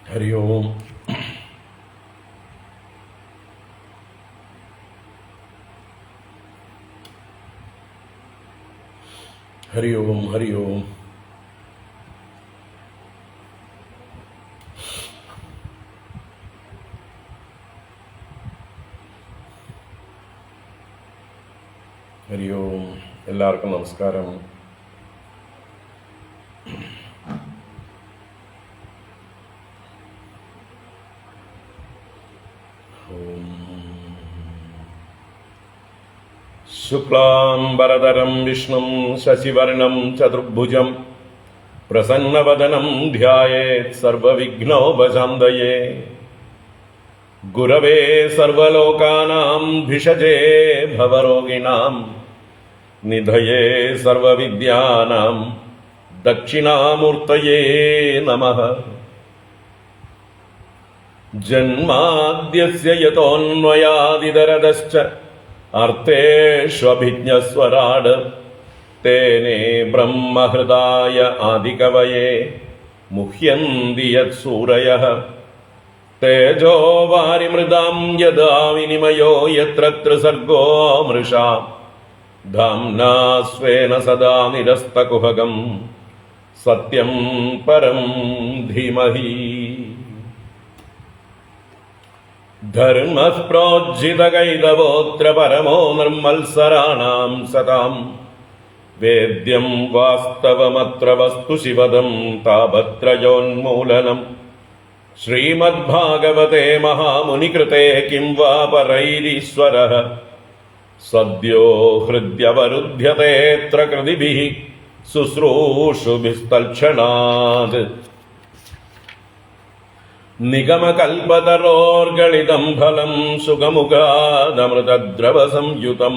ഹരി ഓം. ഹരി ഓം. ഹരി ഓം. ഹരി ഓം. എല്ലാവർക്കും നമസ്കാരം. ശുക്ലാംബരധരം വിഷ്ണും ശശിവർണം ചതുർഭുജം പ്രസന്നവദനം ധ്യായേത് സർവവിഘ്നോപശാന്തയേ. ഗുരവേ സർവലോകാനാം ഭിഷജേ ഭവരോഗിണാം നിധയേ സർവവിദ്യാനാം ദക്ഷിണാമൂർത്തയേ നമഃ. ജന്മാദ്യസ്യ യതോന്വയാദിതരതശ്ച അർത്ഥേഷ്വഭിജ്ഞസ്വരാട് തേനേ ബ്രഹ്മഹൃദായ ആദികവയേ മുഹ്യന്തി യത്സൂരയഃ. തേജോ വാരിമൃതാം യദാ വിനിമയോ യത്ര ത്രിസർഗോ മൃഷാ ധാംനാ സ്വേന സദാ നിരസ്തകുഹകം സത്യം പരം ധീമഹി. ധർമ്മഃ പ്രോജ്ജിതകൈതവോത്ര പരമോ നിർമ്മത്സരാണാം സതാം വേദ്യം വാസ്തവമത്ര വസ്തു ശിവദം താപത്രയോന്മൂലനം. ശ്രീമദ്ഭാഗവതേ മഹാമുനികൃതേ കിം വാ പരൈരീശ്വരഃ സദ്യോ ഹൃദ്യവരുധ്യതേത്ര കൃതിഭിഃ ശുശ്രൂഷുഭിസ്തൽക്ഷണാത്. നിഗമകൽപതരോർഗളിതം ഫലം സുഖമുഖാദമൃതദ്രവസംയുതം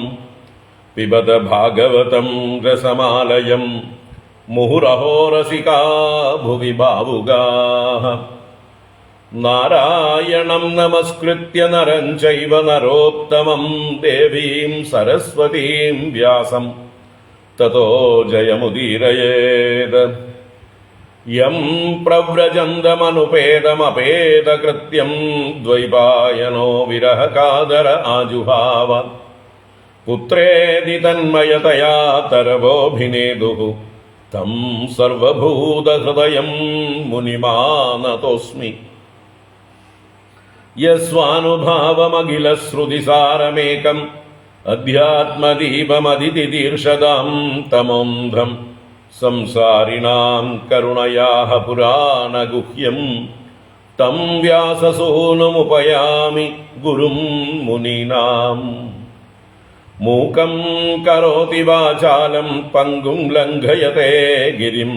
പിബത ഭാഗവതം രസമാലയം മുഹുരഹോ രസികാ ഭുവി ഭാവുകാഃ. നാരായണം നമസ്കൃത്യ നരം ചൈവ നരോത്തമം ദേവീം സരസ്വതീം വ്യാസം തതോ ജയമുദീരയേത്. യം പ്രവ്രജന്തമനുപേതമപേതകൃത്യം ദ്വൈപായനോ വിരഹകാതര ആജുഹാവ. പുത്രേതി തന്മയതയാ തരവോഭിനേദുഃ തം സർവഭൂതഹൃദയം മുനിമാനതോസ്മി. യസ്വാനുഭാവമഖിലശ്രുതിസാരമേകം അധ്യാത്മദീപമതിതിദീർഷതാം തമോന്ധം സംസാരിണാം കരുണയാഃ പുരാണഗുഹ്യം തം വ്യാസസൂനുമുപയാമി ഗുരും മുനീനാം. മൂകം കരോതി വാചാലം പങ്കും ലംഘയത്തെ ഗിരിം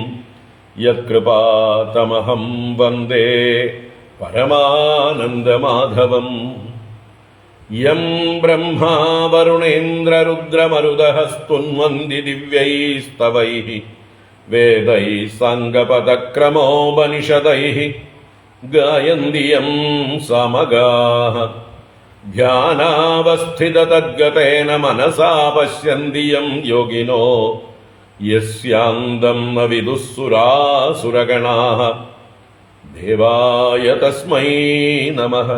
യത്കൃപാതമഹം വന്ദേ പരമാനന്ദമാധവം. യം ബ്രഹ്മാ വരുണേന്ദ്രരുദ്രമരുതഃ സ്തുന്വന്തി ദിവ്യൈസ്തവൈഃ വേദൈഃ സാംഗപദക്രമോപനിഷദൈഃ ഗായന്തി യം സാമഗാഃ. ധ്യാനാവസ്ഥിതതദ്ഗതേന മനസാ പശ്യന്തി യം യോഗിനോ യസ്യാന്തം ന വിദുഃ സുരാസുരഗണാഃ. ദേവായ തസ്മൈ നമഃ.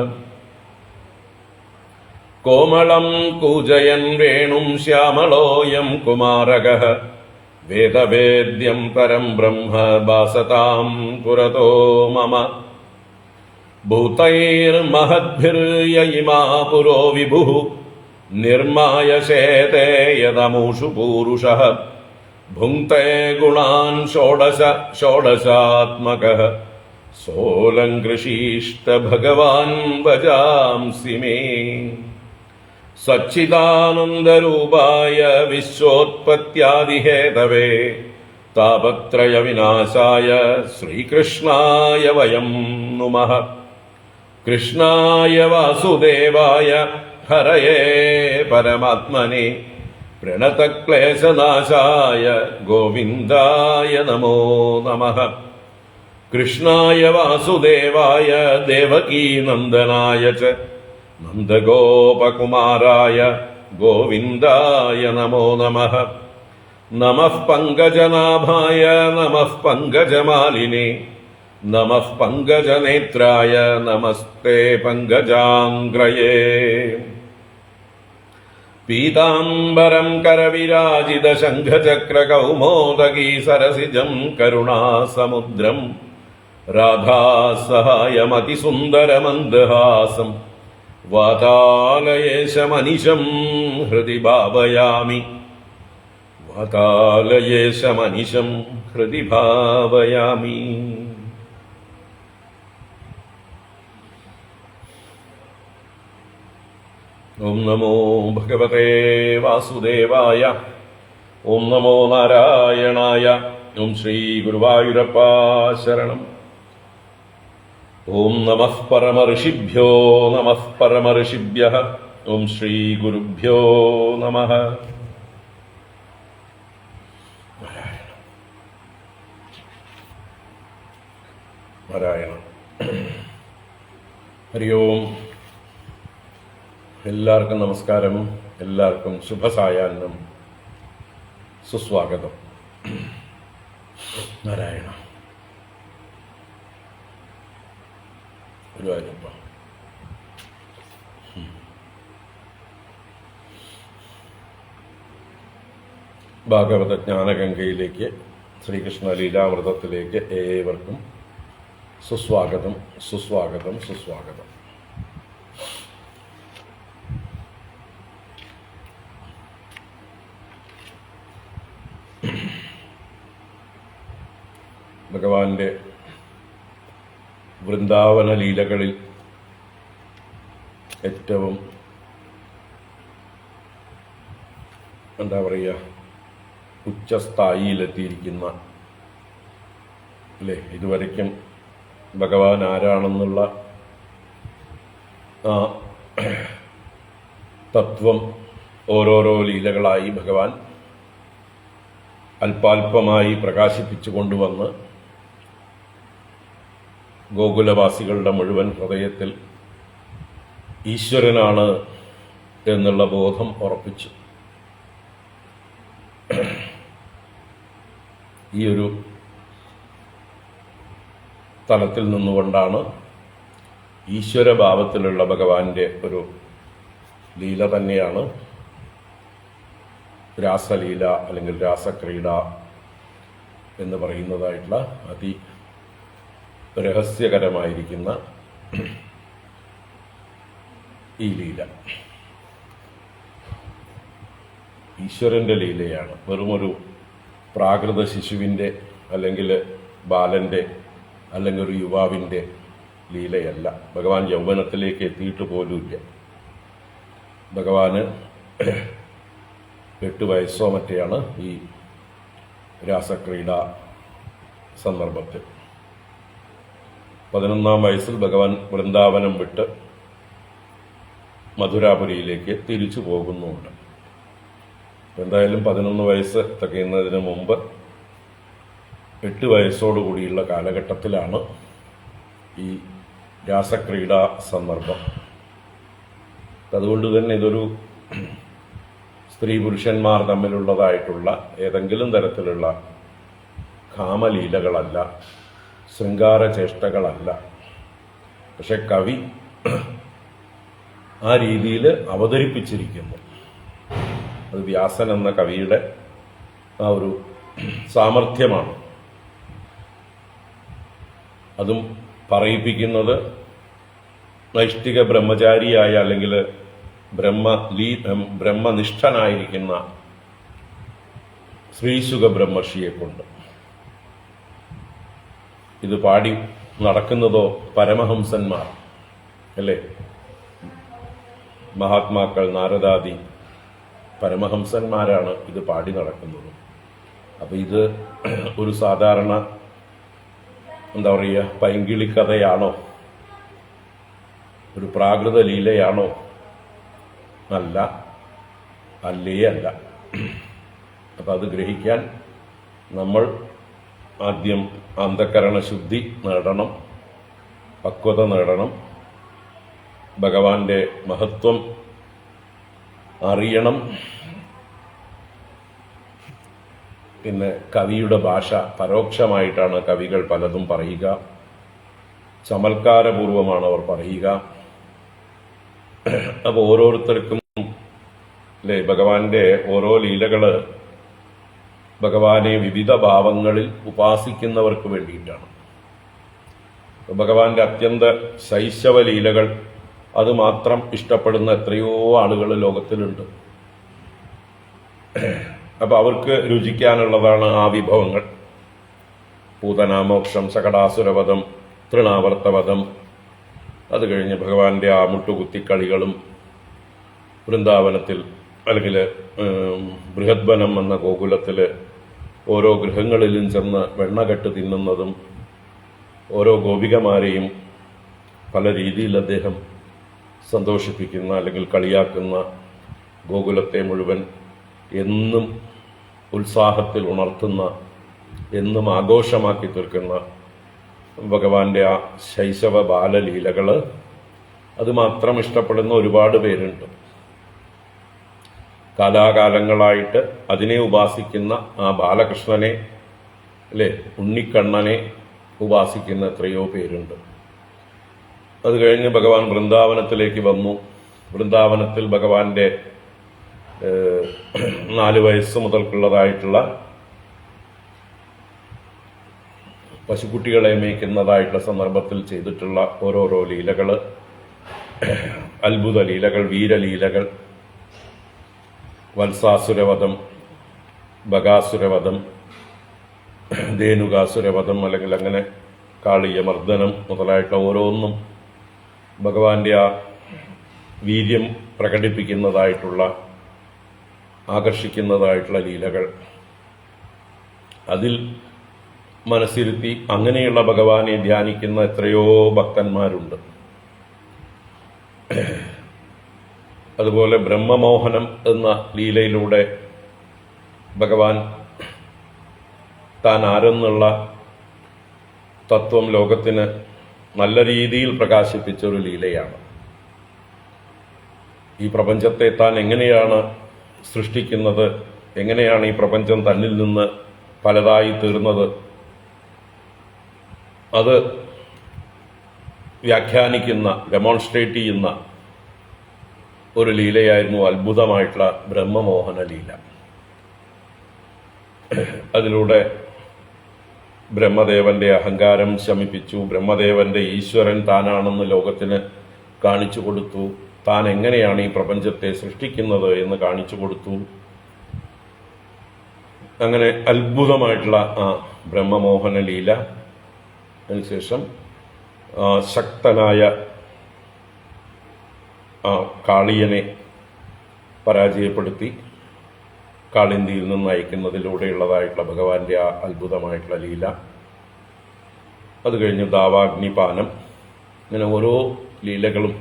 കോമളം കൂജയൻ വേണും ശ്യാമളോയം കുമാരകഃ വേദവേദ്യം പരം ബ്രഹ്മ ഭാസതാം പുരതോ മമ. ഭൂതൈർമഹദ്ഭിർയ ഇമാ പുരോ വിഭുഃ നിർമായശേതേ യദമൂഷു പൂരുഷഃ. ഭുങ്ക്തേ ഗുണാൻ ഷോഡശ ഷോഡശാത്മകഃ സോലങ്കൃഷീഷ്ട ഭഗവാൻ ഭജാംസി മേ. സച്ചിദാനന്ദരൂപായ വിശ്വോത്പത്യാദിഹേതവേ താപത്രയ വിനാശായ ശ്രീകൃഷ്ണായ വയം നുമഃ. കൃഷ്ണായ വാസുദേവായ ഹരയേ പരമാത്മനെ പ്രണതക്ലേശനാശായ ഗോവിന്ദായ നമോ നമഃ. കൃഷ്ണായ വാസുദേവായ ദേവകീനന്ദനായ ച നന്ദഗോപകുമാരായ ഗോവിന്ദായ നമോ നമഃ. നമഃ പങ്കജനാഭായ നമഃ പങ്കജമാലിനേ നമഃ പങ്കജനേത്രായ നമസ്തേ പങ്കജാംഗ്രയേ പീതാംബരം കരവിരാജിത ശംഖചക്രകൗമോദഗീ സരസിജം കരുണാസമുദ്രം രാധാസഹായമതിസുന്ദരമന്ദഹാസം വാതാലയേശമനിശം ഹൃദി ഭാവയാമി വാതാലയേശമനിശം ഹൃദി ഭാവയാമി. ഓം നമോ ഭഗവതേ വാസുദേവായ. ഓം നമോ നാരായണായ. ഓം ശ്രീ ഗുരുവായൂരപ്പ ശരണം. ഓം നമഃ പരമഋഷിഭ്യോ നമഃ പരമഋഷിഭ്യഃ. ഓം ശ്രീ ഗുരുഭ്യോ നമഃ. നാരായണ. ഹരി ഓം. എല്ലാവർക്കും നമസ്കാരം. എല്ലാവർക്കും ശുഭസായാഹ്നം. സുസ്വാഗതം. നാരായണ. ഗുരുവായൂരപ്പ. ഭാഗവത ജ്ഞാനഗംഗയിലേക്ക്, ശ്രീകൃഷ്ണ ലീലാമൃതത്തിലേക്ക് ഏവർക്കും സുസ്വാഗതം, സുസ്വാഗതം, സുസ്വാഗതം. ഭഗവാന്റെ വൃന്ദാവന ലീലകളിൽ ഏറ്റവും എന്താ പറയുക, ഉച്ചസ്ഥായിയിലെത്തിയിരിക്കുന്ന അല്ലേ, ഇതുവരയ്ക്കും ഭഗവാൻ ആരാണെന്നുള്ള ആ തത്വം ഓരോരോ ലീലകളായി ഭഗവാൻ അല്പാൽപമായി പ്രകാശിപ്പിച്ചു കൊണ്ടുവന്ന് ഗോകുലവാസികളുടെ മുഴുവൻ ഹൃദയത്തിൽ ഈശ്വരനാണ് എന്നുള്ള ബോധം ഉറപ്പിച്ചു. ഈ ഒരു തലത്തിൽ നിന്നുകൊണ്ടാണ് ഈശ്വരഭാവത്തിലുള്ള ഭഗവാന്റെ ഒരു ലീല തന്നെയാണ് രാസലീല അല്ലെങ്കിൽ രാസക്രീഡ എന്ന് പറയുന്നതായിട്ടുള്ള രഹസ്യകരമായിരിക്കുന്ന ഈ ലീല ഈശ്വരന്റെ ലീലയാണ്. വെറുമൊരു പ്രാകൃത ശിശുവിൻ്റെ അല്ലെങ്കിൽ ബാലൻ്റെ അല്ലെങ്കിൽ ഒരു യുവാവിൻ്റെ ലീലയല്ല. ഭഗവാൻ യൗവനത്തിലേക്ക് എത്തിയിട്ട് പോലുമില്ല. ഭഗവാന് 8 വയസ്സോ മറ്റെയാണ് ഈ രാസക്രീഡ സന്ദർഭത്തിൽ. 11ാം വയസ്സിൽ ഭഗവാൻ വൃന്ദാവനം വിട്ട് മധുരാപുരിയിലേക്ക് തിരിച്ചു പോകുന്നുമുണ്ട്. എന്തായാലും 11 വയസ്സ് തികയുന്നതിന് മുമ്പ് 8 വയസ്സോടുകൂടിയുള്ള കാലഘട്ടത്തിലാണ് ഈ രാസക്രീഡ സന്ദർഭം. അതുകൊണ്ട് തന്നെ ഇതൊരു സ്ത്രീ പുരുഷന്മാർ തമ്മിലുള്ളതായിട്ടുള്ള ഏതെങ്കിലും തരത്തിലുള്ള കാമലീലകളല്ല, ശൃംഗാരചേഷ്ടകളല്ല. പക്ഷെ കവി ആ രീതിയിൽ അവതരിപ്പിച്ചിരിക്കുന്നു. അത് വ്യാസൻ എന്ന കവിയുടെ ആ ഒരു സാമർഥ്യമാണ്. അതും പറയിപ്പിക്കുന്നത് നൈഷ്ഠിക ബ്രഹ്മചാരിയായ അല്ലെങ്കിൽ ബ്രഹ്മനിഷ്ഠനായിരിക്കുന്ന ശ്രീശുക ബ്രഹ്മർഷിയെ കൊണ്ട്. ഇത് പാടി നടക്കുന്നതോ പരമഹംസന്മാർ അല്ലേ, മഹാത്മാക്കൾ, നാരദാദി പരമഹംസന്മാരാണ് ഇത് പാടി നടക്കുന്നത്. അപ്പം ഇത് ഒരു സാധാരണ എന്താ പറയുക പൈങ്കിളിക്കഥയാണോ, ഒരു പ്രാകൃത ലീലയാണോ? അല്ല, അല്ല. അപ്പം അത് ഗ്രഹിക്കാൻ നമ്മൾ ആദ്യം അന്ധകരണ ശുദ്ധി നേടണം, പക്വത നേടണം, ഭഗവാന്റെ മഹത്വം അറിയണം. പിന്നെ കവിയുടെ ഭാഷ പരോക്ഷമായിട്ടാണ് കവികൾ പലതും പറയുക. ചമൽക്കാരപൂർവമാണ് അവർ പറയുക. അപ്പോൾ ഓരോരുത്തർക്കും അല്ലേ ഭഗവാന്റെ ഓരോ ലീലകള് ഭഗവാനെ വിവിധ ഭാവങ്ങളിൽ ഉപാസിക്കുന്നവർക്ക് വേണ്ടിയിട്ടാണ്. ഭഗവാന്റെ അത്യന്ത ശൈശവ ലീലകൾ അത് മാത്രം ഇഷ്ടപ്പെടുന്ന എത്രയോ ആളുകൾ ലോകത്തിലുണ്ട്. അപ്പൊ അവർക്ക് രുചിക്കാനുള്ളതാണ് ആ വിഭവങ്ങൾ. പൂതനാമോക്ഷം, ശകടാസുരവധം, തൃണാവർത്തവധം, അത് കഴിഞ്ഞ് ഭഗവാന്റെ ആ മുട്ടുകുത്തിക്കളികളും വൃന്ദാവനത്തിൽ അല്ലെങ്കിൽ ബൃഹദ്വനം എന്ന ഗോകുലത്തിൽ ഓരോ ഗൃഹങ്ങളിലും ചെന്ന് വെണ്ണകെട്ട് തിന്നുന്നതും ഓരോ ഗോപികമാരെയും പല രീതിയിൽ അദ്ദേഹം സന്തോഷിപ്പിക്കുന്ന അല്ലെങ്കിൽ കളിയാക്കുന്ന, ഗോകുലത്തെ മുഴുവൻ എന്നും ഉത്സാഹത്തിൽ ഉണർത്തുന്ന, എന്നും ആഘോഷമാക്കി തീർക്കുന്ന ഭഗവാന്റെ ആ ശൈശവ ബാലലീലകൾ അത് മാത്രം ഇഷ്ടപ്പെടുന്ന ഒരുപാട് പേരുണ്ട്. കാലാകാലങ്ങളായിട്ട് അതിനെ ഉപാസിക്കുന്ന ആ ബാലകൃഷ്ണനെ അല്ലേ, ഉണ്ണിക്കണ്ണനെ ഉപാസിക്കുന്ന എത്രയോ പേരുണ്ട്. അത് കഴിഞ്ഞ് ഭഗവാൻ വൃന്ദാവനത്തിലേക്ക് വന്നു. വൃന്ദാവനത്തിൽ ഭഗവാന്റെ 4 വയസ്സ് മുതൽക്കുള്ളതായിട്ടുള്ള പശുക്കുട്ടികളെ മേയ്ക്കുന്നതായിട്ടുള്ള സന്ദർഭത്തിൽ ചെയ്തിട്ടുള്ള ഓരോരോ ലീലകള്, അത്ഭുത ലീലകൾ, വീരലീലകൾ, വത്സാസുരവധം, ബകാസുരവധം, ധേനുകാസുരവധം, അല്ലെങ്കിൽ അങ്ങനെ കാളിയ മർദ്ദനം മുതലായിട്ടുള്ള ഓരോന്നും ഭഗവാന്റെ ആ വീര്യം പ്രകടിപ്പിക്കുന്നതായിട്ടുള്ള, ആകർഷിക്കുന്നതായിട്ടുള്ള ലീലകൾ. അതിൽ മനസ്സിരുത്തി അങ്ങനെയുള്ള ഭഗവാനെ ധ്യാനിക്കുന്ന എത്രയോ ഭക്തന്മാരുണ്ട്. അതുപോലെ ബ്രഹ്മമോഹനം എന്ന ലീലയിലൂടെ ഭഗവാൻ താൻ ആരെന്നുള്ള തത്വം ലോകത്തിന് നല്ല രീതിയിൽ പ്രകാശിപ്പിച്ച ഒരു ലീലയാണ്. ഈ പ്രപഞ്ചത്തെ താൻ എങ്ങനെയാണ് സൃഷ്ടിക്കുന്നത്, എങ്ങനെയാണ് ഈ പ്രപഞ്ചം തന്നിൽ നിന്ന് പലതായി തീർന്നത്, അത് വ്യാഖ്യാനിക്കുന്ന, ഡെമോൺസ്ട്രേറ്റ് ചെയ്യുന്ന ഒരു ലീലയായിരുന്നു അത്ഭുതമായിട്ടുള്ള ബ്രഹ്മമോഹന ലീല. അതിലൂടെ ബ്രഹ്മദേവന്റെ അഹങ്കാരം ശമിപ്പിച്ചു. ബ്രഹ്മദേവന്റെ ഈശ്വരൻ താനാണെന്ന് ലോകത്തിന് കാണിച്ചു കൊടുത്തു. താൻ എങ്ങനെയാണ് ഈ പ്രപഞ്ചത്തെ സൃഷ്ടിക്കുന്നത് എന്ന് കാണിച്ചു കൊടുത്തു. അങ്ങനെ അത്ഭുതമായിട്ടുള്ള ആ ബ്രഹ്മമോഹന ലീല. അതിനുശേഷം ശക്തനായ കാളിയനെ പരാജയപ്പെടുത്തി കാളിന്തിയിൽ നിന്ന് അയക്കുന്നതിലൂടെയുള്ളതായിട്ടുള്ള ഭഗവാന്റെ ആ അത്ഭുതമായിട്ടുള്ള ലീല. അത് കഴിഞ്ഞ് ദാവാഗ്നിപാനം. ഇങ്ങനെ ഓരോ ലീലകളും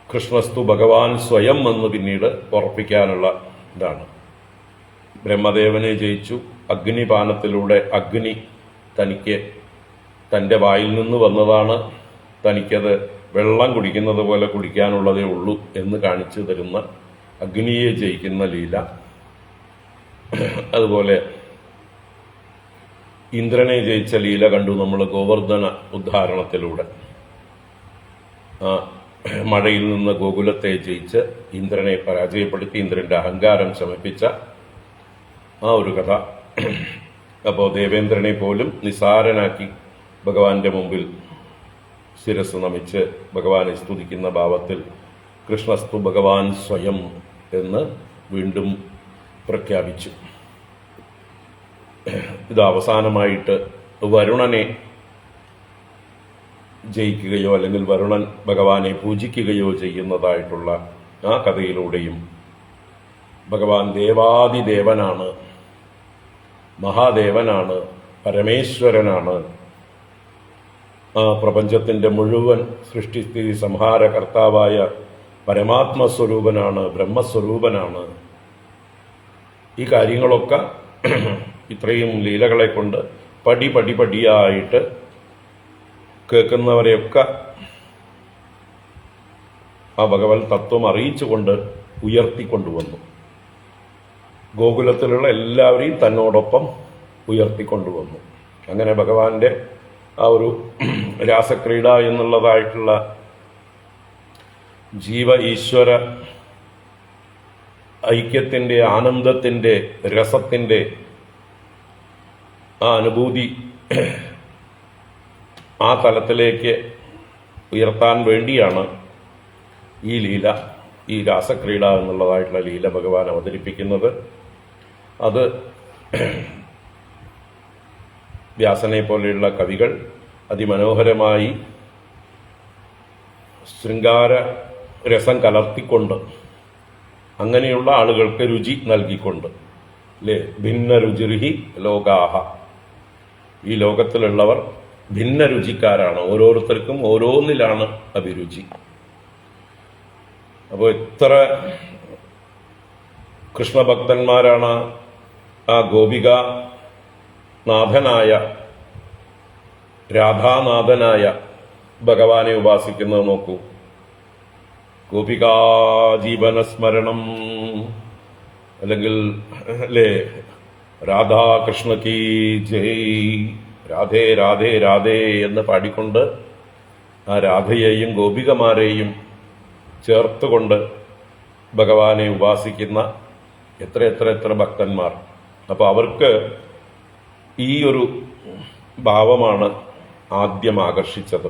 കൃഷ്ണസ്തു ഭഗവാൻ സ്വയം എന്ന് പിന്നീട് ഉറപ്പിക്കാനുള്ള ഇതാണ്. ബ്രഹ്മദേവനെ ജയിച്ചു. അഗ്നിപാനത്തിലൂടെ അഗ്നി തനിക്ക് തൻ്റെ വായിൽ നിന്ന് വന്നതാണ്, തനിക്കത് വെള്ളം കുടിക്കുന്നത് പോലെ കുടിക്കാനുള്ളതേ ഉള്ളൂ എന്ന് കാണിച്ചു തരുന്ന അഗ്നിയെ ജയിക്കുന്ന ലീല. അതുപോലെ ഇന്ദ്രനെ ജയിച്ച ലീല കണ്ടു നമ്മൾ ഗോവർദ്ധന ഉദ്ധാരണത്തിലൂടെ. മഴയിൽ നിന്ന് ഗോകുലത്തെ ജയിച്ച് ഇന്ദ്രനെ പരാജയപ്പെടുത്തി ഇന്ദ്രന്റെ അഹങ്കാരം ശമിപ്പിച്ച ആ ഒരു കഥ. അപ്പോൾ ദേവേന്ദ്രനെ പോലും നിസാരനാക്കി ഭഗവാന്റെ മുമ്പിൽ ശിരസ് നമിച്ച് ഭഗവാനെ സ്തുതിക്കുന്ന ഭാവത്തിൽ കൃഷ്ണസ്തു ഭഗവാൻ സ്വയം എന്ന് വീണ്ടും പ്രഖ്യാപിച്ചു. ഇത് അവസാനമായിട്ട് വരുണനെ ജയിക്കുകയോ അല്ലെങ്കിൽ വരുണൻ ഭഗവാനെ പൂജിക്കുകയോ ചെയ്യുന്നതായിട്ടുള്ള ആ കഥയിലൂടെയും ഭഗവാൻ ദേവാദിദേവനാണ്, മഹാദേവനാണ്, പരമേശ്വരനാണ്, ആ പ്രപഞ്ചത്തിന്റെ മുഴുവൻ സൃഷ്ടിസ്ഥിതി സംഹാരകർത്താവായ പരമാത്മസ്വരൂപനാണ്, ബ്രഹ്മസ്വരൂപനാണ്. ഈ കാര്യങ്ങളൊക്കെ ഇത്രയും ലീലകളെ കൊണ്ട് പടിയായിട്ട് കേൾക്കുന്നവരെയൊക്കെ ആ ഭഗവത് തത്വം അറിയിച്ചുകൊണ്ട് ഉയർത്തിക്കൊണ്ടുവന്നു. ഗോകുലത്തിലുള്ള എല്ലാവരെയും തന്നോടൊപ്പം ഉയർത്തിക്കൊണ്ടുവന്നു. അങ്ങനെ ഭഗവാന്റെ ആ ഒരു രാസക്രീഡ എന്നുള്ളതായിട്ടുള്ള ജീവ ഈശ്വര ഐക്യത്തിൻ്റെ, ആനന്ദത്തിൻ്റെ, രസത്തിൻ്റെ ആ അനുഭൂതി ആ തലത്തിലേക്ക് ഉയർത്താൻ വേണ്ടിയാണ് ഈ ലീല, ഈ രാസക്രീഡ എന്നുള്ളതായിട്ടുള്ള ലീല ഭഗവാൻ അവതരിപ്പിക്കുന്നത്. അത് വ്യാസനെ പോലെയുള്ള കവികൾ അതിമനോഹരമായി ശൃംഗാര രസം കലർത്തിക്കൊണ്ട്, അങ്ങനെയുള്ള ആളുകൾക്ക് രുചി നൽകിക്കൊണ്ട്, അല്ലേ, ഭിന്ന രുചിർഹി ലോകാഹ, ഈ ലോകത്തിലുള്ളവർ ഭിന്ന രുചിക്കാരാണ്, ഓരോരുത്തർക്കും ഓരോന്നിലാണ് അഭിരുചി. അപ്പോൾ എത്ര കൃഷ്ണഭക്തന്മാരാണ് ആ ഗോപിക നാഥനായ, രാധാനാഥനായ ഭഗവാനെ ഉപാസിക്കുന്നത് നോക്കൂ. ഗോപികാ ജീവനസ്മരണം, അല്ലെങ്കിൽ അല്ലേ, രാധാകൃഷ്ണ കീ ജയ്, രാധേ രാധേ രാധേ എന്ന് പാടിക്കൊണ്ട് ആ രാധയെയും ഗോപികമാരെയും ചേർത്തുകൊണ്ട് ഭഗവാനെ ഉപാസിക്കുന്ന എത്ര എത്ര എത്ര ഭക്തന്മാർ. അപ്പോൾ അവർക്ക് ഈ ഒരു ഭാവമാണ് ആദ്യം ആകർഷിച്ചത്.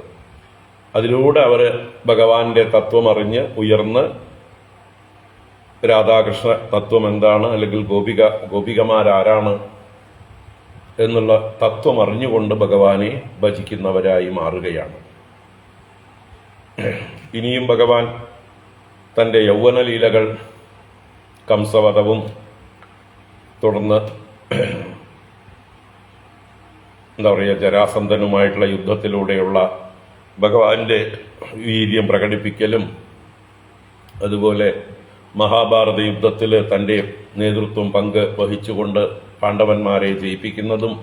അതിലൂടെ അവർ ഭഗവാന്റെ തത്വം അറിഞ്ഞ് ഉയർന്ന് രാധാകൃഷ്ണ തത്വം എന്താണ്, അല്ലെങ്കിൽ ഗോപികമാരാരാണ് എന്നുള്ള തത്വം അറിഞ്ഞുകൊണ്ട് ഭഗവാനെ ഭജിക്കുന്നവരായി മാറുകയാണ്. ഇനിയും ഭഗവാൻ തൻ്റെ യൗവന ലീലകൾ, കംസവധവും തുടർന്ന് എന്താ പറയുക, ജരാസന്ധനുമായിട്ടുള്ള യുദ്ധത്തിലൂടെയുള്ള ഭഗവാന്റെ വീര്യം പ്രകടിപ്പിക്കലും, അതുപോലെ മഹാഭാരത യുദ്ധത്തിൽ തൻ്റെ നേതൃത്വം പങ്ക് വഹിച്ചുകൊണ്ട് പാണ്ഡവന്മാരെ ജയിപ്പിക്കുന്നതും,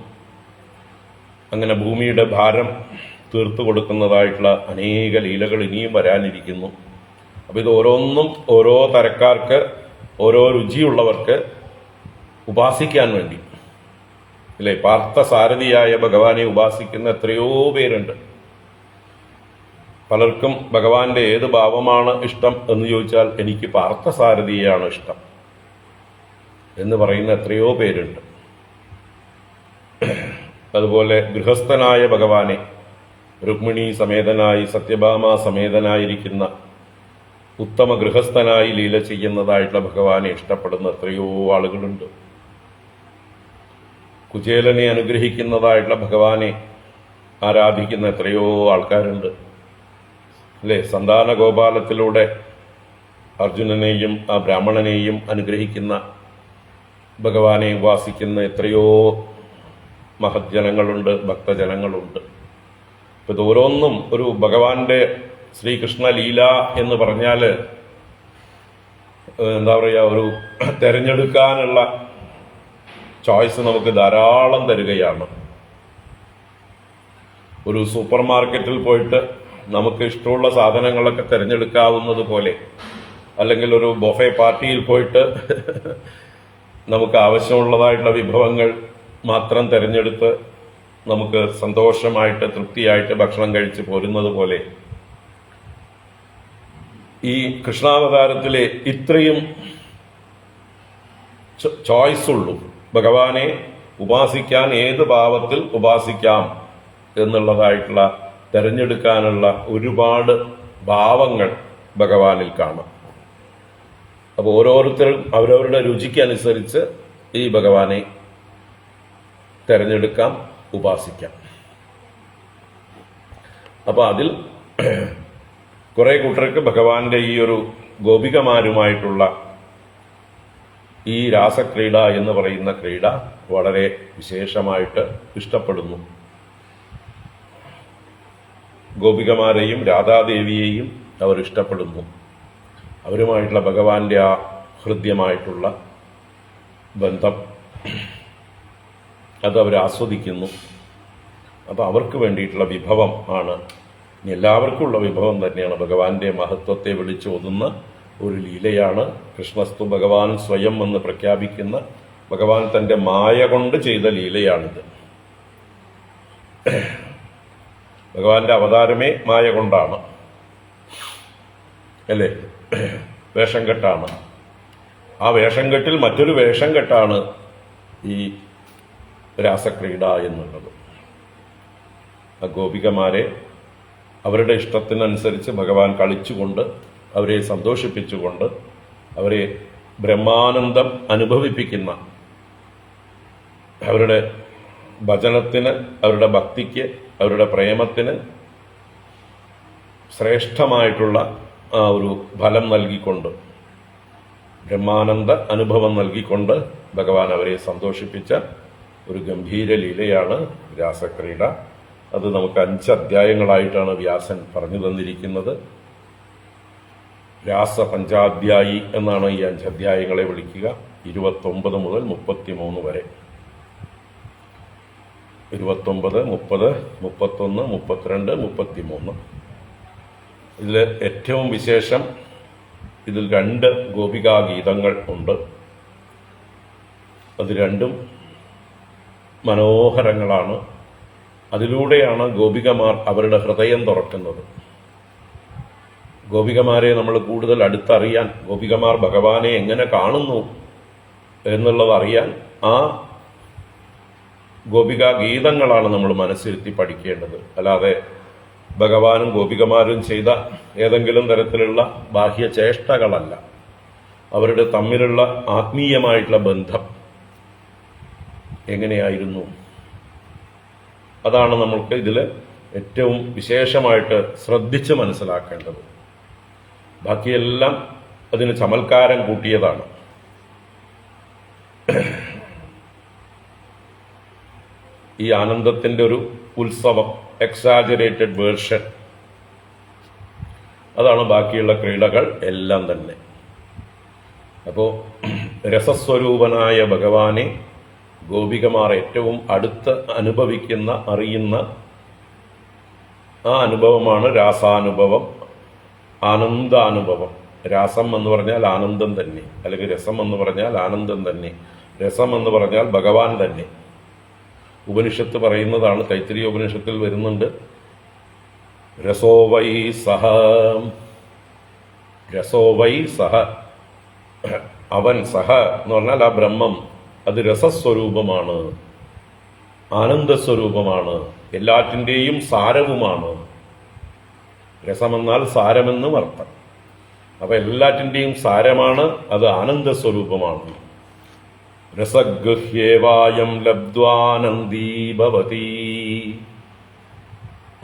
അങ്ങനെ ഭൂമിയുടെ ഭാരം തീർത്തു കൊടുക്കുന്നതായിട്ടുള്ള അനേക ലീലകൾ ഇനിയും വരാനിരിക്കുന്നു. അപ്പോൾ ഇത് ഓരോന്നും ഓരോ തരക്കാർക്ക്, ഓരോ രുചിയുള്ളവർക്ക് ഉപാസിക്കാൻ വേണ്ടി, അല്ലേ, പാർത്ഥസാരഥിയായ ഭഗവാനെ ഉപാസിക്കുന്ന എത്രയോ പേരുണ്ട്. പലർക്കും ഭഗവാന്റെ ഏത് ഭാവമാണ് ഇഷ്ടം എന്ന് ചോദിച്ചാൽ എനിക്ക് പാർത്ഥസാരഥിയാണ് ഇഷ്ടം എന്ന് പറയുന്ന എത്രയോ പേരുണ്ട്. അതുപോലെ ഗൃഹസ്ഥനായ ഭഗവാനെ, രുക്മിണി സമേതനായി, സത്യഭാമ സമേതനായിരിക്കുന്ന ഉത്തമ ഗൃഹസ്ഥനായി ലീല ചെയ്യുന്നതായിട്ടുള്ള ഭഗവാനെ ഇഷ്ടപ്പെടുന്ന എത്രയോ ആളുകളുണ്ട്. കുചേലനെ അനുഗ്രഹിക്കുന്നതായിട്ടുള്ള ഭഗവാനെ ആരാധിക്കുന്ന എത്രയോ ആൾക്കാരുണ്ട്, അല്ലേ. സന്താന ഗോപാലത്തിലൂടെ അർജുനനെയും ആ ബ്രാഹ്മണനെയും അനുഗ്രഹിക്കുന്ന ഭഗവാനെ ഉപാസിക്കുന്ന എത്രയോ മഹജ്ജനങ്ങളുണ്ട്, ഭക്തജനങ്ങളുണ്ട്. ഇപ്പം ഇത് ഓരോന്നും ഒരു ഭഗവാന്റെ ശ്രീകൃഷ്ണ ലീല എന്ന് പറഞ്ഞാൽ എന്താ പറയുക, ഒരു തിരഞ്ഞെടുക്കാനുള്ള ചോയ്സ് നമുക്ക് ധാരാളം തരികയാണ്. ഒരു സൂപ്പർ മാർക്കറ്റിൽ പോയിട്ട് നമുക്ക് ഇഷ്ടമുള്ള സാധനങ്ങളൊക്കെ തിരഞ്ഞെടുക്കാവുന്നത് പോലെ, അല്ലെങ്കിൽ ഒരു ബൊഫെ പാർട്ടിയിൽ പോയിട്ട് നമുക്ക് ആവശ്യമുള്ളതായിട്ടുള്ള വിഭവങ്ങൾ മാത്രം തിരഞ്ഞെടുത്ത് നമുക്ക് സന്തോഷമായിട്ട് തൃപ്തിയായിട്ട് ഭക്ഷണം കഴിച്ച് പോരുന്നത് പോലെ, ഈ കൃഷ്ണാവതാരത്തിലെ ഇത്രയും ചോയ്സ് ഉള്ളൂ. ഭഗവാനെ ഉപാസിക്കാൻ ഏത് ഭാവത്തിൽ ഉപാസിക്കാം എന്നുള്ളതായിട്ടുള്ള തിരഞ്ഞെടുക്കാനുള്ള ഒരുപാട് ഭാവങ്ങൾ ഭഗവാനിൽ കാണാം. അപ്പോൾ ഓരോരുത്തരും അവരവരുടെ രുചിക്കനുസരിച്ച് ഈ ഭഗവാനെ തിരഞ്ഞെടുക്കാം, ഉപാസിക്കാം. അപ്പോൾ അതിൽ കുറെ കൂട്ടർക്ക് ഭഗവാന്റെ ഈ ഒരു ഗോപികമാരുമായിട്ടുള്ള ഈ രാസക്രീഡ എന്ന് പറയുന്ന ക്രീഡ വളരെ വിശേഷമായിട്ട് ഇഷ്ടപ്പെടുന്നു. ഗോപികമാരെയും രാധാദേവിയെയും അവർ ഇഷ്ടപ്പെടുന്നു. അവരുമായിട്ടുള്ള ഭഗവാന്റെ ആ ഹൃദ്യമായിട്ടുള്ള ബന്ധം അത് അവർ ആസ്വദിക്കുന്നു. അപ്പോൾ അവർക്ക് വേണ്ടിയിട്ടുള്ള വിഭവം ആണ്, എല്ലാവർക്കും ഉള്ള വിഭവം തന്നെയാണ്. ഭഗവാന്റെ മഹത്വത്തെ വിളിച്ചോതുന്ന ഒരു ലീലയാണ്. കൃഷ്ണസ്തു ഭഗവാൻ സ്വയം എന്ന് പ്രഖ്യാപിക്കുന്ന ഭഗവാൻ തൻ്റെ മായ കൊണ്ട് ചെയ്ത ലീലയാണിത്. ഭഗവാന്റെ അവതാരമേ മായ കൊണ്ടാണ്, അല്ലേ? വേഷം കെട്ടാണ്. ആ വേഷം കെട്ടിൽ മറ്റൊരു വേഷം കെട്ടാണ് ഈ രാസക്രീഡ എന്നുള്ളത്. ആ ഗോപികമാരെ അവരുടെ ഇഷ്ടത്തിനനുസരിച്ച് ഭഗവാൻ കളിച്ചുകൊണ്ട്, അവരെ സന്തോഷിപ്പിച്ചുകൊണ്ട്, അവരെ ബ്രഹ്മാനന്ദം അനുഭവിപ്പിക്കുന്ന, അവരുടെ ഭജനത്തിന്, അവരുടെ ഭക്തിക്ക്, അവരുടെ പ്രേമത്തിന് ശ്രേഷ്ഠമായിട്ടുള്ള ആ ഒരു ഫലം നൽകിക്കൊണ്ട്, ബ്രഹ്മാനന്ദ അനുഭവം നൽകിക്കൊണ്ട് ഭഗവാൻ അവരെ സന്തോഷിപ്പിച്ച ഒരു ഗംഭീര ലീലയാണ് രാസക്രീഡ. അത് നമുക്ക് 5 അധ്യായങ്ങളായിട്ടാണ് വ്യാസൻ പറഞ്ഞു തന്നിരിക്കുന്നത്. രാസപഞ്ചാധ്യായി എന്നാണ് ഈ 5 അധ്യായങ്ങളെ വിളിക്കുക. 29 മുതൽ 33 വരെ. 29, 30, 31, 32, 33. ഇതിൽ ഏറ്റവും വിശേഷം, ഇതിൽ 2 ഗോപികാഗീതങ്ങൾ ഉണ്ട്. അത് രണ്ടും മനോഹരങ്ങളാണ്. അതിലൂടെയാണ് ഗോപികമാർ അവരുടെ ഹൃദയം തുറക്കുന്നത്. ഗോപികമാരെ നമ്മൾ കൂടുതൽ അടുത്തറിയാൻ, ഗോപികമാർ ഭഗവാനെ എങ്ങനെ കാണുന്നു എന്നുള്ളത് അറിയാൻ ആ ഗോപികാഗീതങ്ങളാണ് നമ്മൾ മനസ്സിരുത്തി പഠിക്കേണ്ടത്. അല്ലാതെ ഭഗവാനും ഗോപികമാരും ചെയ്ത ഏതെങ്കിലും തരത്തിലുള്ള ബാഹ്യ ചേഷ്ടകളല്ല. അവരുടെ തമ്മിലുള്ള ആത്മീയമായിട്ടുള്ള ബന്ധം എങ്ങനെയായിരുന്നു, അതാണ് നമ്മൾക്ക് ഇതിൽ ഏറ്റവും വിശേഷമായിട്ട് ശ്രദ്ധിച്ച് മനസ്സിലാക്കേണ്ടത്. ബാക്കിയെല്ലാം അതിന് ചമൽക്കാരം കൂട്ടിയതാണ്. ഈ ആനന്ദത്തിന്റെ ഒരു ഉത്സവം, എക്സാജറേറ്റഡ് വേർഷൻ, അതാണ് ബാക്കിയുള്ള ക്രീഡകൾ എല്ലാം തന്നെ. അപ്പോൾ രസസ്വരൂപനായ ഭഗവാനെ ഗോപികമാർ ഏറ്റവും അടുത്ത് അനുഭവിക്കുന്ന, അറിയുന്ന ആ അനുഭവമാണ് രാസാനുഭവം, ആനന്ദാനുഭവം. രാസം എന്ന് പറഞ്ഞാൽ ആനന്ദം തന്നെ, അല്ലെങ്കിൽ രസം എന്ന് പറഞ്ഞാൽ ആനന്ദം തന്നെ, രസം എന്ന് പറഞ്ഞാൽ ഭഗവാൻ തന്നെ. ഉപനിഷത്ത് പറയുന്നതാണ്, തൈത്തിരീയ ഉപനിഷത്തിൽ വരുന്നുണ്ട്, രസോ വൈ സഹ, രസോ വൈ സഹ, അവൻ, സഹ എന്ന് പറഞ്ഞാൽ ആ ബ്രഹ്മം, അത് രസസ്വരൂപമാണ്, ആനന്ദസ്വരൂപമാണ്, എല്ലാറ്റിൻ്റെയും സാരവുമാണ്. രസമെന്നാൽ സാരമെന്നും അർത്ഥം. അപ്പൊ എല്ലാറ്റിൻ്റെയും സാരമാണ്, അത് ആനന്ദസ്വരൂപമാണ്. രസഗൃഹ്യേവായം ലബ്ധ്വാനന്ദീ ഭവതി.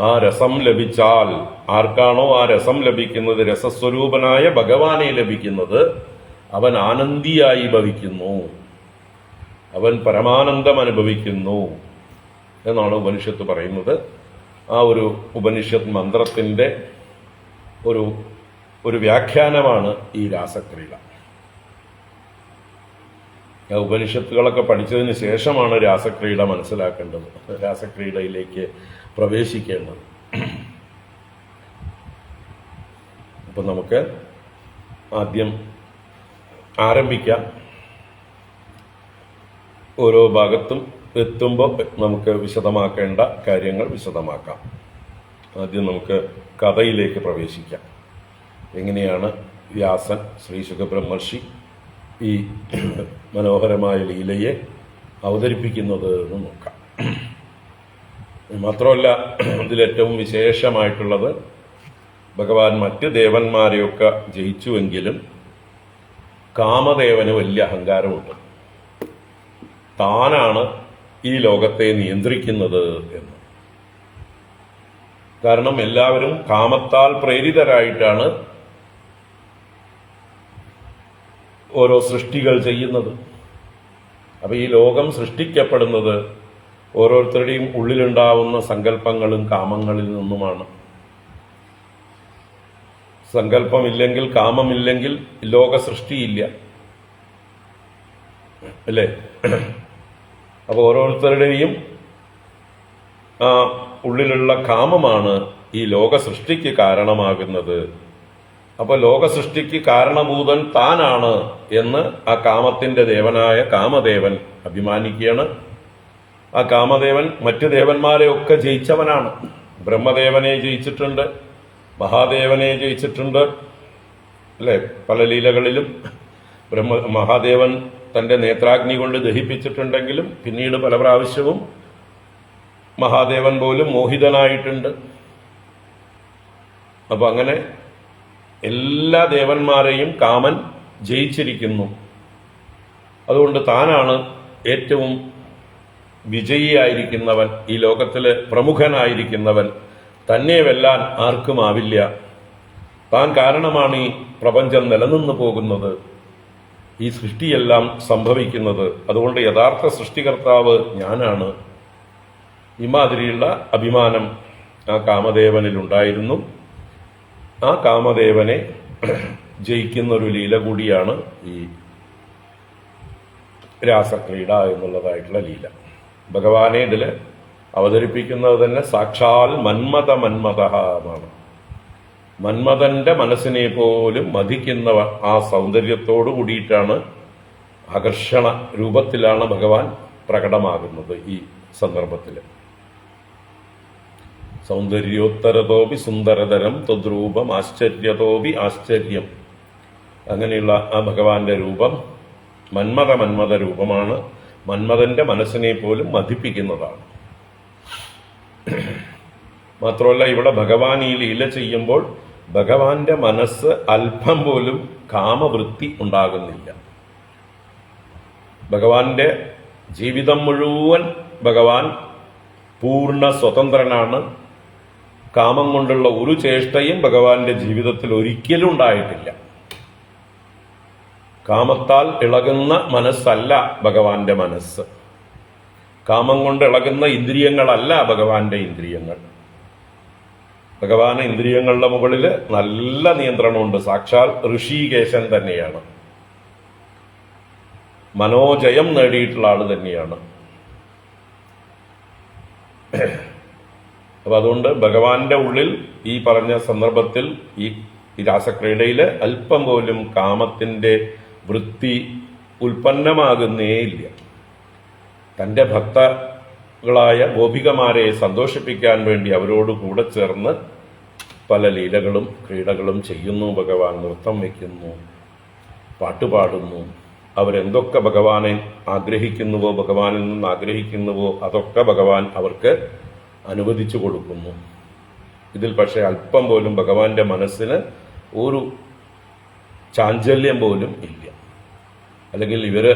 ആ രസം ലഭിച്ചാൽ, ആർക്കാണോ ആ രസം ലഭിക്കുന്നത്, രസസ്വരൂപനായ ഭഗവാനെ ലഭിക്കുന്നത്, അവൻ ആനന്ദിയായി ഭവിക്കുന്നു, അവൻ പരമാനന്ദം അനുഭവിക്കുന്നു എന്നാണ് ഉപനിഷത്ത് പറയുന്നത്. ആ ഒരു ഉപനിഷത്ത് മന്ത്രത്തിന്റെ ഒരു വ്യാഖ്യാനമാണ് ഈ രാസക്രീഡ. ഉപനിഷത്തുകളൊക്കെ പഠിച്ചതിന് ശേഷമാണ് രാസക്രീഡ മനസ്സിലാക്കേണ്ടത്, രാസക്രീഡയിലേക്ക് പ്രവേശിക്കേണ്ടത്. അപ്പൊ നമുക്ക് ആദ്യം ആരംഭിക്കാം. ഓരോ ഭാഗത്തും എത്തുമ്പോൾ നമുക്ക് വിശദമാക്കേണ്ട കാര്യങ്ങൾ വിശദമാക്കാം. ആദ്യം നമുക്ക് കഥയിലേക്ക് പ്രവേശിക്കാം. എങ്ങനെയാണ് വ്യാസൻ, ശ്രീ ശുകബ്രഹ്മർഷി ഈ മനോഹരമായ ലീലയെ അവതരിപ്പിക്കുന്നത് എന്ന് നോക്കാം. മാത്രമല്ല, ഇതിലേറ്റവും വിശേഷമായിട്ടുള്ളത്, ഭഗവാൻ മറ്റ് ദേവന്മാരെയൊക്കെ ജയിച്ചുവെങ്കിലും കാമദേവന് വലിയ അഹങ്കാരമുണ്ട്. താനാണ് ഈ ലോകത്തെ നിയന്ത്രിക്കുന്നത് എന്ന്. കാരണം എല്ലാവരും കാമത്താൽ പ്രേരിതരായിട്ടാണ് ഓരോ സൃഷ്ടികൾ ചെയ്യുന്നത്. അപ്പൊ ഈ ലോകം സൃഷ്ടിക്കപ്പെടുന്നത് ഓരോരുത്തരുടെയും ഉള്ളിലുണ്ടാവുന്ന സങ്കല്പങ്ങളും കാമങ്ങളിൽ നിന്നുമാണ്. സങ്കല്പമില്ലെങ്കിൽ, കാമമില്ലെങ്കിൽ ലോക സൃഷ്ടിയില്ല, അല്ലേ? അപ്പൊ ഓരോരുത്തരുടെയും ആ ഉള്ളിലുള്ള കാമമാണ് ഈ ലോക സൃഷ്ടിക്ക് കാരണമാകുന്നത്. അപ്പൊ ലോക സൃഷ്ടിക്ക് കാരണഭൂതൻ താനാണ് എന്ന് ആ കാമത്തിന്റെ ദേവനായ കാമദേവൻ അഭിമാനിക്കുകയാണ്. ആ കാമദേവൻ മറ്റു ദേവന്മാരെ ഒക്കെ ജയിച്ചവനാണ്. ബ്രഹ്മദേവനെ ജയിച്ചിട്ടുണ്ട്, മഹാദേവനെ ജയിച്ചിട്ടുണ്ട്, അല്ലെ? പല ലീലകളിലും മഹാദേവൻ തന്റെ നേത്രാഗ്നി കൊണ്ട് ദഹിപ്പിച്ചിട്ടുണ്ടെങ്കിലും പിന്നീട് പല പ്രാവശ്യവും മഹാദേവൻ പോലും മോഹിതനായിട്ടുണ്ട്. അപ്പൊ അങ്ങനെ എല്ലാ ദേവന്മാരെയും കാമൻ ജയിച്ചിരിക്കുന്നു. അതുകൊണ്ട് താനാണ് ഏറ്റവും വിജയിയായിരിക്കുന്നവൻ, ഈ ലോകത്തില് പ്രമുഖനായിരിക്കുന്നവൻ. തന്നെ വെല്ലാൻ ആർക്കുമാവില്ല. താൻ കാരണമാണ് ഈ പ്രപഞ്ചം നിലനിന്നു പോകുന്നത്, ഈ സൃഷ്ടിയെല്ലാം സംഭവിക്കുന്നത്. അതുകൊണ്ട് യഥാർത്ഥ സൃഷ്ടികർത്താവ് ഞാനാണ്. ഇമാതിരിയുള്ള അഭിമാനം ആ കാമദേവനിലുണ്ടായിരുന്നു. ആ കാമദേവനെ ജയിക്കുന്ന ഒരു ലീല കൂടിയാണ് ഈ രാസക്രീഡ എന്നുള്ളതായിട്ടുള്ള ലീല. ഭഗവാനെ ഇതിൽ അവതരിപ്പിക്കുന്നത് തന്നെ സാക്ഷാൽ മന്മഥമാണ്. മന്മഥന്റെ മനസ്സിനെ പോലും മതിക്കുന്ന ആ സൗന്ദര്യത്തോടു കൂടിയിട്ടാണ്, ആകർഷണ രൂപത്തിലാണ് ഭഗവാൻ പ്രകടമാകുന്നത് ഈ സന്ദർഭത്തിൽ. സൗന്ദര്യോത്തരതോപി സുന്ദരതരം തദ്രൂപം ആശ്ചര്യതോപി ആശ്ചര്യം. അങ്ങനെയുള്ള ആ ഭഗവാന്റെ രൂപം മന്മഥ രൂപമാണ്. മന്മഥന്റെ മനസ്സിനെ പോലും മതിപ്പിക്കുന്നതാണ്. മാത്രമല്ല, ഇവിടെ ഭഗവാൻ ഈ ലീല ചെയ്യുമ്പോൾ ഭഗവാന്റെ മനസ്സ് അല്പം പോലും കാമവൃത്തി ഉണ്ടാകുന്നില്ല. ഭഗവാന്റെ ജീവിതം മുഴുവൻ ഭഗവാൻ പൂർണ്ണ സ്വതന്ത്രനാണ്. കാമം കൊണ്ടുള്ള ഒരു ചേഷ്ടയും ഭഗവാന്റെ ജീവിതത്തിൽ ഒരിക്കലും ഉണ്ടായിട്ടില്ല. കാമത്താൽ ഇളകുന്ന മനസ്സല്ല ഭഗവാന്റെ മനസ്സ്. കാമം കൊണ്ട് ഇളകുന്ന ഇന്ദ്രിയങ്ങളല്ല ഭഗവാന്റെ ഇന്ദ്രിയങ്ങൾ. ഭഗവാന് ഇന്ദ്രിയങ്ങളുടെ മുകളിൽ നല്ല നിയന്ത്രണമുണ്ട്. സാക്ഷാൽ ഋഷികേശൻ തന്നെയാണ്. മനോജയം നേടിയിട്ടുള്ള ആള് തന്നെയാണ്. അപ്പൊ അതുകൊണ്ട് ഭഗവാന്റെ ഉള്ളിൽ ഈ പറഞ്ഞ സന്ദർഭത്തിൽ ഈ രാസക്രീഡയില് അല്പം പോലും കാമത്തിന്റെ വൃത്തി ഉൽപ്പന്നമാകുന്നേയില്ല. തന്റെ ഭക്തകളായ ഗോപികമാരെ സന്തോഷിപ്പിക്കാൻ വേണ്ടി അവരോട് കൂടെ ചേർന്ന് പല ലീലകളും ക്രീഡകളും ചെയ്യുന്നു. ഭഗവാൻ നൃത്തം വയ്ക്കുന്നു, പാട്ടുപാടുന്നു. അവരെന്തൊക്കെ ഭഗവാനെ ആഗ്രഹിക്കുന്നുവോ, ഭഗവാനിൽ നിന്ന് ആഗ്രഹിക്കുന്നുവോ, അതൊക്കെ ഭഗവാൻ അവർക്ക് അനുവദിച്ചു കൊടുക്കുന്നു. ഇതിൽ പക്ഷെ അല്പം പോലും ഭഗവാന്റെ മനസ്സിന് ഒരു ചാഞ്ചല്യം പോലും ഇല്ല. അല്ലെങ്കിൽ ഇവര്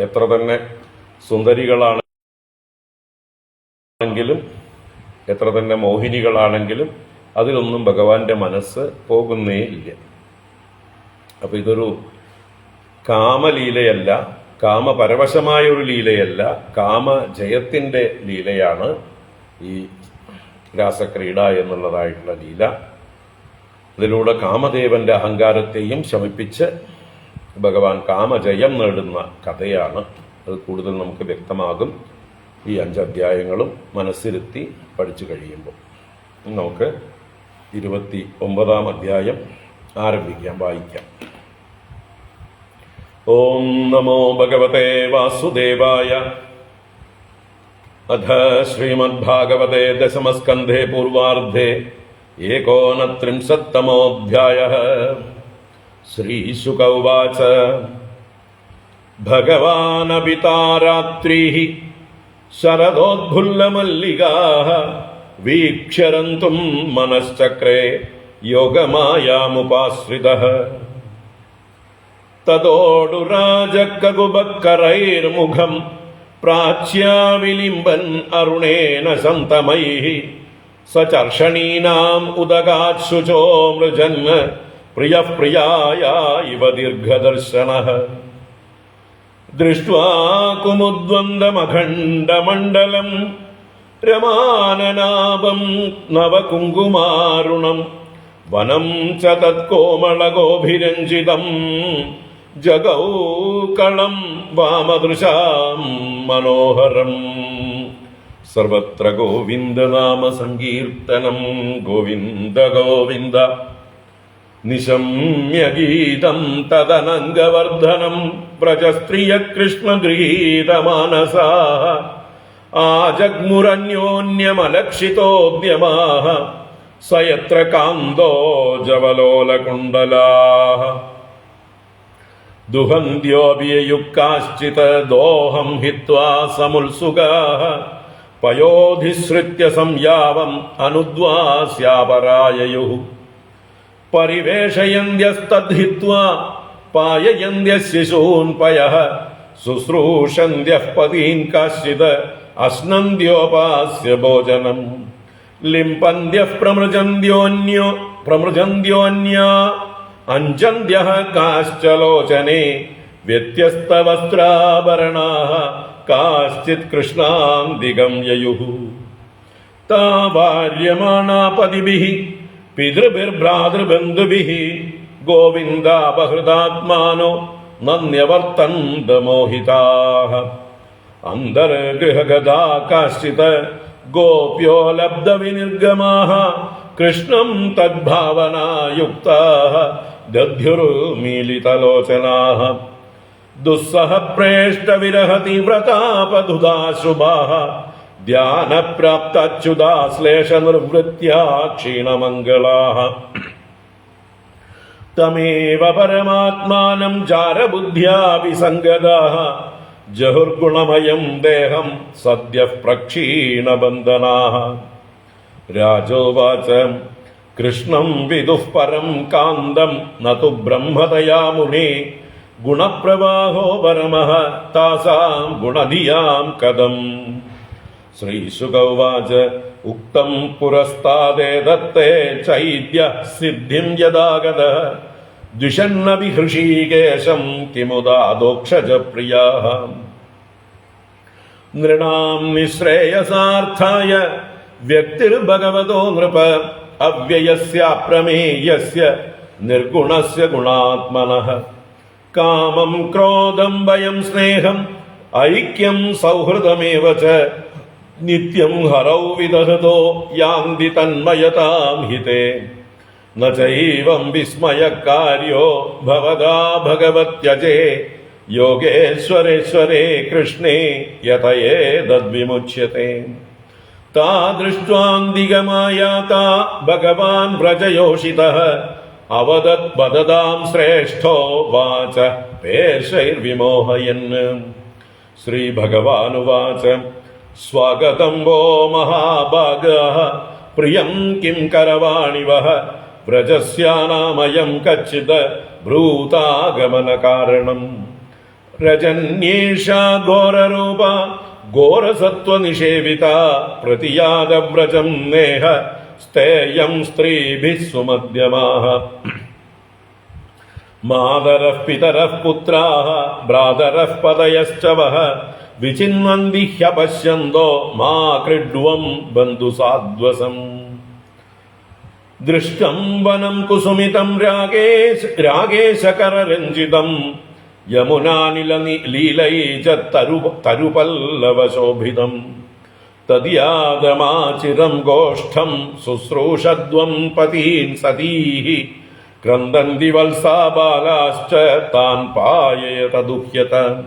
എത്ര തന്നെ സുന്ദരികളാണെങ്കിലും എത്ര തന്നെ മോഹിനികളാണെങ്കിലും അതിലൊന്നും ഭഗവാന്റെ മനസ്സ് പോകുന്നേ ഇല്ല. അപ്പൊ ഇതൊരു കാമലീലയല്ല, കാമപരവശമായ ഒരു ലീലയല്ല, കാമജയത്തിന്റെ ലീലയാണ് ഈ രാസക്രീഡ എന്നുള്ളതായിട്ടുള്ള ലീല. ഇതിലൂടെ കാമദേവന്റെ അഹങ്കാരത്തെയും ശമിപ്പിച്ച് ഭഗവാൻ കാമജയം നേടുന്ന കഥയാണ്. അത് കൂടുതൽ നമുക്ക് വ്യക്തമാകും ഈ 5 അധ്യായങ്ങളും മനസ്സിരുത്തി പഠിച്ചു കഴിയുമ്പോൾ. നമുക്ക് 29-ാം അധ്യായം ആരംഭിക്കാം, വായിക്കാം. ഓം നമോ ഭഗവതേ വാസുദേവായ. അഥ ശ്രീമദ്ഭാഗവതേ ദശമസ്കന്ധേ പൂർവാർദ്ധേ 39-തമോऽധ്യായഃ. ശ്രീശുക ഉവാച. ഭഗവാനപിതാ രാത്രിഃ ശരദോദ്ഫുല്ലമല്ലികാഃ വീക്ഷ്യരന്തും മനശ്ചക്രേ യോഗമായാമുപാശ്രിതഃ. തതോടുരാജകകുബക്കരൈർമുഖം പ്രാച്യാവിലിംബൻ അരുണേന സന്തമൈഃ സചർഷണീനാം ഉദഗാത് ശുചോ മൃജൻ പ്രിയഃ പ്രിയായ ഇവ ദീർഘദർശനഃ. ദൃഷ്ട്വാ കുമുദ്വന്ദ്വമഖണ്ഡമണ്ഡലം രമാനനാഭം നവകുങ്കുമാരുണം വനം ച തത്കോമളഗോഭിരഞ്ജിതം ജഗൗ കളം വാമദൃശാം മനോഹരം. സർവത്ര ഗോവിന്ദനാമ സങ്കീർത്തനം. ഗോവിന്ദ ഗോവിന്ദ. നിശമ്യ ഗീതം തദനംഗവർദ്ധനം വ്രജസ്ത്രിയ കൃഷ്ണഗൃഹീതമാനസാ ആജഗ്മുരന്യോന്യമലക്ഷിതോദ്യമാഃ സയത്ര കാന്തോ ജവലോലകുണ്ടലാഃ ദുഹന്ത്യോപിയുക്താശ്ചിത് ദോഹം ഹിത്വാ സമുത്സുകാഃ പയോധിസൃത്യ സംയാവം അനുദ്വാസ്യാപരായയുഃ പരിവേഷയന്ത്യസ്തദ്ഹിത്വാ പായയന്ത്യഃ ശിശൂൻ പയഃ ശുശ്രൂഷന്ത്യഃ പതീൻ കാശ്ചിത് അശ്നന്ത്യോപാസ്യ ഭോജനം ലിംപന്ത്യഃ പ്രമൃജന്ത്യോന്യാ അഞ്ജന്ത്യഃ കാശ്ചലോചനെ വ്യത്യസ്തവസ്ത്രാഭരണാഃ കാശ്ചിത് കൃഷ്ണാന്തികം യയുഃ താ ഭാര്യമാണാപതിഭിഃ പിതൃഭിർഭ്രാതൃബന്ധുഭിഃ ഗോവിന്ദാപഹൃതാത്മാനോ നന്യവർത്തന്ത മോഹിതാഃ അന്തർഗൃഹഗതാ കാശ്ചിത് ഗോപ്യോ ലബ്ധവിനിർഗമാഃ കൃഷ്ണം തദ്ഭാവനായുക്താഃ ദധ്യുർമീലിതലോചനാഃ ദുസ്സഹ പ്രേഷ്ടവിരഹതീവ്രതാപദുദാശുഭാഃ ധ്യാനപ്രാപ്തച്യുതാശ്ലേഷനിർവൃത്യാ ക്ഷീണമംഗളാഃ തമേവ പരമാത്മാനം ജാരബുദ്ധ്യാ വിസംഗതാഃ ജഹുർഗുണമയം ദേഹം സദ്യഃ പ്രക്ഷീണബന്ധനാഃ രാജോവാച കൃഷ്ണം വിദുഃ പരം കാന്തം നതു ബ്രഹ്മതയാ മുനേ ഗുണപ്രവാഹോ പരമഃ താസാം ഗുണധിയാം കഥം ശ്രീശുക ഉവാച ഉക്തം പുരസ്താദേദത്തേ ചൈദ്യ സിദ്ധിം യദാഗതഃ ദ്വിഷന്നപി ഹൃഷീകേശം കിമുദാദോക്ഷജ പ്രിയാഃ നൃണാം നിശ്രേയസാർത്ഥായ വ്യക്തിർഭഗവതോ നൃപ അവ്യയസ്യാപ്രമേയസ്യ നിർഗുണസ്യ ഗുണാത്മനഃ കാമം ക്രോധം ഭയം സ്നേഹം ഐക്യം സൗഹൃദമേവ ച നിത്യം ഹരൗ വിദഹതോ യാന്തി തന്മയതാം ഹിതേ ന ചൈവം വിസ്മയകാര്യോ ഭവദാ ഭഗവത്യജേ യോഗേശ്വരേശ്വരേ കൃഷ്ണേ യതയേതദ്വിമുച്യത്തെ താദൃഷ്ട്വാന്തികമായാതാ ഭഗവാൻ വ്രജയോഷിതഃ അവദത് വദതാം ശ്രേഷ്ഠോ വാച പേശൈർവിമോഹയൻ ശ്രീഭഗവാനുവാച സ്വാഗതം വോ മഹാഭാഗഃ പ്രിയം കിം കരവാണിവഃ വ്രജസ്യാനാമയം കച്ചിത് ഭ്രൂതാഗമനകാരണം രജന്യേഷാ ഘോരരൂപ ഘോരസത്വനിഷേവിത പ്രതിയാദവ്രജം നേഹ സ്ഥേയം സ്ത്രീഭിः സുമധ്യമാഃ മാതരഃ പിതരഃ പുത്രാः ഭ്രാതരഃ പതയശ്ച വഃ വിചിന്വന്തി ഹ്യപശ്യന്തോ മാ ക്രീഡ്വം ബന്ധുസാധ്വസം ദൃഷ്ടം വനം കുസുമിതം രാഗേശകരരഞ്ജിതം യമുനാനിലീലൈച തരുപല്ലവശോഭിതം തദ്യാദമാചിരം ഗോഷ്ഠം ശുശ്രൂഷദ്വം പതീൻ സതീഃ ക്രന്ദന്തി വത്സാ ബാലാശ്ച താൻ പായയത ദുഹ്യത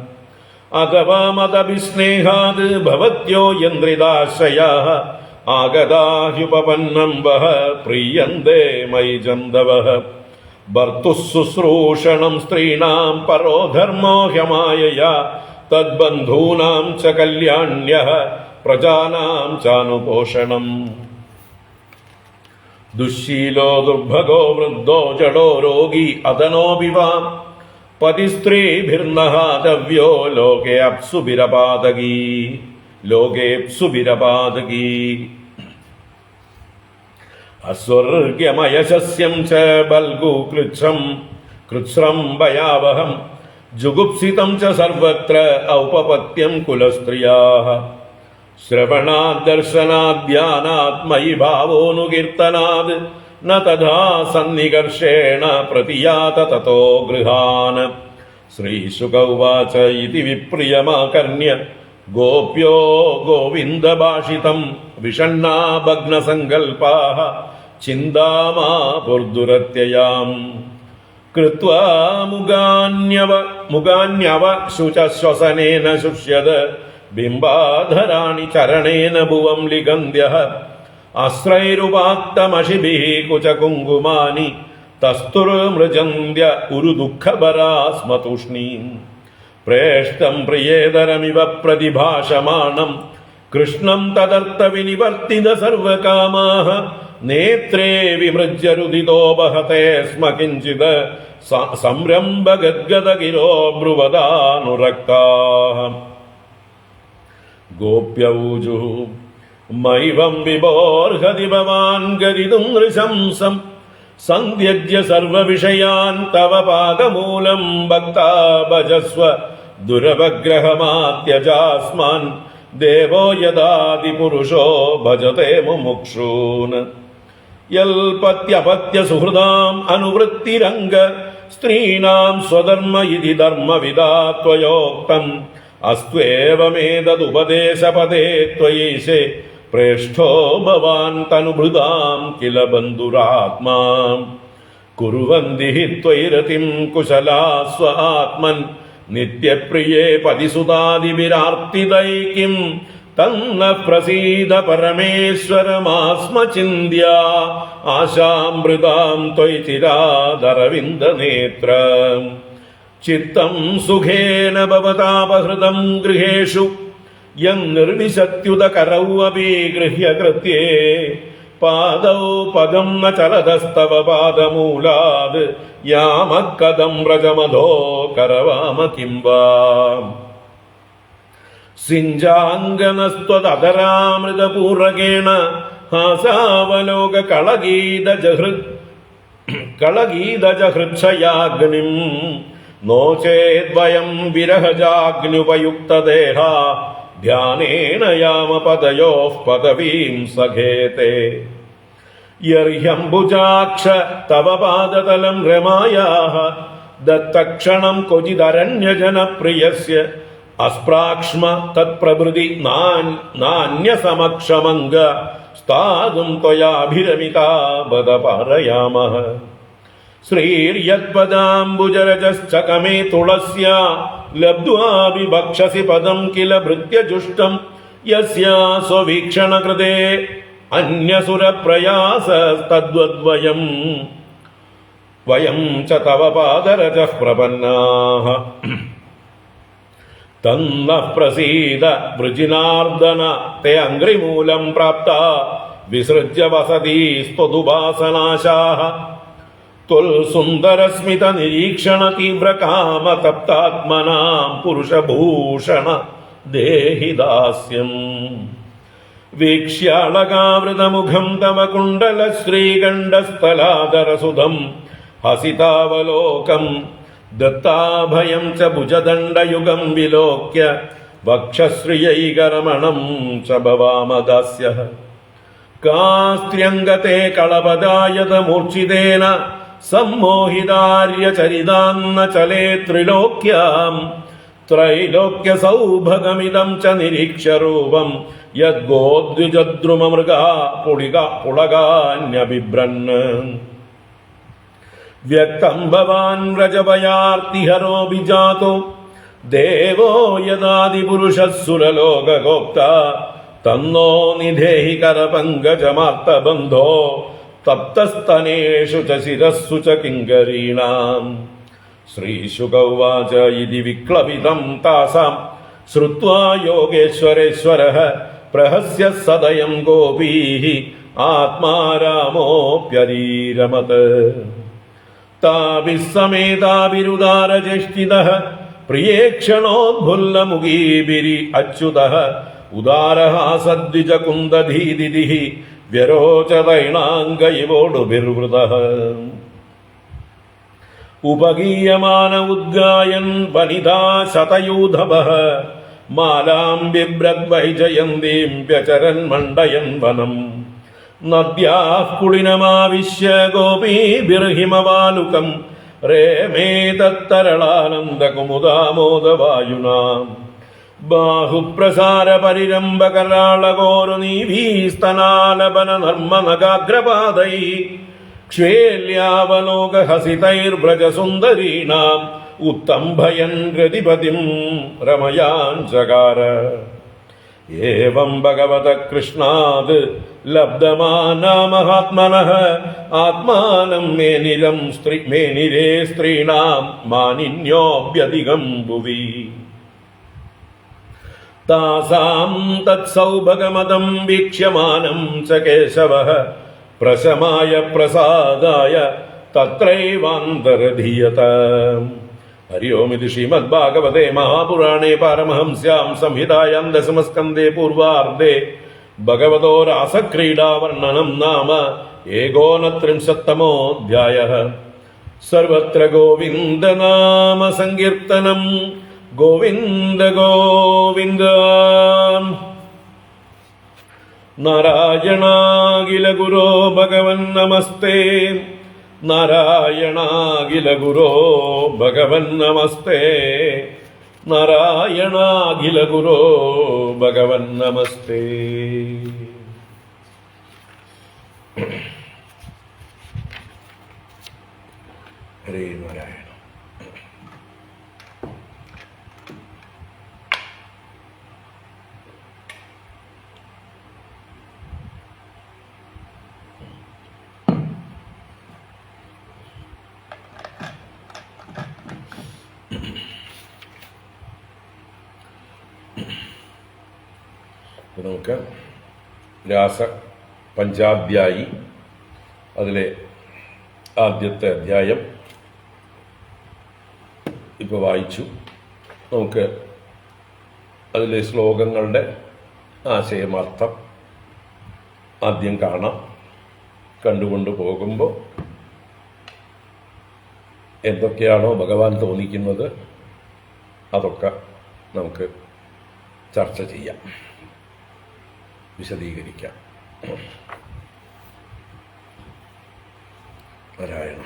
അഥവാ മദവിസ്നേഹാത് ഭവത്യോ യന്ത്രിതാശ്രയാഃ ആഗതാ ഹ്യുപപന്നം വഃ പ്രീയന്തേ മയി ജന്തവഃ ഭർത്തുഃ ശുശ്രൂഷണം സ്ത്രീണാം പരോ ധർമ്മോ ഹ്യമായയാ തദ്ബന്ധൂനാം ച കല്യാണ്യഃ പ്രജാനാം ചാനുപോഷണം ദുശ്ശീലോ ദുർഭഗോ വൃദ്ധോ ജഡോ രോഗി അദനോപി വാ പതിസ്ത്രീഭിർനഹാതവ്യോ ലോകേപ്സുഭിരപാതകീ അസ്വർഗ്യമയശസ്യം ച ബൽഗു കൃച്ഛ്രം ഭയാവഹം ജുഗുപ്സിതം ച സർവത്ര ഔപപത്യം കുലസ്ത്രിയാഃ ശ്രവണാദ് ദർശനാദ്ധ്യാനാത് മയി ഭാവോനുകീർത്തനാത് ന തഥാ സന്നികർഷേണ പ്രതിയാത തതോ ഗൃഹാൻ ശ്രീശുക ഉവാച ഇതി വിപ്രിയമാകർണ്യ ഗോപ്യോ ഗോവിന്ദഭാഷിതം വിഷണ്ണാ ഭഗ്നസങ്കൽപാഃ ചിന്താമാപുർദുരത്യയാം കൃത്വാ മുഗാന്യവ ശുചശ്വസനേന ശുഷ്യത ബിംബാധരാണി ചരണേന ഭുവം ലിഗന്ധ്യഃ അശ്രൈരുപാക്തമഷിഭിः കുചകുങ്കുമാനി തസ്തുർമൃജന്ത്യ ഉരുദുഃഖഭരാസ്മതൂഷ്ണീം പ്രേഷ്ടം പ്രിയേതരമിവ പ്രതിഭാഷമാണം കൃഷ്ണം തദർത്ഥ വിനിവർത്തിത സർവകാമാഃ നേത്രേ വിമൃജ്യ രുദിതോപഹതേ സ്മ കിഞ്ചിത് സംരംഭഗദ്ഗദഗിരോ ബ്രുവദാനുരക്താഃ ഗോപ്യൗജുഃ മൈവം വിഭോർഹതി ഭവാൻ ഗദിതും നൃശംസം സന്ധ്യജ്യ സർവവിഷയാൻ തവ പാദമൂലം ഭക്താ ഭജസ്വ ദുരവഗ്രഹമാത്യജാസ്മാൻ ദേവോ യദാതി പുരുഷോ ഭജതേ മുമുക്ഷൂൻ യൽപത്യപത്യ സുഹൃദാം അനുവൃത്തിരംഗ സ്ത്രീണാം സ്വധർമ്മ ഇതി ധർമ്മവിദാ ത്വയോക്തം അസ്ത്വേവമേതദുപദേശപദേ ത്വയീശേ പ്രേഷ്ഠോ ഭവാൻ തനുഭൃതാം കില ബന്ധുരാത്മാ കുർവന്തി ഹി ത്വയിരതിം കുശലാ സ്വ ആത്മൻ നിത്യപ്രിയേ പതിസുതാദിവിരാർത്തിദൈകിം തന്ന പ്രസീദ പരമേശ്വരമാസ്മ ചിന്ത്യ ആശാമൃതാം ത്വയി ചിരാദരവിന്ദനേത്ര ചിത്തം സുഖേന ഭവതാപഹൃതം ഗൃഹേഷു യം നിർവിശത്യുതകരൗ അപി ഗൃഹ്യകൃത്യേ പാദൗ പദം ന ചലതസ്തവ പാദമൂലാത് യാമക്കദം വ്രജമധോ കരവാമ കിം വാ സിഞ്ചാംഗനസ്ത്വദരാമൃതപൂർവകേണ ഹാസാവലോക കളഗീതജഹൃച്ഛയാഗ്നിം നോ ചേദ്വയം വിരഹജാഗ്നുപയുക്തദേഹ ധ്യാനേന യാമപദയോഃ പദവീം സഖേതേ യർഹ്യംബുജാക്ഷ തവ പാദതലം രമായാഃ ദത്തക്ഷണം ക്വചിദരണ്യജനപ്രിയസ്യ അസ്പ്രാക്ഷ്മ തത്പ്രഭൃതി നാന്യസമക്ഷമംഗ സ്ഥാതും ത്വയാഭിരമിതാ ബദ പാരയാമഃ ശ്രീര്യത്പദാംബുജരജശ്ചകമേ തുളസ്യ ലബ്ധ്വാ വിഭക്ഷസി പദം കില ഭൃത്യജുഷ്ടം യസ്യാ സ്വവീക്ഷണകൃതേ അന്യസുരപ്രയാസസ്തദ്വദ്വയം വയം ച തവ പാദരജഃ പ്രപന്നാഃ തന്നഃ പ്രസീദ വൃജിനാർദ്ദന തേ അംഘ്രിമൂലം പ്രാപ്ത വിസൃജ്യ വസതീസ്ത്വദുപാസനാശാഃ ത്വൽ സുന്ദരസ്മിത നിരീക്ഷണ തീവ്ര കാമ തപ്താത്മനാം പുരുഷഭൂഷണ ദേഹി ദാസ്യം വീക്ഷ്യാളകാവൃതമുഖം തവ കുണ്ടല ശ്രീകണ്ഠസ്ഥലാദരസുധം ഹസിതാവലോകം ദത്താഭയം ച ഭുജദണ്ഡയുഗം വിലോക്യ വക്ഷശ്രിയൈകരമണം ച ഭവാമ ദാസ്യഃ കാസ്ത്ര്യംഗത്തെ കളപദായത മൂർച്ഛിതേന സമ്മോഹിതാര്യചരിതാന്ന ചലേ ത്രിലോക്യാം ത്രൈലോക്യ സൗഭഗമിദം ച നിരീക്ഷ്യ രൂപം യദ്ഗോദ്വിജദ്രുമമൃഗാ പുളകാന്യബിഭ്രൻ വ്യക്തം ഭവാൻ വ്രജഭയാർത്തിഹരോ വിജാതോ ദേവോ യദാദിപുരുഷസുരലോകഗോപ്ത തന്നോ നിധേഹി കരപങ്കജമാർത്തബന്ധോ തപ്തസ്തനേഷു ച ശിരസ്സു ച കിങ്കരീണാം ശ്രീശുക ഉവാച ഇതി വിക്ലപിതം താസാം ശ്രുത്വാ യോഗേശ്വരേശ്വരഃ പ്രഹസ്യ സദയം ഗോപീഃ ആത്മാ രാമോപ്യരീരമത് താഭിസ്സമേതാഭിരുദാരചേഷ്ടിതഃ പ്രിയേക്ഷണോദ്ഭുല്ലമുഖീഭിരി അച്യുതഃ ഉദാരഹാസദ്വിജകുന്ദധീദിതിഃ വ്യരോചതൈണാംഗ ഇവോടുഭിർവൃതഃ ഉപഗീയമാന ഉദ്ഗായൻ വനിതാ ശതയൂഥവഃ മാലാം ബിഭ്രദ്വൈജയന്തീം വ്യചരൻ മണ്ഡയൻ വനം നദ്യാഃ പുളിനമാവിശ്യ ഗോപീഭിർഹിമവാലുകം രേമേ തത്തരളാനന്ദകുമുദാമോദവായുനാം ബാഹുപ്രസാര പരിരംഭകരാളകോരുനീഭീസ്തനാലപന നർമ്മനഗാഗ്രപാദൈ ക്ഷേല്യാവലോകഹസിതൈർവ്രജസുന്ദരീണാം ഉത്തംഭയൻ രതിപതിം രമയാൻ ചകാര ഏവം ഭഗവത കൃഷ്ണാത് ലബ്ധമാനാ മഹാത്മനഃ ആത്മാനം മേനിരേ സ്ത്രീണാം മാനിന്യോപ്യധികം ഭുവി താസാം തത്സൗഭഗമദം വീക്ഷ്യമാനം ച കേശവഃ പ്രശമായ പ്രസാദായ തത്രൈവാന്തരധീയത. ഹരി ഓം. ഇത് ശ്രീമദ്ഭാഗവതേ മഹാപുരാണേ പാരമഹംസ്യാം സംഹിതായാം ദശമസ്കന്ധേ പൂർവാർദ്ധേ ഭഗവതോ രാസക്രീഡാവർണ്ണനം നാമ ഏകോനത്രിംശത്തമോऽധ്യായഃ. സർവത്ര ഗോവിന്ദനാമ സങ്കീർത്തനം. ഗോവിന്ദ ഗോവിന്ദ. നാരായണാഖില ഗുരോ ഭഗവൻ നമസ്തേ. നാരായണാഖില ഗുരോ ഭഗവൻ നമസ്തേ. നാരായണാഖില ഗുരോ ഭഗവൻ നമസ്തേ. ഹരേ നാരായണ. നമുക്ക് രാസ പഞ്ചാധ്യായി അതിലെ ആദ്യത്തെ അധ്യായം ഇപ്പോൾ വായിച്ചു. നമുക്ക് അതിലെ ശ്ലോകങ്ങളുടെ ആശയമാർത്ഥം ആദ്യം കാണാം. കണ്ടുകൊണ്ട് പോകുമ്പോൾ എന്തൊക്കെയാണോ ഭഗവാൻ തോന്നിക്കുന്നത് അതൊക്കെ നമുക്ക് ചർച്ച ചെയ്യാം, വിശദീകരിക്കാം. നാരായണ.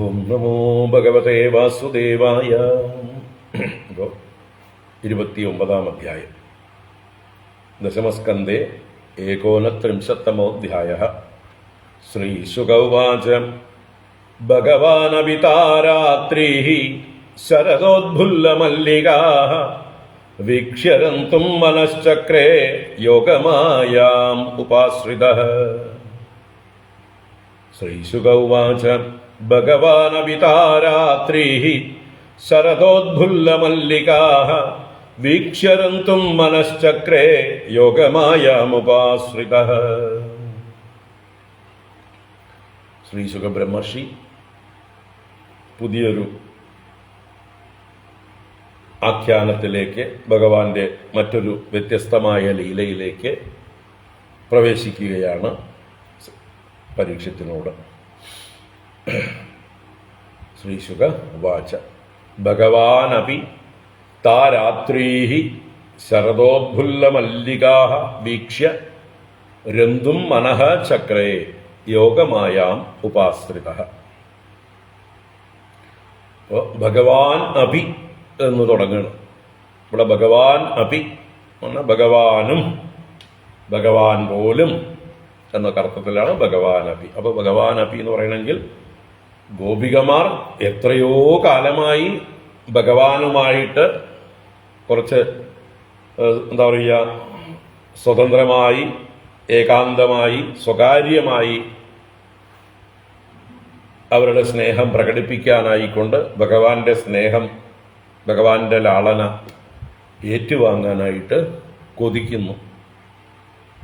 ഓം നമോ ഭഗവതേ വാസുദേവായ. 29-ാം അധ്യായം. ദശമസ്കന്ധേ ഏകോനത്രിംശത്തമോऽധ്യായഃ. ശ്രീശുക ഉവാച ഭഗവാനവിതാരാത്രീഃ ശരദോദ്ഭുല്ലമല്ലികാഃ വീക്ഷ്യരന്തും മനശ്ചക്രേ യോഗമായാം ഉപാശ്രിതഃ. ശ്രീശുക ഉവാച ഭഗവാനവിതാരാത്രീഃ ശരദോദ്ഭുല്ലമല്ലികാഃ വീക്ഷ്യരന്തും മനശ്ചക്രേ യോഗമായാമുപാശ്രിതഃ. ശ്രീശുക ബ്രഹ്മർഷി പുതിയൊരു ആഖ്യാനത്തിലേക്ക്, ഭഗവാന്റെ മറ്റൊരു വ്യത്യസ്തമായ ലീലയിലേക്ക് പ്രവേശിക്കുകയാണ് പരീക്ഷത്തിനോട്. ശ്രീശുക ഉവാച ഭഗവാനപി താരാത്രീഃ ശരദോദ്ഭുല്ലമല്ലികാഃ വീക്ഷ്യ രന്തും മനഃ ചക്രേ യോഗമായാം ഉപാശ്രിതഃ. ഭഗവാൻ അപി എന്ന് തുടങ്ങണം. ഇവിടെ ഭഗവാൻ അപി പറഞ്ഞാൽ ഭഗവാനും ഭഗവാൻ പോലും എന്നൊക്കെ അർത്ഥത്തിലാണ് ഭഗവാൻ അപി. അപ്പൊ ഭഗവാൻ അപി എന്ന് പറയണമെങ്കിൽ ഗോപികമാർ എത്രയോ കാലമായി ഭഗവാനുമായിട്ട് കുറച്ച് എന്താ പറയുക, സ്വതന്ത്രമായി, ഏകാന്തമായി, സ്വകാര്യമായി അവരുടെ സ്നേഹം പ്രകടിപ്പിക്കാനായിക്കൊണ്ട് ഭഗവാന്റെ സ്നേഹം, ഭഗവാന്റെ ലാളന ഏറ്റുവാങ്ങാനായിട്ട് കൊതിക്കുന്നു.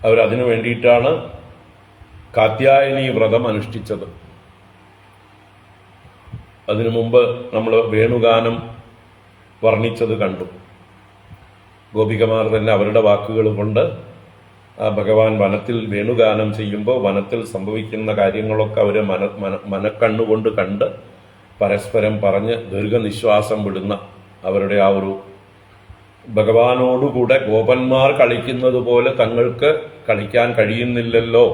അവരതിനു വേണ്ടിയിട്ടാണ് കാത്യായനി വ്രതം അനുഷ്ഠിച്ചത്. അതിനു മുമ്പ് നമ്മൾ വേണുഗാനം വർണ്ണിച്ചത് കണ്ടു. ഗോപികമാർ തന്നെ അവരുടെ വാക്കുകൾ കൊണ്ട് ആ ഭഗവാൻ വനത്തിൽ വേണുഗാനം ചെയ്യുമ്പോൾ വനത്തിൽ സംഭവിക്കുന്ന കാര്യങ്ങളൊക്കെ അവർ മനക്കണ്ണുകൊണ്ട് കണ്ട് പരസ്പരം പറഞ്ഞ് ദീർഘനിശ്വാസം വിടുന്ന അവരുടെ ആ ഒരു ഭഗവാനോടുകൂടെ ഗോപന്മാർ കളിക്കുന്നത് പോലെ തങ്ങൾക്ക് കളിക്കാൻ കഴിയുന്നില്ലല്ലോ,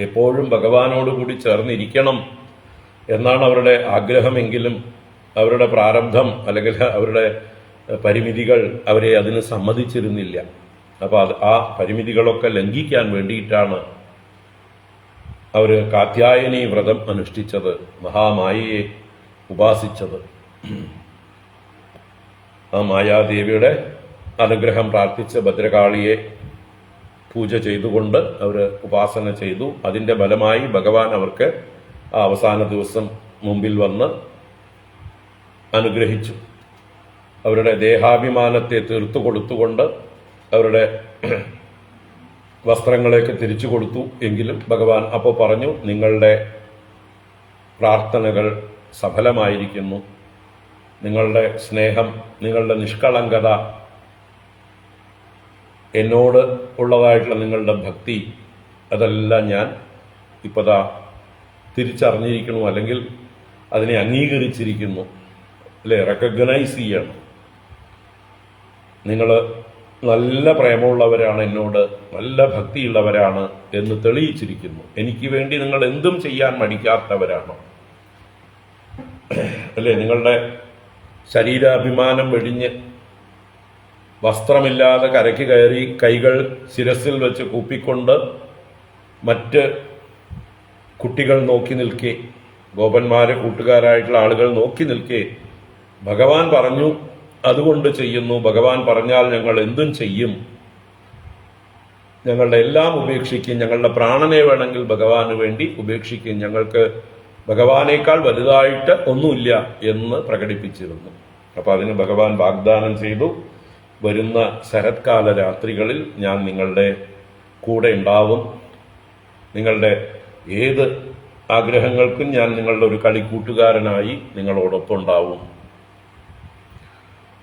എപ്പോഴും ഭഗവാനോടുകൂടി ചേർന്നിരിക്കണം എന്നാണ് അവരുടെ ആഗ്രഹമെങ്കിലും അവരുടെ പ്രാരബ്ധം അല്ലെങ്കിൽ അവരുടെ പരിമിതികൾ അവരെ അതിന് സമ്മതിച്ചിരുന്നില്ല. അപ്പോൾ ആ പരിമിതികളൊക്കെ ലംഘിക്കാൻ വേണ്ടിയിട്ടാണ് അവർ കാത്യായനി വ്രതം അനുഷ്ഠിച്ചത്, മഹാമായയെ ഉപാസിച്ചത്. ആ മായാദേവിയുടെ അനുഗ്രഹം പ്രാർത്ഥിച്ച് ഭദ്രകാളിയെ പൂജ ചെയ്തുകൊണ്ട് അവർ ഉപാസന ചെയ്തു. അതിൻ്റെ ഫലമായി ഭഗവാൻ അവർക്ക് ആ അവസാന ദിവസം മുമ്പിൽ വന്ന് അനുഗ്രഹിച്ചു. അവരുടെ ദേഹാഭിമാനത്തെ തീർത്തു കൊടുത്തുകൊണ്ട് അവരുടെ വസ്ത്രങ്ങളെയൊക്കെ തിരിച്ചു കൊടുത്തു. എങ്കിലും ഭഗവാൻ അപ്പോൾ പറഞ്ഞു, നിങ്ങളുടെ പ്രാർത്ഥനകൾ സഫലമായിരിക്കുന്നു, നിങ്ങളുടെ സ്നേഹം, നിങ്ങളുടെ നിഷ്കളങ്കത, എന്നോട് ഉള്ളതായിട്ടുള്ള നിങ്ങളുടെ ഭക്തി, അതെല്ലാം ഞാൻ ഇപ്പതാ തിരിച്ചറിഞ്ഞിരിക്കുന്നു, അല്ലെങ്കിൽ അതിനെ അംഗീകരിച്ചിരിക്കുന്നു, അല്ലേ, റെക്കഗ്നൈസ് ചെയ്യണം. നിങ്ങൾ നല്ല പ്രേമമുള്ളവരാണ്, എന്നോട് നല്ല ഭക്തിയുള്ളവരാണ് എന്ന് തെളിയിച്ചിരിക്കുന്നു. എനിക്ക് വേണ്ടി നിങ്ങൾ എന്തും ചെയ്യാൻ മടിക്കാത്തവരാണ്, അല്ലേ. നിങ്ങളുടെ ശരീരാഭിമാനം വെടിഞ്ഞ് വസ്ത്രമില്ലാതെ കരയ്ക്ക് കയറി കൈകൾ ശിരസിൽ വെച്ച് കൂപ്പിക്കൊണ്ട് മറ്റ് കുട്ടികൾ നോക്കി നിൽക്കെ, ഗോപന്മാരെ കൂട്ടുകാരായിട്ടുള്ള ആളുകൾ നോക്കി നിൽക്കെ ഭഗവാൻ പറഞ്ഞു അതുകൊണ്ട് ചെയ്യുന്നു, ഭഗവാൻ പറഞ്ഞാൽ ഞങ്ങൾ എന്തും ചെയ്യും, ഞങ്ങളുടെ എല്ലാം ഉപേക്ഷിക്കും, ഞങ്ങളുടെ പ്രാണനെ വേണമെങ്കിൽ ഭഗവാന് വേണ്ടി ഉപേക്ഷിക്കും, ഞങ്ങൾക്ക് ഭഗവാനേക്കാൾ വലുതായിട്ട് ഒന്നുമില്ല എന്ന് പ്രകടിപ്പിച്ചിരുന്നു. അപ്പൊ അതിന് ഭഗവാൻ വാഗ്ദാനം ചെയ്തു, വരുന്ന ശരത്കാല രാത്രികളിൽ ഞാൻ നിങ്ങളുടെ കൂടെ ഉണ്ടാവും, നിങ്ങളുടെ ഏത് ആഗ്രഹങ്ങൾക്കും ഞാൻ നിങ്ങളുടെ ഒരു കളിക്കൂട്ടുകാരനായി നിങ്ങളോടൊപ്പം ഉണ്ടാവും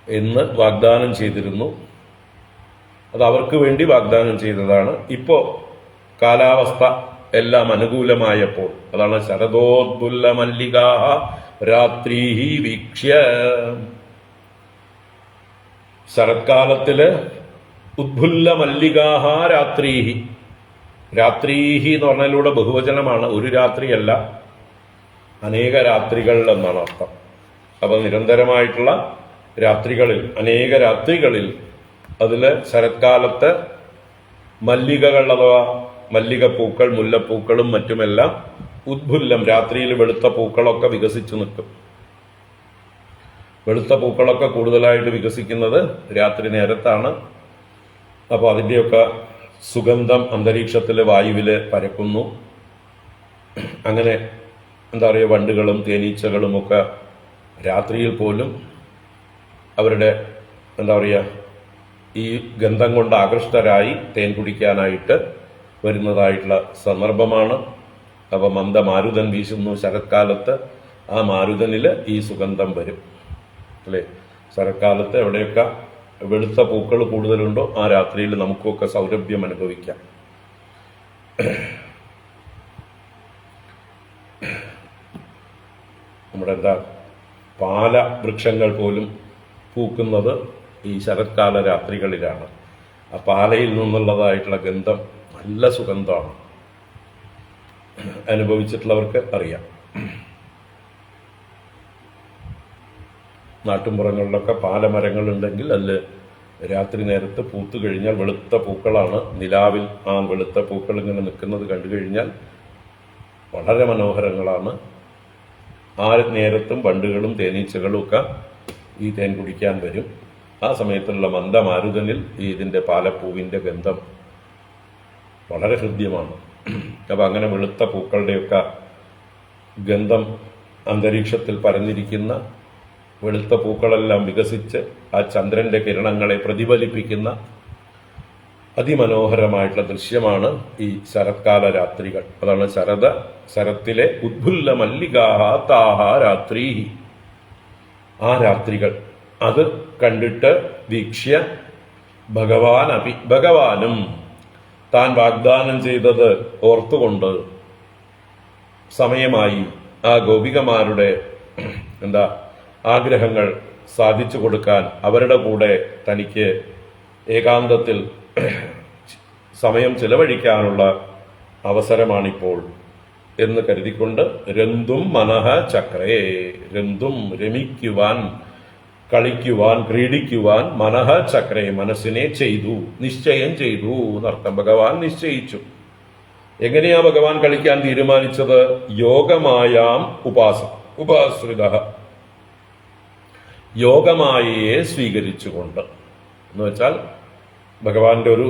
എന്ന് വാഗ്ദാനം ചെയ്തിരുന്നു. അത് അവർക്ക് വേണ്ടി വാഗ്ദാനം ചെയ്തതാണ്. ഇപ്പോൾ കാലാവസ്ഥ എല്ലാം അനുകൂലമായപ്പോൾ, അതാണ് ശരദോദ്ബുല്ല മല്ലികാ രാത്രി വീക്ഷ്യ. ശരത്കാലത്തില് ഉദ്ബുല്ല മല്ലികാഹ രാത്രീഹി. രാത്രീഹി എന്ന് പറഞ്ഞതിലൂടെ ബഹുവചനമാണ്, ഒരു രാത്രിയല്ല, അനേക രാത്രികൾ എന്നാണ് അർത്ഥം. അപ്പൊ നിരന്തരമായിട്ടുള്ള രാത്രികളിൽ, അനേക രാത്രികളിൽ, അതില് ശരത്കാലത്ത് മല്ലികകൾ അഥവാ മല്ലികപ്പൂക്കൾ, മുല്ലപ്പൂക്കളും മറ്റുമെല്ലാം ഉദ്ബുല്ലം, രാത്രിയിൽ വെളുത്ത പൂക്കളൊക്കെ വികസിച്ചു നിൽക്കും. വെളുത്ത പൂക്കളൊക്കെ കൂടുതലായിട്ട് വികസിക്കുന്നത് രാത്രി നേരത്താണ്. അപ്പോൾ അതിൻ്റെയൊക്കെ സുഗന്ധം അന്തരീക്ഷത്തിൽ വായുവിൽ പരക്കുന്നു. അങ്ങനെ എന്താ പറയുക, വണ്ടുകളും തേനീച്ചകളുമൊക്കെ രാത്രിയിൽ പോലും അവരുടെ എന്താ പറയുക ഈ ഗന്ധം കൊണ്ട് ആകൃഷ്ടരായി തേൻ കുടിക്കാനായിട്ട് വരുന്നതായിട്ടുള്ള സന്ദർഭമാണ്. അപ്പോൾ മന്ദമാരുതൻ വീശുന്നു ശരത്കാലത്ത്, ആ മാരുതനിൽ ഈ സുഗന്ധം വരും, അല്ലേ. ശരത്കാലത്ത് എവിടെയൊക്കെ വെളുത്ത പൂക്കൾ കൂടുതലുണ്ടോ ആ രാത്രിയിൽ നമുക്കൊക്കെ സൗരഭ്യം അനുഭവിക്കാം. നമ്മുടെ എന്താ പാല വൃക്ഷങ്ങൾ പോലും പൂക്കുന്നത് ഈ ശരത്കാല രാത്രികളിലാണ്. ആ പാലയിൽ നിന്നുള്ളതായിട്ടുള്ള ഗന്ധം നല്ല സുഗന്ധമാണ്, അനുഭവിച്ചിട്ടുള്ളവർക്ക് അറിയാം. നാട്ടുമ്പുറങ്ങളിലൊക്കെ പാലമരങ്ങളുണ്ടെങ്കിൽ അതിൽ രാത്രി നേരത്ത് പൂത്തു കഴിഞ്ഞാൽ വെളുത്ത പൂക്കളാണ്. നിലാവിൽ ആ വെളുത്ത പൂക്കൾ ഇങ്ങനെ നിൽക്കുന്നത് കണ്ടു കഴിഞ്ഞാൽ വളരെ മനോഹരങ്ങളാണ്. ആ നേരത്തും വണ്ടുകളും തേനീച്ചകളും ഒക്കെ ഈ തേൻ കുടിക്കാൻ വരും. ആ സമയത്തുള്ള മന്ദമാരുതനിൽ ഇതിൻ്റെ പാലപ്പൂവിൻ്റെ ഗന്ധം വളരെ ഹൃദ്യമാണ്. അപ്പം അങ്ങനെ വെളുത്ത പൂക്കളുടെയൊക്കെ ഗന്ധം അന്തരീക്ഷത്തിൽ പരന്നിരിക്കുന്ന, വെളുത്ത പൂക്കളെല്ലാം വികസിച്ച് ആ ചന്ദ്രന്റെ കിരണങ്ങളെ പ്രതിഫലിപ്പിക്കുന്ന അതിമനോഹരമായിട്ടുള്ള ദൃശ്യമാണ് ഈ ശരത്കാല രാത്രികൾ. അതാണ് ശരത്തിലെ ഉദ്ബുല്ല മല്ലികാഹ താഹ രാത്രി. ആ രാത്രികൾ അത് കണ്ടിട്ട് വീക്ഷ്യ ഭഗവാനും താൻ വാഗ്ദാനം ചെയ്തത് ഓർത്തുകൊണ്ട് സമയമായി ആ ഗോപികമാരുടെ എന്താ ആഗ്രഹങ്ങൾ സാധിച്ചു കൊടുക്കാൻ അവരുടെ കൂടെ തനിക്ക് ഏകാന്തത്തിൽ സമയം ചിലവഴിക്കാനുള്ള അവസരമാണിപ്പോൾ എന്ന് കരുതിക്കൊണ്ട് രന്തും മനഃ ചക്രേ, രന്തും രമിക്കുവാൻ, കളിക്കുവാൻ, ക്രീഡിക്കുവാൻ, മനഃ ചക്രേ മനസ്സിനെ ചെയ്തു, നിശ്ചയം ചെയ്തു എന്നർത്ഥം. ഭഗവാൻ നിശ്ചയിച്ചു. എങ്ങനെയാ ഭഗവാൻ കളിക്കാൻ തീരുമാനിച്ചത്? യോഗമായാം ഉപാശ്രിത. യോഗമായയെ സ്വീകരിച്ചുകൊണ്ട് എന്ന് വെച്ചാൽ ഭഗവാന്റെ ഒരു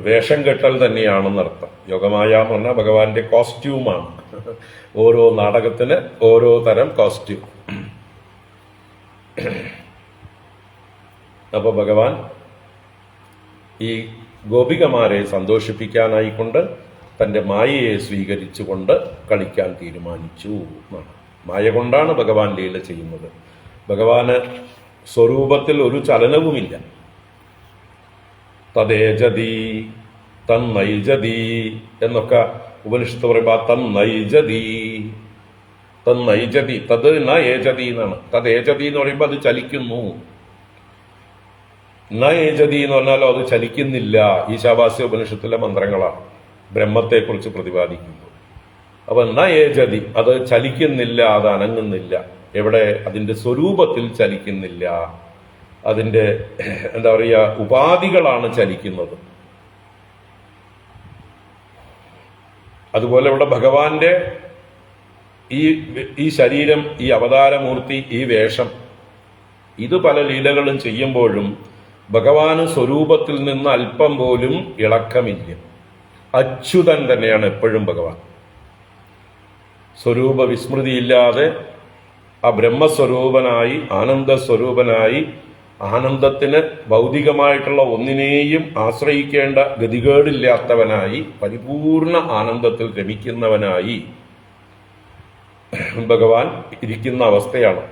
വേഷം കെട്ടൽ തന്നെയാണെന്നർത്ഥം. യോഗമായ എന്ന് പറഞ്ഞാൽ ഭഗവാന്റെ കോസ്റ്റ്യൂമാണ്. ഓരോ നാടകത്തിന് ഓരോ തരം കോസ്റ്റ്യൂം. അപ്പൊ ഭഗവാൻ ഈ ഗോപികമാരെ സന്തോഷിപ്പിക്കാനായിക്കൊണ്ട് തന്റെ മായയെ സ്വീകരിച്ചുകൊണ്ട് കളിക്കാൻ തീരുമാനിച്ചു എന്നാണ്. മായ കൊണ്ടാണ് ഭഗവാൻ ലീല ചെയ്യുന്നത്. ഭഗവാന് സ്വരൂപത്തിൽ ഒരു ചലനവുമില്ല. തദ്ദേജതി തന്നൈജതി എന്നൊക്കെ ഉപനിഷത്ത് പറയുമ്പോൾ തന്നൈജതി തന്നൈജതി തത് ന ഏജതി എന്നാണ്. തദ്ദേജതി എന്ന് പറയുമ്പോൾ അത് ചലിക്കുന്നു. ന ഏജതി എന്ന് പറഞ്ഞാലോ അത് ചലിക്കുന്നില്ല. ഈശാവാസ്യ ഉപനിഷത്തിലെ മന്ത്രങ്ങളാണ് ബ്രഹ്മത്തെക്കുറിച്ച് പ്രതിപാദിക്കുന്നത്. അപ്പൊ ന ഏജതി അത് ചലിക്കുന്നില്ല, അത് അനങ്ങുന്നില്ല. എവിടെ? അതിന്റെ സ്വരൂപത്തിൽ ചലിക്കുന്നില്ല. അതിന്റെ എന്താ പറയുക, ഉപാധികളാണ് ചലിക്കുന്നത്. അതുപോലെ ഇവിടെ ഭഗവാന്റെ ഈ ശരീരം, ഈ അവതാരമൂർത്തി, ഈ വേഷം, ഇത് പല ലീലകളും ചെയ്യുമ്പോഴും ഭഗവാന് സ്വരൂപത്തിൽ നിന്ന് അല്പം പോലും ഇളക്കമില്ല. അച്യുതൻ തന്നെയാണ് എപ്പോഴും ഭഗവാൻ. സ്വരൂപ വിസ്മൃതിയില്ലാതെ ആ ബ്രഹ്മസ്വരൂപനായി, ആനന്ദസ്വരൂപനായി, ആനന്ദത്തിന് ഭൗതികമായിട്ടുള്ള ഒന്നിനെയും ആശ്രയിക്കേണ്ട ഗതികേടില്ലാത്തവനായി, പരിപൂർണ ആനന്ദത്തിൽ രമിക്കുന്നവനായി ഭഗവാൻ ഇരിക്കുന്ന അവസ്ഥയാണ്.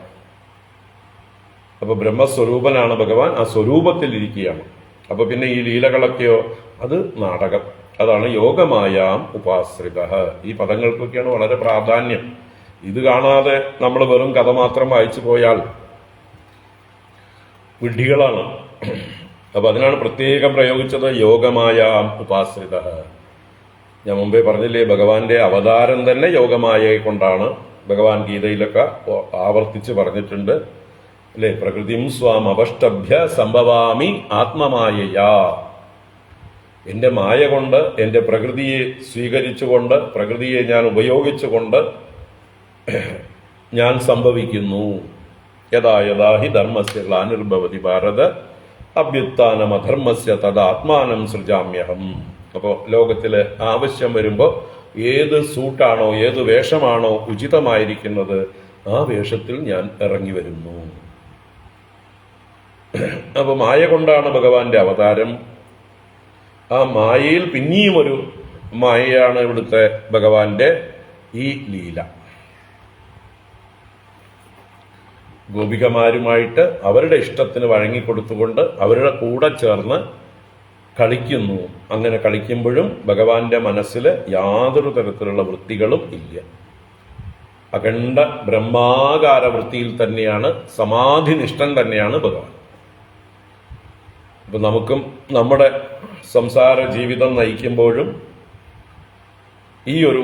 അപ്പൊ ബ്രഹ്മസ്വരൂപനാണ് ഭഗവാൻ, ആ സ്വരൂപത്തിൽ ഇരിക്കുകയാണ്. അപ്പൊ പിന്നെ ഈ ലീലകളൊക്കെയോ അത് നാടകം. അതാണ് യോഗമായാം ഉപാശ്രിത. ഈ പദങ്ങൾക്കൊക്കെയാണ് വളരെ പ്രാധാന്യം. ഇത് കാണാതെ നമ്മൾ വെറും കഥ മാത്രം വായിച്ചു പോയാൽ വിഡ്ഢികളാണ്. അപ്പൊ അതിനാണ് പ്രത്യേകം പ്രയോഗിച്ചത് യോഗമായാം ഉപാശ്രിത. ഞാൻ മുമ്പേ പറഞ്ഞില്ലേ, ഭഗവാന്റെ അവതാരം തന്നെ യോഗമായയെ കൊണ്ടാണ്. ഭഗവാൻ ഗീതയിലൊക്കെ ആവർത്തിച്ച് പറഞ്ഞിട്ടുണ്ട് അല്ലെ? പ്രകൃതിം സ്വാം അപഷ്ടഭ്യ സംഭവാമി ആത്മമായയാ. എന്റെ മായ കൊണ്ട്, എന്റെ പ്രകൃതിയെ സ്വീകരിച്ചുകൊണ്ട്, പ്രകൃതിയെ ഞാൻ ഉപയോഗിച്ചുകൊണ്ട് ഞാൻ സംഭവിക്കുന്നു. യഥാ യഥാ ഹി ധർമ്മസ്യ ഗ്ലാനിർഭവതി ഭാരത അഭ്യുത്ഥാനമധർമ്മസ്യ തദാത്മാനം സൃജാമ്യഹം. അപ്പോൾ ലോകത്തില് ആവശ്യം വരുമ്പോൾ ഏത് സൂട്ടാണോ, ഏത് വേഷമാണോ ഉചിതമായിരിക്കുന്നത്, ആ വേഷത്തിൽ ഞാൻ ഇറങ്ങി വരുന്നു. അപ്പൊ മായ കൊണ്ടാണ് ഭഗവാന്റെ അവതാരം. ആ മായയിൽ പിന്നെയും ഒരു മായയാണ് ഇവിടുത്തെ ഭഗവാന്റെ ഈ ലീല. ഗോപികമാരുമായിട്ട് അവരുടെ ഇഷ്ടത്തിന് വഴങ്ങിക്കൊടുത്തുകൊണ്ട് അവരുടെ കൂടെ ചേർന്ന് കളിക്കുന്നു. അങ്ങനെ കളിക്കുമ്പോഴും ഭഗവാന്റെ മനസ്സിൽ യാതൊരു തരത്തിലുള്ള വൃത്തികളും ഇല്ല. അഖണ്ഡ ബ്രഹ്മാകാര വൃത്തിയിൽ തന്നെയാണ്, സമാധിനിഷ്ഠൻ തന്നെയാണ് ഭഗവാൻ. അപ്പൊ നമുക്കും നമ്മുടെ സംസാര ജീവിതം നയിക്കുമ്പോഴും ഈ ഒരു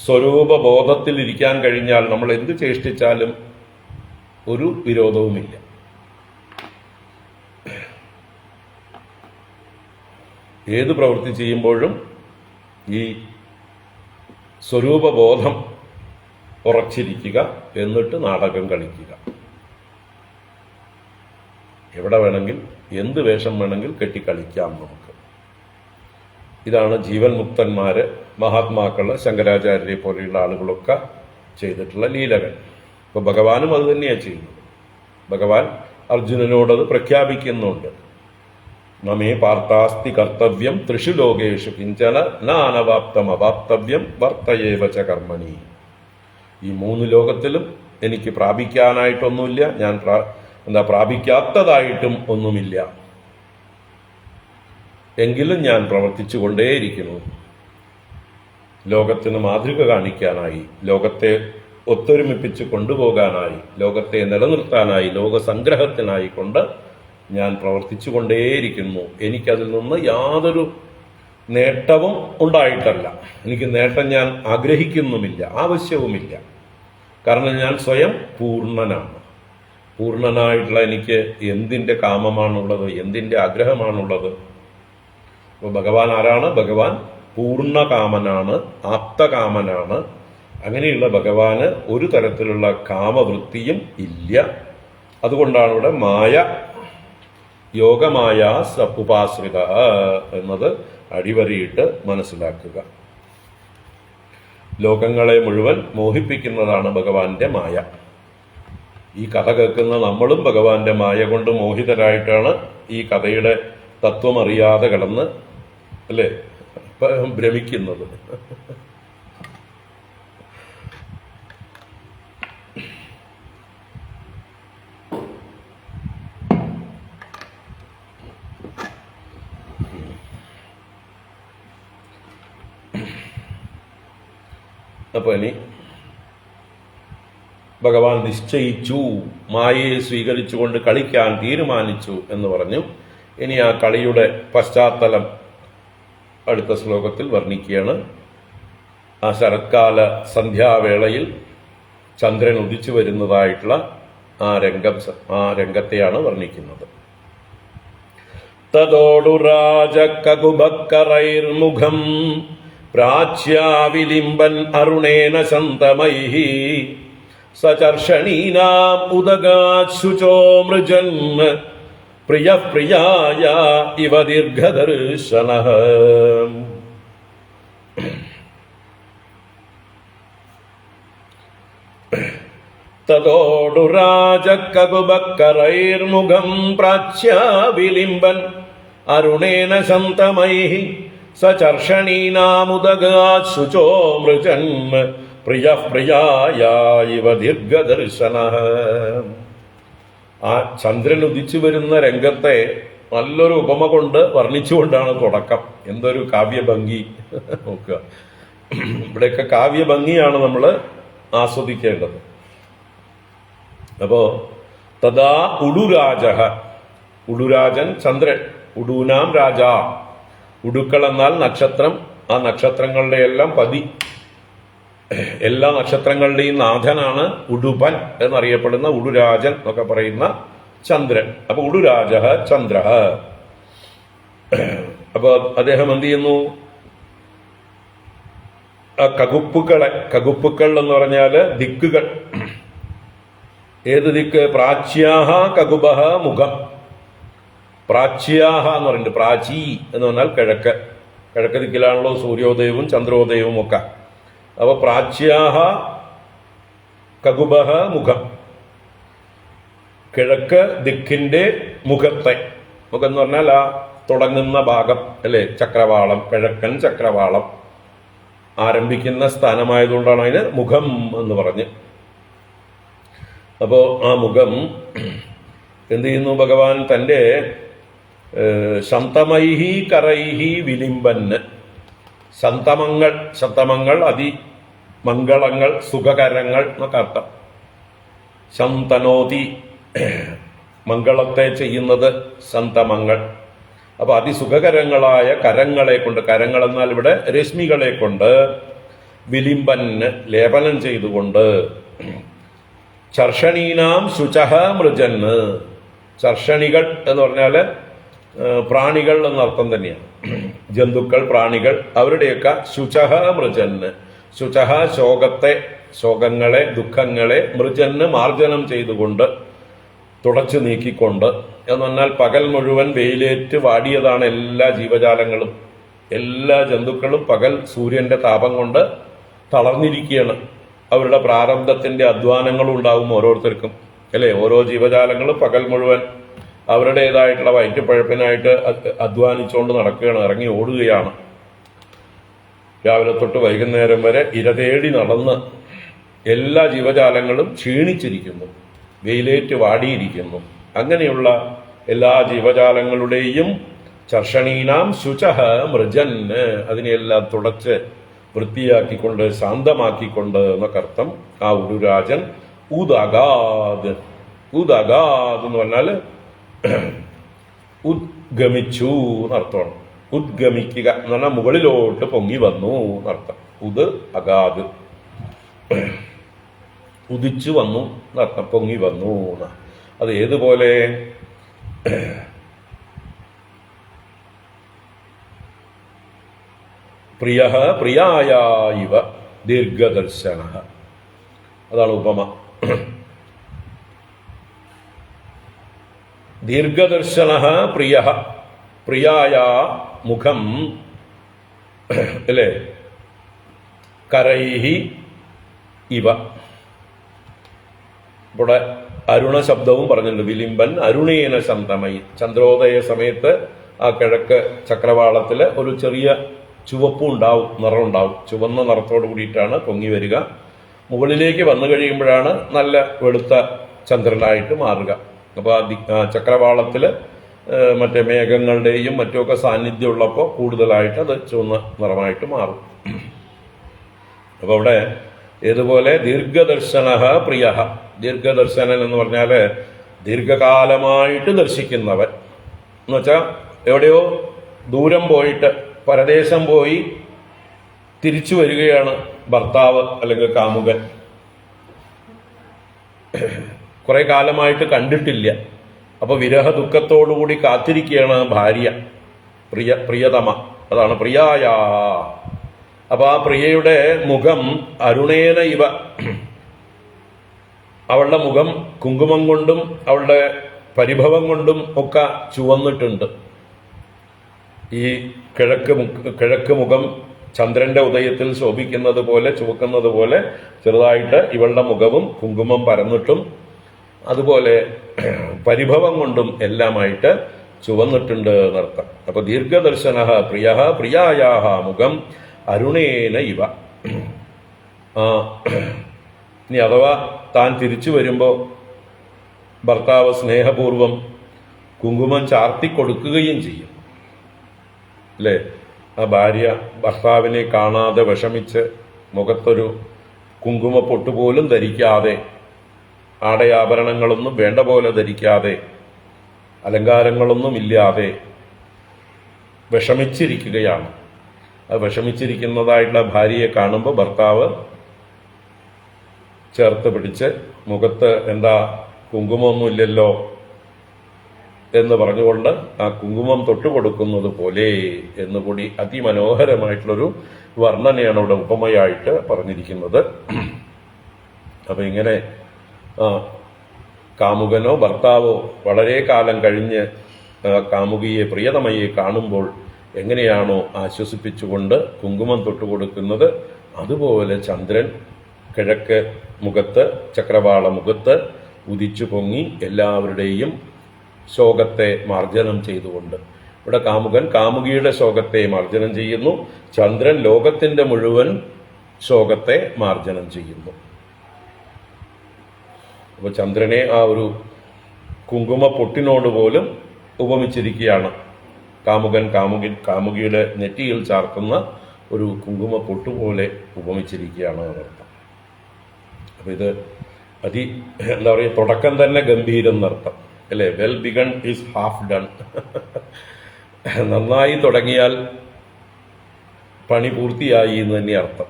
സ്വരൂപബോധത്തിൽ ഇരിക്കാൻ കഴിഞ്ഞാൽ നമ്മൾ എന്ത് ചേഷ്ടിച്ചാലും ഒരു വിരോധവുമില്ല. ഏത് പ്രവൃത്തി ചെയ്യുമ്പോഴും ഈ സ്വരൂപബോധം ഉറച്ചിരിക്കുക, എന്നിട്ട് നാടകം കളിക്കുക. എവിടെ വേണമെങ്കിൽ എന്ത് വേഷം വേണമെങ്കിൽ കെട്ടിക്കളിക്കാം നമുക്ക്. ഇതാണ് ജീവൻ മുക്തന്മാര്, മഹാത്മാക്കള്, ശങ്കരാചാര്യരെ പോലെയുള്ള ആളുകളൊക്കെ ചെയ്തിട്ടുള്ള ലീലകൾ. ഇപ്പൊ ഭഗവാനും അത് തന്നെയാണ് ചെയ്യുന്നത്. ഭഗവാൻ അർജുനനോടത് പ്രഖ്യാപിക്കുന്നുണ്ട്. നമേ പാർത്ഥാസ്തി കർത്തവ്യം ത്രിഷു ലോകേഷു കിഞ്ചന നാനവാപ്തം അവാപ്തവ്യം വർത്തയേവ ച കർമ്മണി. ഈ 3 ലോകത്തിലും എനിക്ക് പ്രാപിക്കാനായിട്ടൊന്നുമില്ല, ഞാൻ പ്രാപിക്കാത്തതായിട്ടും ഒന്നുമില്ല. എങ്കിലും ഞാൻ പ്രവർത്തിച്ചു കൊണ്ടേയിരിക്കുന്നു. ലോകത്തിന് മാതൃക കാണിക്കാനായി, ലോകത്തെ ഒത്തൊരുമിപ്പിച്ച് കൊണ്ടുപോകാനായി, ലോകത്തെ നിലനിർത്താനായി, ലോകസംഗ്രഹത്തിനായി കൊണ്ട് ഞാൻ പ്രവർത്തിച്ചു കൊണ്ടേയിരിക്കുന്നു. എനിക്കതിൽ നിന്ന് യാതൊരു നേട്ടവും ഉണ്ടായിട്ടല്ല. എനിക്ക് നേട്ടം ഞാൻ ആഗ്രഹിക്കുന്നുമില്ല, ആവശ്യവുമില്ല. കാരണം ഞാൻ സ്വയം പൂർണ്ണനാണ്. പൂർണ്ണനായിട്ടുള്ള എനിക്ക് എന്തിൻ്റെ കാമമാണുള്ളത്, എന്തിൻ്റെ ആഗ്രഹമാണുള്ളത്? അപ്പോൾ ഭഗവാൻ ആരാണ്? ഭഗവാൻ പൂർണ്ണകാമനാണ്, ആപ്തകാമനാണ്. അങ്ങനെയുള്ള ഭഗവാന് ഒരു തരത്തിലുള്ള കാമവൃത്തിയും ഇല്ല. അതുകൊണ്ടാണ് ഇവിടെ മായ യോഗമായ ഉപാശ്രിത എന്നത് അടിവരയിട്ട് മനസ്സിലാക്കുക. ലോകങ്ങളെ മുഴുവൻ മോഹിപ്പിക്കുന്നതാണ് ഭഗവാന്റെ മായ. ഈ കഥ കേൾക്കുന്ന നമ്മളും ഭഗവാന്റെ മായ കൊണ്ട് മോഹിതരായിട്ടാണ് ഈ കഥയുടെ തത്വം അറിയാതെ കിടന്ന് അല്ലേ ഭ്രമിക്കുന്നത്. അപ്പൊ ഇനി ഭഗവാൻ നിശ്ചയിച്ചു, മായയെ സ്വീകരിച്ചുകൊണ്ട് കളിക്കാൻ തീരുമാനിച്ചു എന്ന് പറഞ്ഞു. ഇനി ആ കളിയുടെ പശ്ചാത്തലം അടുത്ത ശ്ലോകത്തിൽ വർണ്ണിക്കുകയാണ്. ആ ശരത്കാല സന്ധ്യാവേളയിൽ ചന്ദ്രൻ ഉദിച്ചു വരുന്നതായിട്ടുള്ള ആ രംഗത്തെയാണ് വർണ്ണിക്കുന്നത്. തതോടു രാജകകുബക്കറൈർമുഖം പ്രാച്യാവിലിംബൻ അരുണേന ശന്തമൈഃ സചർഷണീനാം ഉദഗാശുചോ മൃജൻ പ്രിയഃ പ്രിയായ ഇവ ദീർഘദർശനഃ. തതോടു രാജകകുബക്കറൈർമുഖം പ്രാച്യാവിലിംബൻ അരുണേന ശന്തമൈഃ സചർഷണീനാമുദഗാശുചോ മൃജൻ പ്രിയഃ പ്രിയായ ഇവ ദീർഘദർശനഃ. ആ ചന്ദ്രൻ ഉദിച്ചു വരുന്ന രംഗത്തെ നല്ലൊരു ഉപമ കൊണ്ട് വർണ്ണിച്ചുകൊണ്ടാണ് തുടക്കം. എന്തൊരു കാവ്യഭംഗി നോക്കുക. ഇവിടെയൊക്കെ കാവ്യഭംഗിയാണ് നമ്മൾ ആസ്വദിക്കേണ്ടത്. അപ്പോ തഥാ ഉടുരാജ, ഉടുരാജൻ ചന്ദ്രൻ, ഉടൂനാം രാജ, ഉടുക്കൾ എന്നാൽ നക്ഷത്രം, ആ നക്ഷത്രങ്ങളുടെ എല്ലാം പതി, എല്ലാ നക്ഷത്രങ്ങളുടെയും നാഥനാണ് ഉടുപൻ എന്നറിയപ്പെടുന്ന ഉടുരാജൻ എന്നൊക്കെ പറയുന്ന ചന്ദ്രൻ. അപ്പൊ ഉടുരാജ ചന്ദ്ര. അപ്പൊ അദ്ദേഹം എന്ത് ചെയ്യുന്നു? ആ കകുപ്പുക്കൾ എന്ന് പറഞ്ഞാല് ദിക്കുകൾ. ഏത് ദിക്ക്? പ്രാച്യാഹ കകുബഹ മുഖം. പ്രാച്യാഹ എന്ന് പറയുന്നത് പ്രാചീ എന്ന് പറഞ്ഞാൽ കിഴക്ക്. കിഴക്ക് ദിക്കിലാണല്ലോ സൂര്യോദയവും ചന്ദ്രോദയവും ഒക്കെ. അപ്പൊ പ്രാച്യാഹ കകുബഹ മുഖം, കിഴക്ക് ദിക്കിന്റെ മുഖത്തെ. മുഖം എന്ന് പറഞ്ഞാൽ ആ തുടങ്ങുന്ന ഭാഗം അല്ലെ, ചക്രവാളം, കിഴക്കൻ ചക്രവാളം ആരംഭിക്കുന്ന സ്ഥാനമായതുകൊണ്ടാണ് അതിന് മുഖം എന്ന് പറഞ്ഞ്. അപ്പോ ആ മുഖം എന്ത് ചെയ്യുന്നു? ഭഗവാൻ തന്റെ ശന്തമൈഹി കറൈഹി വിലിംബന്, ശന്തമങ്ങൾ അതിമംഗളങ്ങൾ, സുഖകരങ്ങൾ എന്നൊക്കെ അർത്ഥം. ശന്തനോതി മംഗളത്തെ ചെയ്യുന്നത് ശന്തമങ്ങൾ. അപ്പൊ അതിസുഖകരങ്ങളായ കരങ്ങളെ കൊണ്ട്, കരങ്ങൾ എന്നാൽ ഇവിടെ രശ്മികളെ കൊണ്ട്, വിലിംബന് ലേപനം ചെയ്തുകൊണ്ട്, ചർഷണീനാം ശുചഹ മൃജന്, ചർഷണികൾ എന്ന് പറഞ്ഞാല് പ്രാണികൾ എന്നർത്ഥം തന്നെയാണ്. ജന്തുക്കൾ, പ്രാണികൾ, അവരുടെയൊക്കെ ശുചഹ മൃജന്, ശുചഹ ശോകങ്ങളെ, ദുഃഖങ്ങളെ, മൃജന് മാർജനം ചെയ്തുകൊണ്ട്, തുടച്ചു നീക്കിക്കൊണ്ട്. എന്ന് പറഞ്ഞാൽ പകൽ മുഴുവൻ വെയിലേറ്റ് വാടിയതാണ് എല്ലാ ജീവജാലങ്ങളും, എല്ലാ ജന്തുക്കളും പകൽ സൂര്യന്റെ താപം കൊണ്ട് തളർന്നിരിക്കുകയാണ്. അവരുടെ പ്രാരബ്ധത്തിന്റെ അധ്വാനങ്ങളും ഉണ്ടാവും ഓരോരുത്തർക്കും അല്ലെ. ഓരോ ജീവജാലങ്ങളും പകൽ മുഴുവൻ അവരുടേതായിട്ടുള്ള വയറ്റുപഴപ്പിനായിട്ട് അധ്വാനിച്ചുകൊണ്ട് നടക്കുകയാണ്, ഇറങ്ങി ഓടുകയാണ്. രാവിലെ തൊട്ട് വൈകുന്നേരം വരെ ഇരതേടി നടന്ന് എല്ലാ ജീവജാലങ്ങളും ക്ഷീണിച്ചിരിക്കുന്നു, വെയിലേറ്റ് വാടിയിരിക്കുന്നു. അങ്ങനെയുള്ള എല്ലാ ജീവജാലങ്ങളുടെയും ചർഷണീനാം ശുചഹ മൃജന്, അതിനെയെല്ലാം തുടച്ച് വൃത്തിയാക്കിക്കൊണ്ട് ശാന്തമാക്കിക്കൊണ്ട് എന്നൊക്കെ അർത്ഥം. ആ ഉടുരാജൻ ഉദഗാദ്, ഉദഗാദ് എന്ന് പറഞ്ഞാല് ഉദ്ഗമിച്ചു എന്നർത്ഥമാണ്. ഉദ്ഗമിക്കുക എന്ന് പറഞ്ഞാൽ മുകളിലോട്ട് പൊങ്ങി വന്നു എന്നർത്ഥം. ഉദ് അഗാദ്, ഉദിച്ചു വന്നു എന്നർത്ഥം, പൊങ്ങി വന്നു. അത് ഏതുപോലെ? പ്രിയ പ്രിയായ ഇവ ദീർഘദർശന, അതാണ് ഉപമ. ദീർഘദർശന പ്രിയ, പ്രിയായ മുഖം അല്ലേ, കരൈഹി ഇവ. ഇവിടെ അരുണ ശബ്ദവും പറഞ്ഞിട്ടുണ്ട്. വിലിംബൻ അരുണേന ശന്തമയി. ചന്ദ്രോദയ സമയത്ത് ആ കിഴക്ക് ചക്രവാളത്തില് ഒരു ചെറിയ ചുവപ്പും ഉണ്ടാവും, നിറം ഉണ്ടാവും. ചുവന്ന നിറത്തോട് കൂടിയിട്ടാണ് പൊങ്ങി വരിക. മുകളിലേക്ക് വന്നു കഴിയുമ്പോഴാണ് നല്ല വെളുത്ത ചന്ദ്രനായിട്ട് മാറുക. അപ്പോൾ ആ ചക്രവാളത്തില് മറ്റേ മേഘങ്ങളുടെയും മറ്റുമൊക്കെ സാന്നിധ്യം ഉള്ളപ്പോൾ കൂടുതലായിട്ട് അത് ചുവന്ന നിറമായിട്ട് മാറും. അപ്പൊ അവിടെ ഏതുപോലെ ദീർഘദർശന പ്രിയ. ദീർഘദർശനൻ എന്ന് പറഞ്ഞാല് ദീർഘകാലമായിട്ട് ദർശിക്കുന്നവൻ എന്ന് വെച്ചാൽ എവിടെയോ ദൂരം പോയിട്ട് പരദേശം പോയി തിരിച്ചു വരികയാണ് ഭർത്താവ് അല്ലെങ്കിൽ കാമുകൻ. കുറെ കാലമായിട്ട് കണ്ടിട്ടില്ല. അപ്പൊ വിരഹ ദുഃഖത്തോടുകൂടി കാത്തിരിക്കുകയാണ് ഭാര്യ, പ്രിയതമ. അതാണ് പ്രിയായ. അപ്പൊ ആ പ്രിയയുടെ മുഖം അരുണേന ഇവ. അവളുടെ മുഖം കുങ്കുമം കൊണ്ടും അവളുടെ പരിഭവം കൊണ്ടും ഒക്കെ ചുവന്നിട്ടുണ്ട്. ഈ കിഴക്ക് മുഖം ചന്ദ്രന്റെ ഉദയത്തിൽ ശോഭിക്കുന്നത് പോലെ, ചുവക്കുന്നത് പോലെ ചെറുതായിട്ട് ഇവളുടെ മുഖവും കുങ്കുമം പരന്നിട്ടും അതുപോലെ പരിഭവം കൊണ്ടും എല്ലാമായിട്ട് ചുവന്നിട്ടുണ്ട് എന്നർത്ഥം. അപ്പൊ ദീർഘദർശന പ്രിയ, പ്രിയായാ മുഖം അരുണേന ഇവ. ഇനി അഥവാ താൻ തിരിച്ചു വരുമ്പോ ഭർത്താവ് സ്നേഹപൂർവം കുങ്കുമം ചാർത്തി കൊടുക്കുകയും ചെയ്യും അല്ലേ. ആ ഭാര്യ ഭർത്താവിനെ കാണാതെ വിഷമിച്ച് മുഖത്തൊരു കുങ്കുമ പൊട്ടുപോലും ധരിക്കാതെ, ആടയാഭരണങ്ങളൊന്നും വേണ്ട പോലെ ധരിക്കാതെ, അലങ്കാരങ്ങളൊന്നും ഇല്ലാതെ വിഷമിച്ചിരിക്കുകയാണ്. ആ വിഷമിച്ചിരിക്കുന്നതായിട്ടുള്ള ഭാര്യയെ കാണുമ്പോൾ ഭർത്താവ് ചേർത്ത് പിടിച്ച് മുഖത്ത് എന്താ കുങ്കുമൊന്നുമില്ലല്ലോ എന്ന് പറഞ്ഞുകൊണ്ട് ആ കുങ്കുമം തൊട്ടുകൊടുക്കുന്നത് പോലെ എന്നുകൂടി അതിമനോഹരമായിട്ടുള്ളൊരു വർണ്ണനയാണ് ഇവിടെ ഉപമയായിട്ട് പറഞ്ഞിരിക്കുന്നത്. അപ്പൊ ഇങ്ങനെ കാമുകനോ ഭർത്താവോ വളരെ കാലം കഴിഞ്ഞ് കാമുകിയെ, പ്രിയതമയെ കാണുമ്പോൾ എങ്ങനെയാണോ ആശ്വസിപ്പിച്ചുകൊണ്ട് കുങ്കുമം തൊട്ടുകൊടുക്കുന്നത്, അതുപോലെ ചന്ദ്രൻ കിഴക്ക് മുഖത്ത്, ചക്രവാള മുഖത്ത് ഉദിച്ചു പൊങ്ങി എല്ലാവരുടെയും ശോകത്തെ മാർജനം ചെയ്തുകൊണ്ട്. ഇവിടെ കാമുകൻ കാമുകിയുടെ ശോകത്തെ മാർജനം ചെയ്യുന്നു, ചന്ദ്രൻ ലോകത്തിന്റെ മുഴുവൻ ശോകത്തെ മാർജനം ചെയ്യുന്നു. അപ്പൊ ചന്ദ്രനെ ആ ഒരു കുങ്കുമ പൊട്ടിനോട് പോലും ഉപമിച്ചിരിക്കുകയാണ്. കാമുകൻ കാമുകിയുടെ നെറ്റിയിൽ ചാർത്തുന്ന ഒരു കുങ്കുമ പൊട്ടുപോലെ ഉപമിച്ചിരിക്കുകയാണ് എന്നർത്ഥം. അപ്പൊ ഇത് എന്താ പറയുക, തുടക്കം തന്നെ ഗംഭീരം എന്നർത്ഥം അല്ലേ. Well begun is half done. നന്നായി തുടങ്ങിയാൽ പണി പൂർത്തിയായി എന്ന് തന്നെ അർത്ഥം.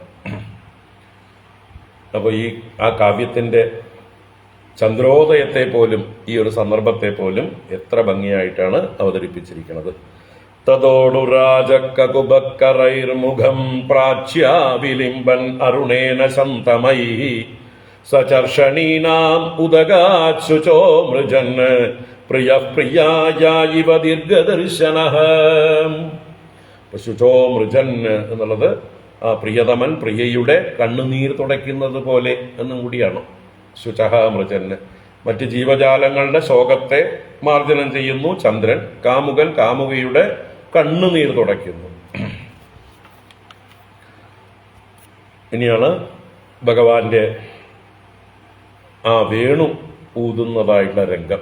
അപ്പൊ ആ കാവ്യത്തിന്റെ ചന്ദ്രോദയത്തെ പോലും, ഈ ഒരു സന്ദർഭത്തെ പോലും എത്ര ഭംഗിയായിട്ടാണ് അവതരിപ്പിച്ചിരിക്കുന്നത്. തതോടു രാജകുബക്കറൈർമുഖം പ്രാച്യാവിലിംബൻ അരുണേന ശന്തമൈ സചർഷണീനാം ഉദഗാശുചോ മൃജൻ പ്രിയ പ്രിയായ ഇവ ദീർഘദർശനഃ. ശുചോ മൃജൻ എന്നുള്ളത് ആ പ്രിയതമൻ പ്രിയയുടെ കണ്ണുനീർ തുടയ്ക്കുന്നത് പോലെ എന്നും കൂടിയാണ്. ശുചഹ മൃജന്. മറ്റ് ജീവജാലങ്ങളുടെ ശോകത്തെ മാർജനം ചെയ്യുന്നു ചന്ദ്രൻ. കാമുകൻ കാമുകിയുടെ കണ്ണുനീർ തുടയ്ക്കുന്നു. ഇനിയാണ് ഭഗവാന്റെ ആ വേണു ഊതുന്നതായിട്ടുള്ള രംഗം.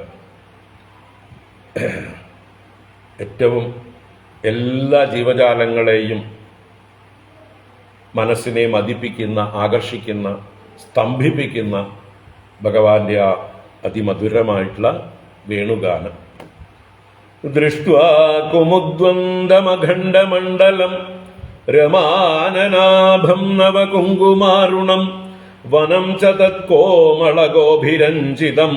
ഏറ്റവും എല്ലാ ജീവജാലങ്ങളെയും മനസ്സിനെ മതിപ്പിക്കുന്ന, ആകർഷിക്കുന്ന, സ്തംഭിപ്പിക്കുന്ന ഭഗവാന്റെ ആ അതിമധുരമായിട്ടുള്ള വേണുഗാനം. ദൃഷ്ട്വാ കുമുദ്വന്ദമഖണ്ഡമണ്ഡലം രമാനനാഭം നവകുങ്കുമാരുണം വനം ച തത്കോമളഗോഭിരഞ്ജിതം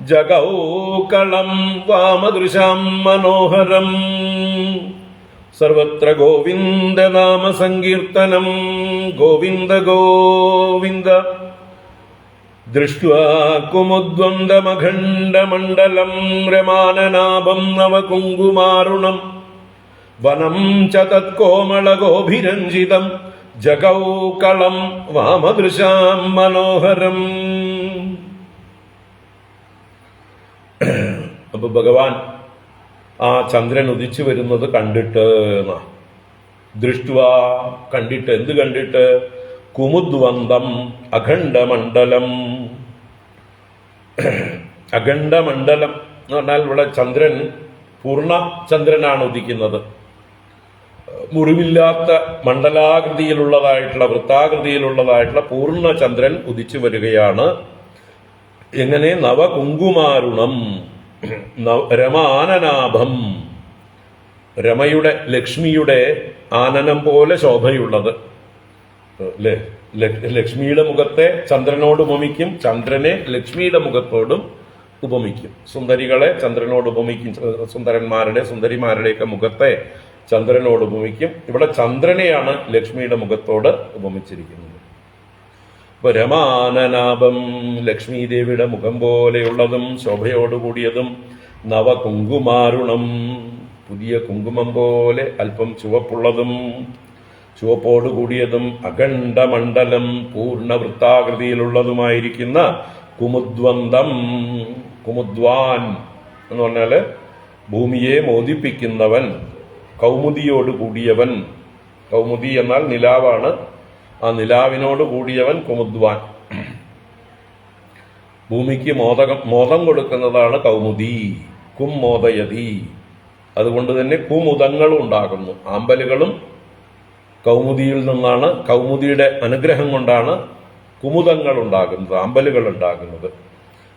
ജഗൗകളം വാമദൃശാം മനോഹരം സർവത്ര ഗോവിന്ദനാമ സങ്കീർത്തനം. ഗോവിന്ദ ഗോവിന്ദ. ദൃഷ്ട്വാ കുമുദ്വന്ദ്വമഖണ്ഡമണ്ഡലം രമാനനാഭം നവകുങ്കുമാരുണം വനം ച തത്കോമളഗോഭിരഞ്ജിതം ജഗൗ കളം വാമദൃശാം മനോഹരം. അപ്പൊ ഭഗവാൻ ആ ചന്ദ്രൻ ഉദിച്ചു വരുന്നത് കണ്ടിട്ട്, ദൃഷ്ട്വാ കണ്ടിട്ട്, എന്ത് കണ്ടിട്ട്? കുമുദ്വന്തം അഖണ്ഡമണ്ഡലം. അഖണ്ഡമണ്ഡലം എന്ന് പറഞ്ഞാൽ ഇവിടെ ചന്ദ്രൻ പൂർണ്ണ ചന്ദ്രനാണ് ഉദിക്കുന്നത്. മുറിവില്ലാത്ത മണ്ഡലാകൃതിയിലുള്ളതായിട്ടുള്ള, വൃത്താകൃതിയിലുള്ളതായിട്ടുള്ള പൂർണ്ണ ചന്ദ്രൻ ഉദിച്ചു വരികയാണ്. എങ്ങനെ? നവകുങ്കുമാരുണം രമാനനാഭം, രമയുടെ, ലക്ഷ്മിയുടെ ആനനം പോലെ ശോഭയുള്ളത്. ലക്ഷ്മിയുടെ മുഖത്തെ ചന്ദ്രനോട് ഉപമിക്കും, ചന്ദ്രനെ ലക്ഷ്മിയുടെ മുഖത്തോടും ഉപമിക്കും. സുന്ദരികളെ ചന്ദ്രനോട് ഉപമിക്കും, സുന്ദരന്മാരുടെ സുന്ദരിമാരുടെയൊക്കെ മുഖത്തെ ചന്ദ്രനോട് ഉപമിക്കും. ഇവിടെ ചന്ദ്രനെയാണ് ലക്ഷ്മിയുടെ മുഖത്തോട് ഉപമിച്ചിരിക്കുന്നത്. ഇപ്പൊ രമാനനാഭം, ലക്ഷ്മി ദേവിയുടെ മുഖം പോലെയുള്ളതും ശോഭയോടുകൂടിയതും, നവകുങ്കുമാരുണം, പുതിയ കുങ്കുമം പോലെ അല്പം ചുവപ്പുള്ളതും ചുവപ്പോടുകൂടിയതും, അഖണ്ഡമണ്ഡലം, പൂർണ്ണ വൃത്താകൃതിയിലുള്ളതുമായിരിക്കുന്ന കുമുദ്വന്തം. കുമുദ്വാൻ എന്ന് പറഞ്ഞാല് ഭൂമിയെ മോദിപ്പിക്കുന്നവൻ, കൗമുദിയോട് കൂടിയവൻ. കൗമുദി എന്നാൽ നിലാവാണ്. ആ നിലാവിനോട് കൂടിയവൻ കുമുദ്വാൻ. ഭൂമിക്ക് മോദം കൊടുക്കുന്നതാണ് കൗമുദി. കുമ്മോദയതി. അതുകൊണ്ട് തന്നെ കുമുദങ്ങളും ഉണ്ടാകുന്നു. ആമ്പലുകളും കൗമുദിയിൽ നിന്നാണ്, കൗമുദിയുടെ അനുഗ്രഹം കൊണ്ടാണ് കുമുദങ്ങൾ ഉണ്ടാകുന്നത്, ആമ്പലുകൾ ഉണ്ടാകുന്നത്.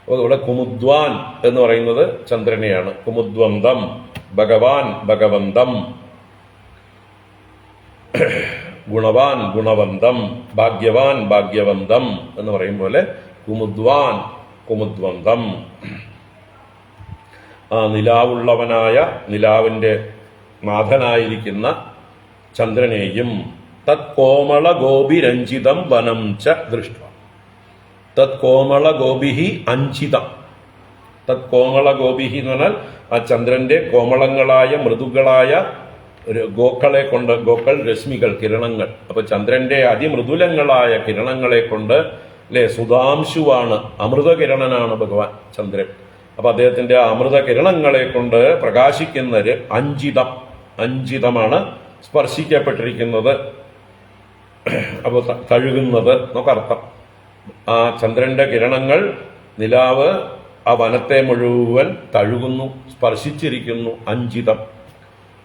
അപ്പോൾ ഇവിടെ കുമുദ്വാൻ എന്ന് പറയുന്നത് ചന്ദ്രനെയാണ്. കുമുദ്വന്തം, ഭഗവാൻ, ഭഗവന്തം, ഗുണവാൻ, ഗുണവന്തം, ഭാഗ്യവാൻ, ഭാഗ്യവന്തം എന്ന് പറയും പോലെ കുമുദ്വാൻ, കുമുദ്വന്തം. ആ നിലാവുള്ളവനായ, നിലാവിന്റെ നാഥനായിരിക്കുന്ന ചന്ദ്രനെയും, തത് കോമള ഗോപിരഞ്ജിതം വനം ച ദൃഷ്ട. തത് കോമള ഗോപിഹി അഞ്ചിതം. തത് കോമള ഗോപിഹി എന്ന് പറഞ്ഞാൽ ആ ചന്ദ്രന്റെ കോമളങ്ങളായ മൃദുക്കളായ ഗോക്കളെ കൊണ്ട്, ഗോക്കൾ രശ്മികൾ, കിരണങ്ങൾ. അപ്പൊ ചന്ദ്രന്റെ അതിമൃദുലങ്ങളായ കിരണങ്ങളെ കൊണ്ട്, അല്ലെ, സുധാംശുവാണ്, അമൃതകിരണനാണ് ഭഗവാൻ ചന്ദ്രൻ. അപ്പൊ അദ്ദേഹത്തിന്റെ അമൃത കിരണങ്ങളെ കൊണ്ട് പ്രകാശിക്കുന്നത് അഞ്ചിതം. അഞ്ചിതമാണ് സ്പർശിക്കപ്പെട്ടിരിക്കുന്നത്. അപ്പോൾ തഴുകുന്നത് എന്നൊക്കെ അർത്ഥം. ആ ചന്ദ്രന്റെ കിരണങ്ങൾ, നിലാവ് ആ വനത്തെ മുഴുവൻ തഴുകുന്നു, സ്പർശിച്ചിരിക്കുന്നു. അഞ്ചിതം.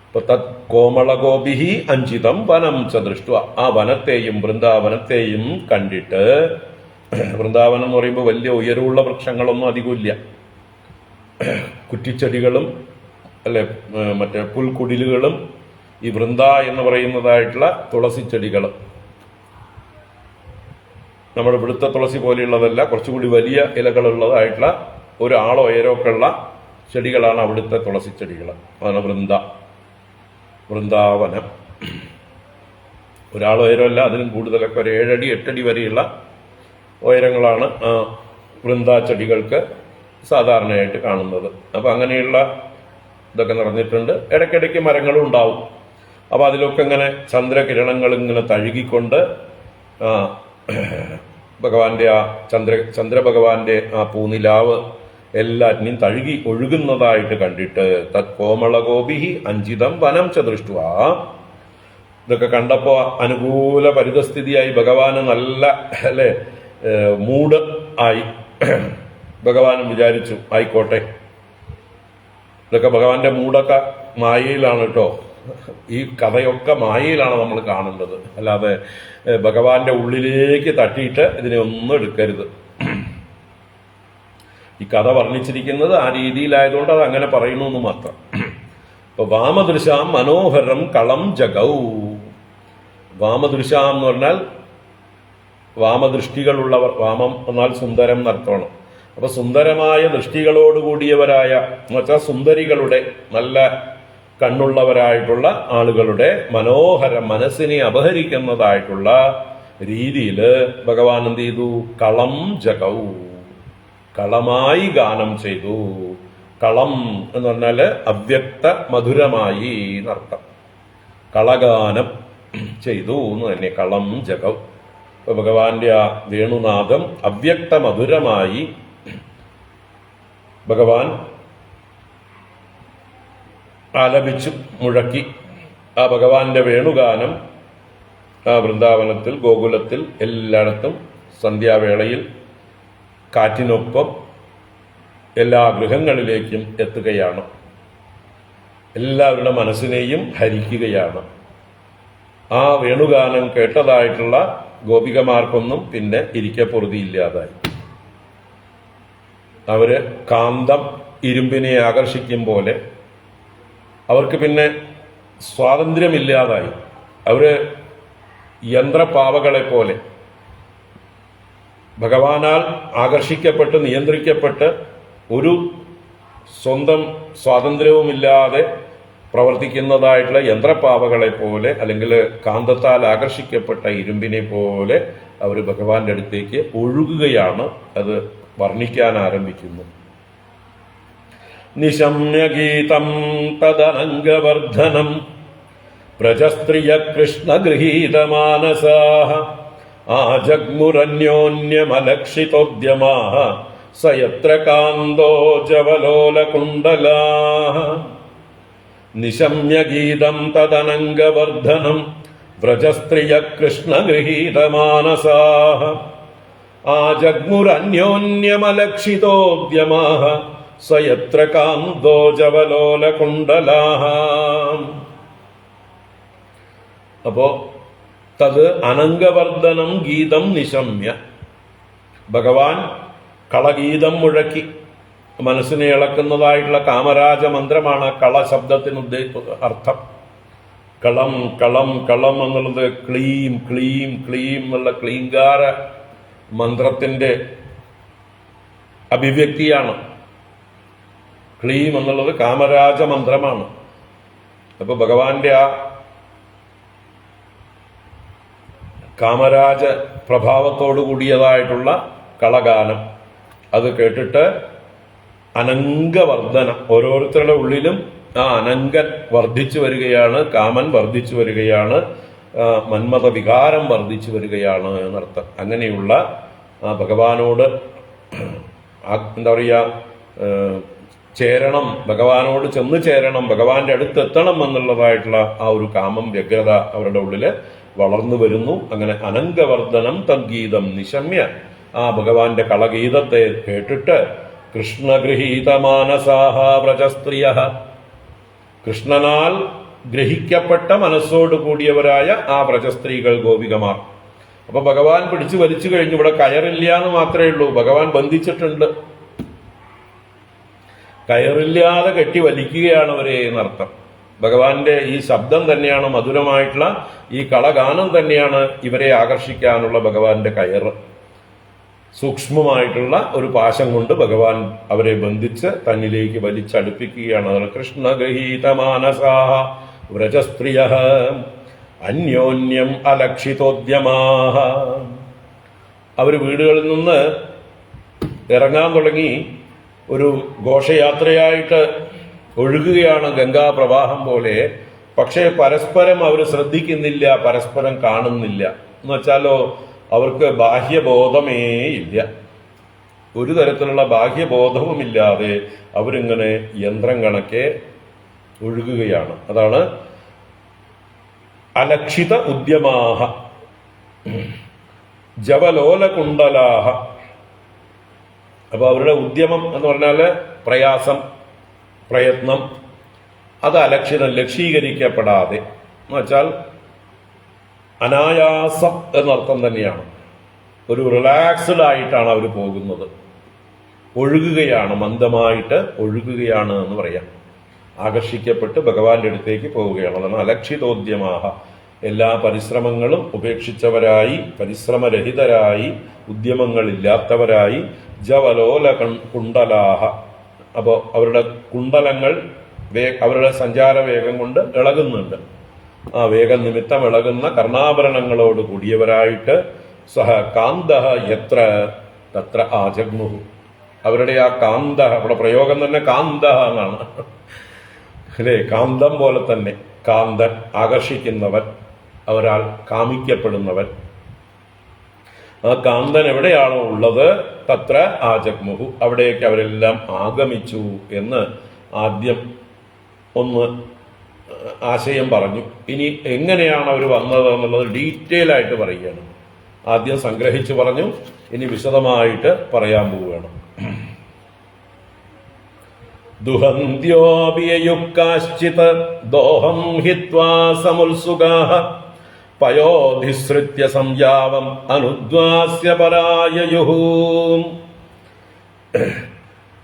ഇപ്പൊ തത് കോമളഗോപിഹി അഞ്ചിതം വനം ച ദൃഷ്ട. ആ വനത്തെയും വൃന്ദാവനത്തെയും കണ്ടിട്ട്, വൃന്ദാവനം എന്ന് പറയുമ്പോൾ വലിയ ഉയരമുള്ള വൃക്ഷങ്ങളൊന്നും അധികമില്ല. കുറ്റിച്ചെടികളും, അല്ലെ, മറ്റേ പുൽക്കുടിലുകളും, ഈ വൃന്ദ എന്ന് പറയുന്നതായിട്ടുള്ള തുളസിച്ചെടികൾ. നമ്മുടെ ഇവിടുത്തെ തുളസി പോലെയുള്ളതല്ല, കുറച്ചുകൂടി വലിയ ഇലകളുള്ളതായിട്ടുള്ള ഒരാളോ ഉയരമൊക്കെ ഉള്ള ചെടികളാണ് അവിടുത്തെ തുളസിച്ചെടികൾ. അതാണ് വൃന്ദാവനം. ഒരാൾ ഉയരമല്ല, അതിനും കൂടുതലൊക്കെ ഒരു 7 അടി 8 അടി വരെയുള്ള ഉയരങ്ങളാണ് വൃന്ദാ ചെടികൾക്ക് സാധാരണയായിട്ട് കാണുന്നത്. അപ്പൊ അങ്ങനെയുള്ള ഇതൊക്കെ നിറഞ്ഞിട്ടുണ്ട്. ഇടയ്ക്കിടയ്ക്ക് മരങ്ങളും ഉണ്ടാവും. അപ്പൊ അതിലൊക്കെ ഇങ്ങനെ ചന്ദ്രകിരണങ്ങൾ ഇങ്ങനെ തഴുകിക്കൊണ്ട് ഭഗവാന്റെ ആ ചന്ദ്രഭഗവാന്റെ ആ പൂനിലാവ് എല്ലാറ്റിനെയും തഴുകി ഒഴുകുന്നതായിട്ട് കണ്ടിട്ട്, തത് കോമളഗോപിഹി അഞ്ചിതം വനം ച ദൃഷ്ട്വ. ഇതൊക്കെ കണ്ടപ്പോ അനുകൂല പരിതസ്ഥിതിയായി ഭഗവാന് നല്ല, അല്ലെ, മൂഡ് ആയി. ഭഗവാനും വിചാരിച്ചു ആയിക്കോട്ടെ. ഇതൊക്കെ ഭഗവാന്റെ മൂടൊക്കെ മായയിലാണ് കേട്ടോ. ഈ കഥയൊക്കെ മായയിലാണ് നമ്മൾ കാണേണ്ടത്, അല്ലാതെ ഭഗവാന്റെ ഉള്ളിലേക്ക് തട്ടിയിട്ട് ഇതിനെ ഒന്നും എടുക്കരുത്. ഈ കഥ വർണ്ണിച്ചിരിക്കുന്നത് ആ രീതിയിലായതുകൊണ്ട് അത് അങ്ങനെ പറയുന്നു എന്ന് മാത്രം. ഇപ്പൊ വാമദൃശാം മനോഹരം കളം ജഗൗ. വാമദൃശാം എന്ന് പറഞ്ഞാൽ വാമദൃഷ്ടികളുള്ളവർ. വാമം എന്നാൽ സുന്ദരം എന്നർത്ഥമാണ്. അപ്പൊ സുന്ദരമായ ദൃഷ്ടികളോടുകൂടിയവരായ എന്ന് വെച്ചാൽ സുന്ദരികളുടെ, നല്ല കണ്ണുള്ളവരായിട്ടുള്ള ആളുകളുടെ മനോഹര, മനസ്സിനെ അപഹരിക്കുന്നതായിട്ടുള്ള രീതിയിൽ ഭഗവാൻ എന്ത് ചെയ്തു? കളം ജഗൗ, കളമായി ഗാനം ചെയ്തു. കളം എന്ന് പറഞ്ഞാല് അവ്യക്ത മധുരമായി എന്നർത്ഥം. കളഗാനം ചെയ്തു എന്ന് തന്നെ, കളം ജഗൗ. ഇപ്പൊ ഭഗവാന്റെ ആ വേണുനാഥം അവ്യക്ത മധുരമായി ഭഗവാൻ ആലപിച്ചു, മുഴക്കി. ആ ഭഗവാന്റെ വേണുഗാനം ആ വൃന്ദാവനത്തിൽ, ഗോകുലത്തിൽ, എല്ലായിടത്തും സന്ധ്യാവേളയിൽ കാറ്റിനൊപ്പം എല്ലാ ഗൃഹങ്ങളിലേക്കും എത്തുകയാണ്. എല്ലാവരുടെ മനസ്സിനെയും ഹരിക്കുകയാണ്. ആ വേണുഗാനം കേട്ടതായിട്ടുള്ള ഗോപികമാർക്കൊന്നും പിന്നെ ഇരിക്കപ്പൊറുതിയില്ലാതായി. അവര് കാന്തം ഇരുമ്പിനെ ആകർഷിക്കും പോലെ അവർക്ക് പിന്നെ സ്വാതന്ത്ര്യമില്ലാതായി. അവര് യന്ത്രപാവകളെ പോലെ ഭഗവാനാൽ ആകർഷിക്കപ്പെട്ട് നിയന്ത്രിക്കപ്പെട്ട് ഒരു സ്വന്തം സ്വാതന്ത്ര്യവുമില്ലാതെ പ്രവർത്തിക്കുന്നതായിട്ടുള്ള യന്ത്രപാവകളെ പോലെ, അല്ലെങ്കിൽ കാന്തത്താൽ ആകർഷിക്കപ്പെട്ട ഇരുമ്പിനെ പോലെ അവർ ഭഗവാന്റെ അടുത്തേക്ക് ഒഴുകുകയാണ്. അത് വർണ്ണിക്കാൻ ആരംഭിക്കുന്നു. നിശമ്യഗീതം തദനംഗവർദ്ധനം പ്രജസ്ത്രിയ കൃഷ്ണഗൃഹീതമാനസാഃ ആജഗ്മുരന്യോന്യമലക്ഷിതോദ്യമാഃ സയത്ര കാന്തോ ജവലോലകുണ്ഡലാഃ. നിശമ്യഗീതം തദനംഗവർദ്ധനം വ്രജസ്ത്രിയ കൃഷ്ണഗൃഹീതമാനസാഃ ആജഗ്മുരന്യോന്യമലക്ഷിതോദ്യമാഃ സയത്ര കാന്തോ ജവലോലകുണ്ഡലാഃ. അപ്പോ തത് അനംഗവർദ്ധനം ഗീതം നിശമ്യ, ഭഗവാൻ കളഗീതം മുഴക്കി. മനസ്സിനെ ഇളക്കുന്നതായിട്ടുള്ള കാമരാജ മന്ത്രമാണ് കള ശബ്ദത്തിന് അർത്ഥം. കളം കളം കളം എന്നുള്ളത് ക്ലീം ക്ലീം ക്ലീം എന്നുള്ള ക്ലീങ്കാര മന്ത്രത്തിന്റെ അഭിവ്യക്തിയാണ്. ക്ലീം എന്നുള്ളത് കാമരാജ മന്ത്രമാണ്. അപ്പൊ ഭഗവാന്റെ ആ കാമരാജ പ്രഭാവത്തോടു കൂടിയതായിട്ടുള്ള കളഗാനം അത് കേട്ടിട്ട് അനംഗവർദ്ധനം, ഓരോരുത്തരുടെ ഉള്ളിലും ആ അനങ്കൻ വർദ്ധിച്ചു വരികയാണ്, കാമൻ വർദ്ധിച്ചു വരികയാണ്, മന്മഥ വികാരം വർദ്ധിച്ചു വരികയാണ് എന്നർത്ഥം. അങ്ങനെയുള്ള ഭഗവാനോട് എന്താ പറയുക, ചേരണം, ഭഗവാനോട് ചെന്ന് ചേരണം, ഭഗവാന്റെ അടുത്തെത്തണം എന്നുള്ളതായിട്ടുള്ള ആ ഒരു കാമം, വ്യഗ്രത അവരുടെ ഉള്ളില് വളർന്നു വരുന്നു. അങ്ങനെ അനംഗവർദ്ധനം തദ്ഗീതം നിശമ്യ, ആ ഭഗവാന്റെ കളഗീതത്തെ കേട്ടിട്ട് കൃഷ്ണഗൃഹീതമാനസാഃ വ്രജസ്ത്രിയഃ, കൃഷ്ണനാൽ ഗ്രഹിക്കപ്പെട്ട മനസ്സോട് കൂടിയവരായ ആ വ്രജസ്ത്രീകൾ, ഗോപികമാർ. അപ്പൊ ഭഗവാൻ പിടിച്ചു വലിച്ചു കഴിഞ്ഞു. ഇവിടെ കയറില്ല എന്ന് മാത്രമേ ഉള്ളൂ, ഭഗവാൻ ബന്ധിച്ചിട്ടുണ്ട്. കയറില്ലാതെ കെട്ടി വലിക്കുകയാണ് അവരെ എന്നർത്ഥം. ഭഗവാന്റെ ഈ ശബ്ദം തന്നെയാണ്, മധുരമായിട്ടുള്ള ഈ കളഗാനം തന്നെയാണ് ഇവരെ ആകർഷിക്കാനുള്ള ഭഗവാന്റെ കയറ്. സൂക്ഷ്മമായിട്ടുള്ള ഒരു പാശം കൊണ്ട് ഭഗവാൻ അവരെ ബന്ധിച്ച് തന്നിലേക്ക് വലിച്ചടുപ്പിക്കുകയാണ്. അതാണ് കൃഷ്ണഗൃഹീതമാനസാഃ വ്രജസ്ത്രിയഃ അന്യോന്യം അലക്ഷിതോദ്യമാഃ. അവർ വീടുകളിൽ നിന്ന് ഇറങ്ങാൻ തുടങ്ങി. ഒരു ഘോഷയാത്രയായിട്ട് ഒഴുകുകയാണ് ഗംഗാപ്രവാഹം പോലെ. പക്ഷേ പരസ്പരം അവർ ശ്രദ്ധിക്കുന്നില്ല, പരസ്പരം കാണുന്നില്ല. എന്ന് വെച്ചാലോ, അവർക്ക് ബാഹ്യബോധമേ ഇല്ല. ഒരു തരത്തിലുള്ള ബാഹ്യബോധവുമില്ലാതെ അവരിങ്ങനെ യന്ത്രം കണക്കെ ഒഴുകുകയാണ്. അതാണ് അലക്ഷിത ഉദ്യമാഹ ജവലോലകുണ്ഡലാഹ. അപ്പൊ അവരുടെ ഉദ്യമം എന്ന് പറഞ്ഞാല് പ്രയാസം, പ്രയത്നം, അത് അലക്ഷിതം, ലക്ഷീകരിക്കപ്പെടാതെ എന്ന് വെച്ചാൽ അനായാസം എന്നർത്ഥം തന്നെയാണ്. ഒരു റിലാക്സ്ഡ് ആയിട്ടാണ് അവർ പോകുന്നത്. ഒഴുകുകയാണ്, മന്ദമായിട്ട് ഒഴുകുകയാണ് എന്ന് പറയാം. ആകർഷിക്കപ്പെട്ട് ഭഗവാന്റെ അടുത്തേക്ക് പോവുകയാണ്. അതാണ് അലക്ഷിതോദ്യമാഹ. എല്ലാ പരിശ്രമങ്ങളും ഉപേക്ഷിച്ചവരായി, പരിശ്രമരഹിതരായി, ഉദ്യമങ്ങളില്ലാത്തവരായി, ജവലോല കുണ്ടലാഹ. അപ്പോൾ അവരുടെ കുണ്ടലങ്ങൾ അവരുടെ സഞ്ചാരവേഗം കൊണ്ട് ഇളകുന്നുണ്ട്. ആ വേഗനിമിത്തം ഇളകുന്ന കർണാഭരണങ്ങളോട് കൂടിയവരായിട്ട് സഹ കാന്ത എത്ര തത്ര ആജഗ്മുഹു. അവരുടെ ആ കാന്ത, അവിടെ പ്രയോഗം തന്നെ കാന്ത എന്നാണ് അല്ലേ. കാന്തം പോലെ തന്നെ കാന്തൻ, ആകർഷിക്കുന്നവൻ, ഒരാൾ കാമിക്കപ്പെടുന്നവൻ. ആ കാന്തൻ എവിടെയാണോ ഉള്ളത് തത്ര ആജഗ്മുഹു, അവിടേക്ക് അവരെല്ലാം ആഗമിച്ചു എന്ന് ആദ്യം ഒന്ന് ആശയം പറഞ്ഞു. ഇനി എങ്ങനെയാണ് അവർ വന്നത് എന്നുള്ളത് ഡീറ്റെയിൽ ആയിട്ട് പറയുകയാണ്. ആദ്യം സംഗ്രഹിച്ചു പറഞ്ഞു, ഇനി വിശദമായിട്ട് പറയാൻ പോവുകയാണ്. ദുഹന്ത്യോപിയുക്കാശ്ചിത് ദോഹം ഹിത്വാ സമുത്സുകാഃ പയോധിസൃത്യ സംയാവം അനുദ്വാസ്യ പരായയുഃ.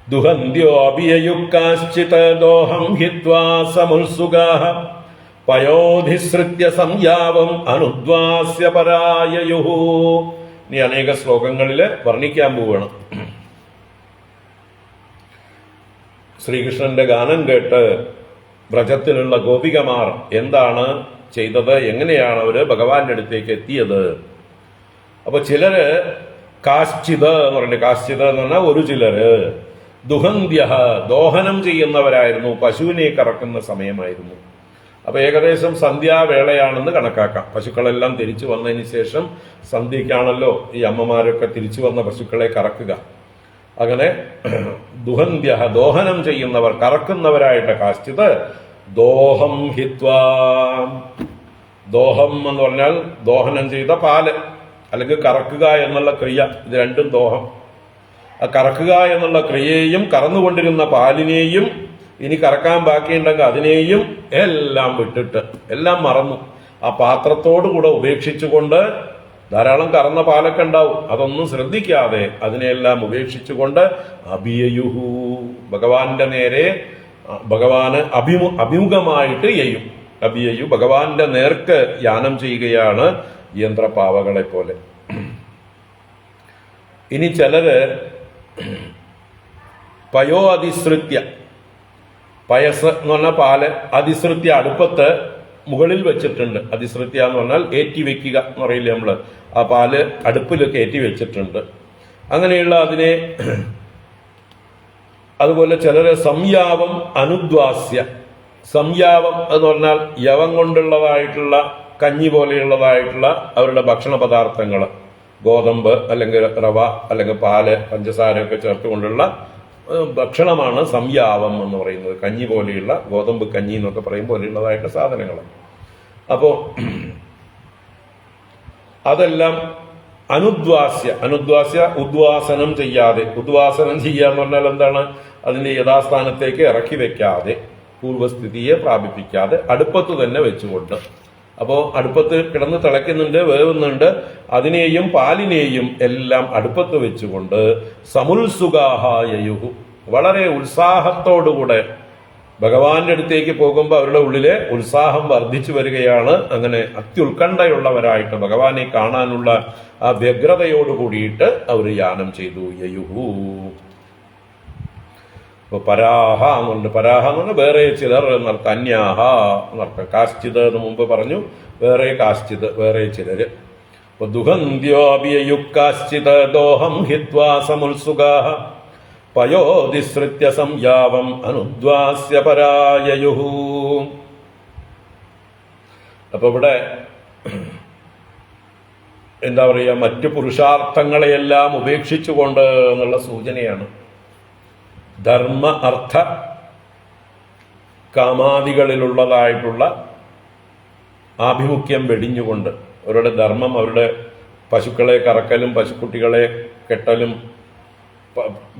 ദുഹന്ത്യോപിയുക്കാശ്ചിത് ദോഹം ഹിത്വാ സമുത്സുകാഃ പയോധിസൃത്യ സംയാവം അനുദ്വാസ്യ പരായയുഃ. ഇനി അനേക ശ്ലോകങ്ങളില് വർണ്ണിക്കാൻ പോവുകയാണ്. ശ്രീകൃഷ്ണന്റെ ഗാനം കേട്ട് വ്രജത്തിലുള്ള ഗോപികമാർ എന്താണ് ചെയ്തത്, എങ്ങനെയാണ് അവര് ഭഗവാന്റെ അടുത്തേക്ക് എത്തിയത്. അപ്പൊ ചിലര് കാശ്ചിത് എന്ന് പറഞ്ഞിട്ട്, കാശ്ചിത് എന്ന് പറഞ്ഞാൽ ഒരു ചിലര് ദുഹന്ത്യ ദോഹനം ചെയ്യുന്നവരായിരുന്നു. പശുവിനെ കറക്കുന്ന സമയമായിരുന്നു. അപ്പൊ ഏകദേശം സന്ധ്യാവേളയാണെന്ന് കണക്കാക്കാം. പശുക്കളെല്ലാം തിരിച്ചു വന്നതിന് ശേഷം സന്ധ്യക്കാണല്ലോ ഈ അമ്മമാരൊക്കെ തിരിച്ചു വന്ന പശുക്കളെ കറക്കുക. അങ്ങനെ ദുഹന്ത്യ ദോഹനം ചെയ്യുന്നവർ, കറക്കുന്നവരായിട്ട് കാശ്ചിത് ദോഹം ഹിത്വാ. ദോഹം എന്ന് പറഞ്ഞാൽ ദോഹനം ചെയ്ത പാല്, അല്ലെങ്കിൽ കറക്കുക എന്നുള്ള ക്രിയ, ഇത് രണ്ടും ദോഹം. ആ കറക്കുക എന്നുള്ള ക്രിയയെയും കറന്നുകൊണ്ടിരുന്ന പാലിനെയും ഇനി കറക്കാൻ ബാക്കിയുണ്ടെങ്കിൽ അതിനെയും എല്ലാം വിട്ടിട്ട്, എല്ലാം മറന്നു, ആ പാത്രത്തോടുകൂടെ ഉപേക്ഷിച്ചുകൊണ്ട്, ധാരാളം കറന്ന പാലൊക്കെ ഉണ്ടാവും, അതൊന്നും ശ്രദ്ധിക്കാതെ അതിനെല്ലാം ഉപേക്ഷിച്ചുകൊണ്ട് അഭിയയുഹു ഭഗവാന്റെ നേരെ, ഭഗവാന് അഭിമുഖമായിട്ട് യയും. അഭിയയു ഭഗവാന്റെ നേർക്ക് യാനം ചെയ്യുകയാണ് യന്ത്രപാവകളെ പോലെ. ഇനി ചിലര് പയോ അതിസൃത്യ, പയസ് എന്ന് പറഞ്ഞാൽ പാല്, അതിസൃത്യ അടുപ്പത്ത് മുകളിൽ വെച്ചിട്ടുണ്ട്. അതിസൃത്യ എന്ന് പറഞ്ഞാൽ ഏറ്റി വെക്കുക എന്ന് പറയില്ലേ നമ്മള്, ആ പാല് അടുപ്പിലൊക്കെ ഏറ്റി വെച്ചിട്ടുണ്ട്. അങ്ങനെയുള്ള അതിനെ, അതുപോലെ ചിലര് സംയാവം അനുദ്വാസ്യ. സംയാവം എന്ന് പറഞ്ഞാൽ യവം കൊണ്ടുള്ളതായിട്ടുള്ള കഞ്ഞി പോലെയുള്ളതായിട്ടുള്ള അവരുടെ ഭക്ഷണ പദാർത്ഥങ്ങൾ, ഗോതമ്പ് അല്ലെങ്കിൽ റവ അല്ലെങ്കിൽ പാല് പഞ്ചസാരയൊക്കെ ചേർത്തുകൊണ്ടുള്ള ഭക്ഷണമാണ് സംയാവം എന്ന് പറയുന്നത്. കഞ്ഞി പോലെയുള്ള, ഗോതമ്പ് കഞ്ഞി എന്നൊക്കെ പറയും പോലെയുള്ളതായിട്ട് സാധനങ്ങൾ. അപ്പോ അതെല്ലാം അനുദ്വാസ്യ. അനുദ്വാസ്യ ഉദ്വാസനം ചെയ്യാതെ. ഉദ്വാസനം ചെയ്യുക എന്ന് പറഞ്ഞാൽ എന്താണ്, അതിന്റെ യഥാസ്ഥാനത്തേക്ക് ഇറക്കി വെക്കാതെ, പൂർവ്വസ്ഥിതിയെ പ്രാപിപ്പിക്കാതെ അടുപ്പത്ത് തന്നെ വെച്ചുകൊണ്ട്. അപ്പോ അടുപ്പത്ത് കിടന്ന് തിളയ്ക്കുന്നുണ്ട്, വേവുന്നുണ്ട്, അതിനെയും പാലിനെയും എല്ലാം അടുപ്പത്ത് വെച്ചുകൊണ്ട് സമുത്സുകാഹായയുഹു വളരെ ഉത്സാഹത്തോടുകൂടെ ഭഗവാന്റെ അടുത്തേക്ക് പോകുമ്പോൾ അവരുടെ ഉള്ളിലെ ഉത്സാഹം വർദ്ധിച്ചു വരികയാണ്. അങ്ങനെ അത്യുത്കണ്ഠയുള്ളവരായിട്ട് ഭഗവാനെ കാണാനുള്ള ആ വ്യഗ്രതയോട് കൂടിയിട്ട് അവർ യാനം ചെയ്തു. യയുഹു. ഇപ്പൊ പരാഹ എന്നുണ്ട്. പരാഹ എന്ന് പറഞ്ഞാൽ വേറെ ചിലർ എന്നർത്ഥം, അന്യാഹ എന്നർത്ഥം. കാശ്ചിത് എന്ന് മുമ്പ് പറഞ്ഞു, വേറെ കാശ്ചിത്, വേറെ ചിലര്. ഇപ്പൊ ദുഹന്ത്യോപിയുക്കാശ്ചിത് ദോഹം ഹിത്വാ സമുത്സുകാഃ പയോധിസൃത്യ സംയാവം അനുദ്വാസ്യ പരായയുഃ. അപ്പൊ ഇവിടെ എന്താ പറയുക, മറ്റു പുരുഷാർത്ഥങ്ങളെയെല്ലാം ഉപേക്ഷിച്ചുകൊണ്ട് എന്നുള്ള സൂചനയാണ്. ധർമ്മ അർത്ഥ കാമാദികളിലുള്ളതായിട്ടുള്ള ആഭിമുഖ്യം വെടിഞ്ഞുകൊണ്ട് അവരുടെ ധർമ്മം, അവരുടെ പശുക്കളെ കറക്കലും പശുക്കുട്ടികളെ കെട്ടലും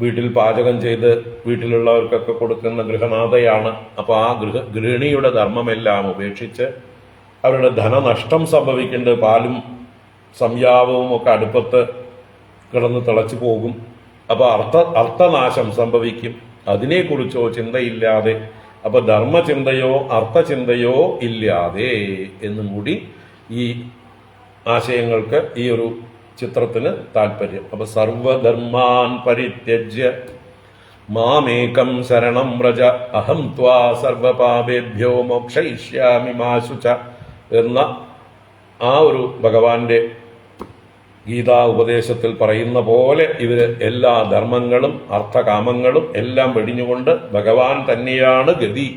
വീട്ടിൽ പാചകം ചെയ്ത് വീട്ടിലുള്ളവർക്കൊക്കെ കൊടുക്കുന്ന ഗൃഹനാഥയാണ്. അപ്പൊ ആ ഗൃഹിണിയുടെ ധർമ്മമെല്ലാം ഉപേക്ഷിച്ച് അവരുടെ ധനനഷ്ടം സംഭവിക്കേണ്ട, പാലും സംയാവവും ഒക്കെ അടുപ്പത്ത് കിടന്ന് തിളച്ചു പോകും. അപ്പൊ അർത്ഥനാശം സംഭവിക്കും. അതിനെക്കുറിച്ചോ ചിന്തയില്ലാതെ, അപ്പൊ ധർമ്മചിന്തയോ അർത്ഥചിന്തയോ ഇല്ലാതെ എന്നും കൂടി ഈ ആശയങ്ങൾക്ക് ഈ ഒരു ചിത്രത്തിന് താല്പര്യം. അപ്പൊ സർവധർമാൻ പരിത്യജ്യ മാമേകം ശരണം വ്രജ അഹം ത്വാ സർവപാപേഭ്യോ മോക്ഷയിഷ്യാമി മാ ശുച എന്ന ആ ഒരു ഭഗവാന്റെ ഗീതാ ഉപദേശത്തിൽ പറയുന്ന പോലെ ഇവര് എല്ലാ ധർമ്മങ്ങളും അർത്ഥകാമങ്ങളും എല്ലാം വെടിഞ്ഞുകൊണ്ട് ഭഗവാൻ തന്നെയാണ് ഗതി,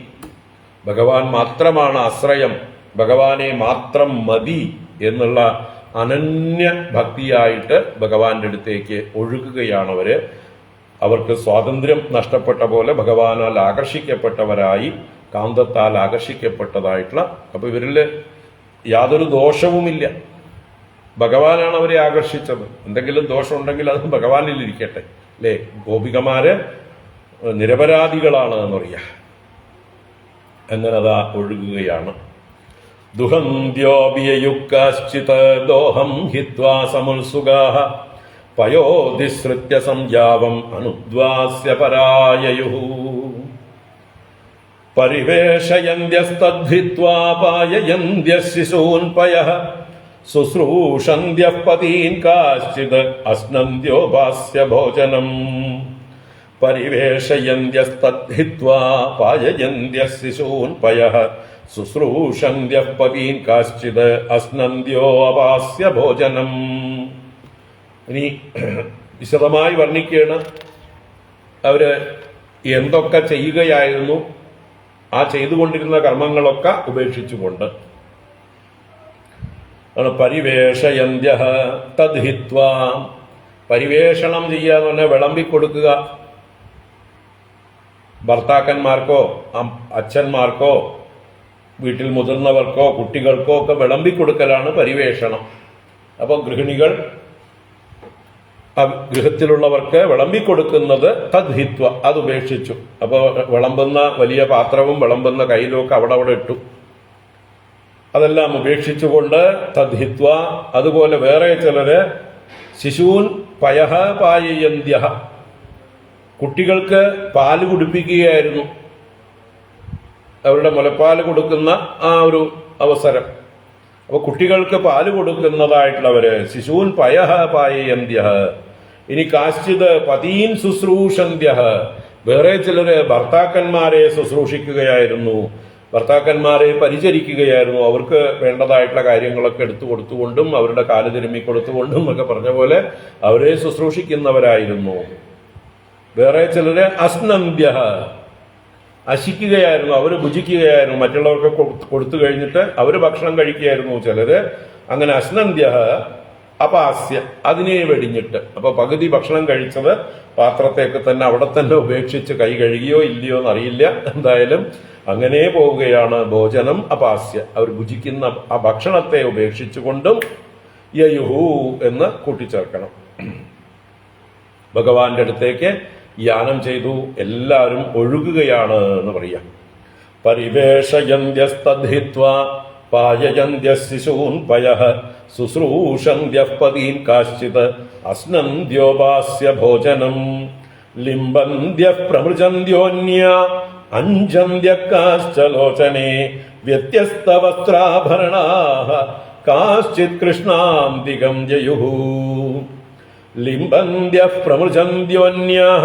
ഭഗവാൻ മാത്രമാണ് ആശ്രയം, ഭഗവാനെ മാത്രം മതി എന്നുള്ള അനന്യ ഭക്തിയായിട്ട് ഭഗവാന്റെ അടുത്തേക്ക് ഒഴുകുകയാണവര്. അവർക്ക് സ്വാതന്ത്ര്യം നഷ്ടപ്പെട്ട പോലെ ഭഗവാനാൽ ആകർഷിക്കപ്പെട്ടവരായി, കാന്തത്താൽ ആകർഷിക്കപ്പെട്ടതായിട്ടുള്ള, അപ്പൊ ഇവരില് യാതൊരു ദോഷവുമില്ല. ഭഗവാനാണ് അവരെ ആകർഷിച്ചത്. എന്തെങ്കിലും ദോഷമുണ്ടെങ്കിൽ അത് ഭഗവാനിൽ ഇരിക്കട്ടെ, അല്ലേ? ഗോപികമാര് നിരപരാധികളാണ് എന്ന് പറയാ. അങ്ങനെ അതാ ഒഴുകുകയാണ്. ദുഹന്ത്യോപിയുക്ശ്ചിത് ദോഹം ഹിത്വാ സമുത്സുഗാഃ പയോധിസൃത്യ സംജാവം അനുദ്വാസ്യ പരായയുഃ പരിവേഷയന്ത്യസ്തദ്ധിത്വാ പായയന്ത്യഃ ശിശൂൻ പയഃ ശുശ്രൂഷന്ത്യഃ പതീൻ കാശ്ചിത് അശ്നന്ത്യോപാസ്യ ഭോജനം പരിവേഷയന്ത്യസ്തദ്ധിത്വാ പായയന്ത്യഃ ശിശൂൻ പയഃ ശുശ്രൂഷന്ത്യഃ പതീൻ കാശ്ചിത് അശ്നന്ത്യോപാസ്യ ഭോജനം. ഇനി വിശദമായി വർണ്ണിക്കുകയാണ് അവര് എന്തൊക്കെ ചെയ്യുകയായിരുന്നു. ആ ചെയ്തുകൊണ്ടിരുന്ന കർമ്മങ്ങളൊക്കെ ഉപേക്ഷിച്ചുകൊണ്ട് പരിവേഷയന്ത്യഃ തദ്ഹിത്വാ, പരിവേഷണം ചെയ്യുക എന്ന് പറഞ്ഞാൽ വിളമ്പിക്കൊടുക്കുക. ഭർത്താക്കന്മാർക്കോ അച്ഛന്മാർക്കോ വീട്ടിൽ മുതിർന്നവർക്കോ കുട്ടികൾക്കോ ഒക്കെ വിളമ്പിക്കൊടുക്കലാണ് പരിവേഷണം. അപ്പോൾ ഗൃഹിണികൾ ഗൃഹത്തിലുള്ളവർക്ക് വിളമ്പിക്കൊടുക്കുന്നത് തദ്ഹിത്വ, അത് ഉപേക്ഷിച്ചു. അപ്പോൾ വിളമ്പുന്ന വലിയ പാത്രവും വിളമ്പുന്ന കയ്യിലും ഒക്കെ അവിടെ ഇട്ടു. അതെല്ലാം ഉപേക്ഷിച്ചുകൊണ്ട് തദ്ഹിത്വ. അതുപോലെ വേറെ ചിലര് ശിശൂൻ പയഃ പായയന്ത്യഃ, കുട്ടികൾക്ക് പാല് കുടിപ്പിക്കുകയായിരുന്നു. അവരുടെ മുലപ്പാല് കൊടുക്കുന്ന ആ ഒരു അവസരം. അപ്പൊ കുട്ടികൾക്ക് പാല് കൊടുക്കുന്നതായിട്ടുള്ളവര് ശിശൂൻ പയഃ പായയന്ത്യഃ. ഇനി കാശ്ചിത് പതീൻ ശുശ്രൂഷന്ത്യഃ, വേറെ ചിലര് ഭർത്താക്കന്മാരെ ശുശ്രൂഷിക്കുകയായിരുന്നു, ഭർത്താക്കന്മാരെ പരിചരിക്കുകയായിരുന്നു. അവർക്ക് വേണ്ടതായിട്ടുള്ള കാര്യങ്ങളൊക്കെ എടുത്തു കൊടുത്തുകൊണ്ടും അവരുടെ കാല് തിരുമ്മി കൊടുത്തുകൊണ്ടും ഒക്കെ പറഞ്ഞ പോലെ അവരെ ശുശ്രൂഷിക്കുന്നവരായിരുന്നു. വേറെ ചിലര് അശ്നന്ത്യഃ, അശിക്കുകയായിരുന്നു, അവര് ഭുജിക്കുകയായിരുന്നു, മറ്റുള്ളവർക്ക് കൊടുത്തു കഴിഞ്ഞിട്ട് അവര് ഭക്ഷണം കഴിക്കുകയായിരുന്നു ചിലര്. അങ്ങനെ അശ്നന്ത്യഃ അപാസ്യ, അതിനെ വെടിഞ്ഞിട്ട്. അപ്പൊ പകുതി ഭക്ഷണം കഴിച്ചത് പാത്രത്തേക്ക് തന്നെ അവിടെ തന്നെ ഉപേക്ഷിച്ച് കൈ കഴുകിയോ ഇല്ലയോ എന്നറിയില്ല. എന്തായാലും അങ്ങനെ പോവുകയാണ്. ഭോജനം അപാസ്യ, അവർ ഭുജിക്കുന്ന ആ ഭക്ഷണത്തെ ഉപേക്ഷിച്ചുകൊണ്ടും യയുഹു എന്ന് കൂട്ടിച്ചേർക്കണം. ഭഗവാന്റെ അടുത്തേക്ക് യാനം ചെയ്തു, എല്ലാവരും ഒഴുകുകയാണ് എന്ന് പറയാം. പരിവേഷയന്ത്യസ്തദ്ധിത്വാ പായയന്ത്യഃ ശിശൂൻ പയഃ ശുശ്രൂഷന്ത്യഃ പതീൻ കാശ്ചിത് അശ്നന്ത്യോപാസ്യ ഭോജനം ലിംബന്ത്യഃ പ്രമൃജന്ത്യോന്യാ അഞ്ജന്ത്യഃ കാശ്ചലോചനേ വ്യത്യസ്തവസ്ത്രാഭരണാഃ കാശ്ചിത് കൃഷ്ണാന്തികം ജയുഃ ലിംബന്ത്യഃ പ്രമൃജന്ത്യോന്യാഃ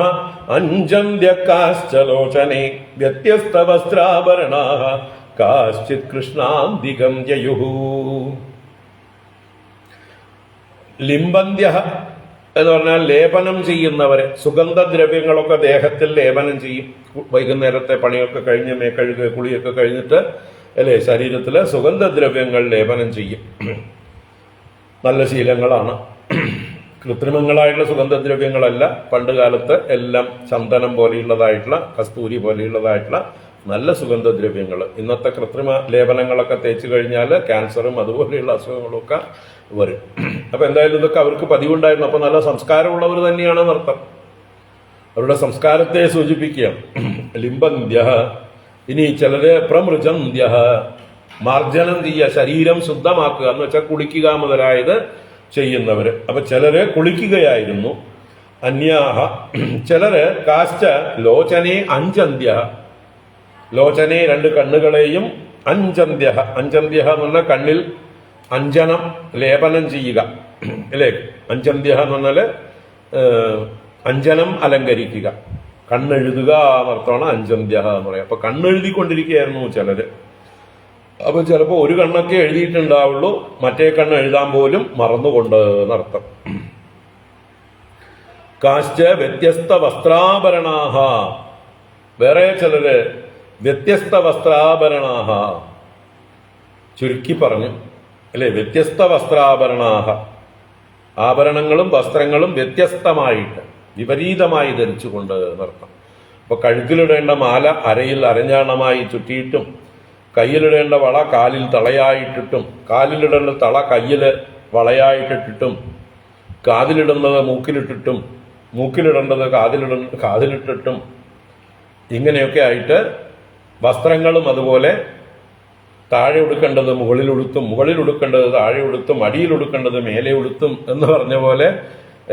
അഞ്ജന്ത്യഃ കാശ്ചലോചനേ വ്യത്യസ്തവസ്ത്രാഭരണാഃ കാശ്ചിത് കൃഷ്ണാന്തികം ജയുഃ. ലിംബന്ത്യഃ എന്ന് പറഞ്ഞാൽ ലേപനം ചെയ്യുന്നവരെ, സുഗന്ധദ്രവ്യങ്ങളൊക്കെ ദേഹത്തിൽ ലേപനം ചെയ്യും. വൈകുന്നേരത്തെ പണിയൊക്കെ കഴിഞ്ഞ് മേക്കഴുക കുളിയൊക്കെ കഴിഞ്ഞിട്ട് അല്ലേ ശരീരത്തില് സുഗന്ധദ്രവ്യങ്ങൾ ലേപനം ചെയ്യും. നല്ല ശീലങ്ങളാണ്. കൃത്രിമങ്ങളായിട്ടുള്ള സുഗന്ധദ്രവ്യങ്ങളല്ല. പണ്ട് കാലത്ത് എല്ലാം ചന്ദനം പോലെയുള്ളതായിട്ടുള്ള, കസ്തൂരി പോലെയുള്ളതായിട്ടുള്ള നല്ല സുഗന്ധദ്രവ്യങ്ങൾ. ഇന്നത്തെ കൃത്രിമ ലേപനങ്ങളൊക്കെ തേച്ച് കഴിഞ്ഞാൽ ക്യാൻസറും അതുപോലെയുള്ള അസുഖങ്ങളും ഒക്കെ വരും. അപ്പൊ എന്തായാലും ഇതൊക്കെ അവർക്ക് പതിവുണ്ടായിരുന്നു. അപ്പൊ നല്ല സംസ്കാരമുള്ളവർ തന്നെയാണെന്ന് അർത്ഥം. അവരുടെ സംസ്കാരത്തെ സൂചിപ്പിക്കുകയാണ്. ലിംബന്ത്യഃ. ഇനി ചിലര് പ്രമൃജന്ത്യഃ, മാർജനം ചെയ്യുക, ശരീരം ശുദ്ധമാക്കുക എന്ന് വെച്ചാൽ കുളിക്കുക മുതലായത് ചെയ്യുന്നവര്. അപ്പൊ ചിലര് കുളിക്കുകയായിരുന്നു. അന്യാഹ, ചിലര് കാശ്ച ലോചനേ അഞ്ജന്ത്യഃ, ലോചനെ രണ്ട് കണ്ണുകളെയും അഞ്ജന്ത്യഃ, അഞ്ജന്ത്യഃ എന്ന് പറഞ്ഞാൽ കണ്ണിൽ അഞ്ജനം ലേപനം ചെയ്യുക അല്ലേ. അഞ്ജന്ത്യഃ എന്ന് പറഞ്ഞാല് അഞ്ജനം അലങ്കരിക്കുക, കണ്ണെഴുതുക എന്നർത്ഥമാണ് അഞ്ജന്ത്യഃ എന്ന് പറയാം. അപ്പൊ കണ്ണെഴുതിക്കൊണ്ടിരിക്കുകയായിരുന്നു ചിലര്. അപ്പൊ ചിലപ്പോൾ ഒരു കണ്ണൊക്കെ എഴുതിയിട്ടുണ്ടാവുള്ളൂ, മറ്റേ കണ്ണ് എഴുതാൻ പോലും മറന്നുകൊണ്ട് എന്നർത്ഥം. കാശ്ച വ്യത്യസ്ത വസ്ത്രാഭരണാഹ, വേറെ ചിലര് വ്യത്യസ്ത വസ്ത്രാഭരണാഹ, ചുരുക്കി പറഞ്ഞു അല്ലെ, വ്യത്യസ്ത വസ്ത്രാഭരണാഹ, ആഭരണങ്ങളും വസ്ത്രങ്ങളും വ്യത്യസ്തമായിട്ട് വിപരീതമായി ധരിച്ചുകൊണ്ട് എന്നർത്ഥം. അപ്പൊ കഴുത്തിലിടേണ്ട മാല അരയിൽ അരഞ്ഞാണമായി ചുറ്റിയിട്ടും, കയ്യിലിടേണ്ട വള കാലിൽ തളയായിട്ടിട്ടും, കാലിലിടേണ്ട തള കയ്യില് വളയായിട്ടിട്ടും, കാതിലിടുന്നത് മൂക്കിലിട്ടിട്ടും, മൂക്കിലിടേണ്ടത് കാതിലിട്ടിട്ടും, ഇങ്ങനെയൊക്കെ ആയിട്ട് വസ്ത്രങ്ങളും അതുപോലെ താഴെ ഉടുക്കേണ്ടത് മുകളിലുടുത്തും, മുകളിലുടുക്കേണ്ടത് താഴെ ഉടുത്തും, അടിയിലുടുക്കേണ്ടത് മേലെ ഉടുത്തും എന്ന് പറഞ്ഞ പോലെ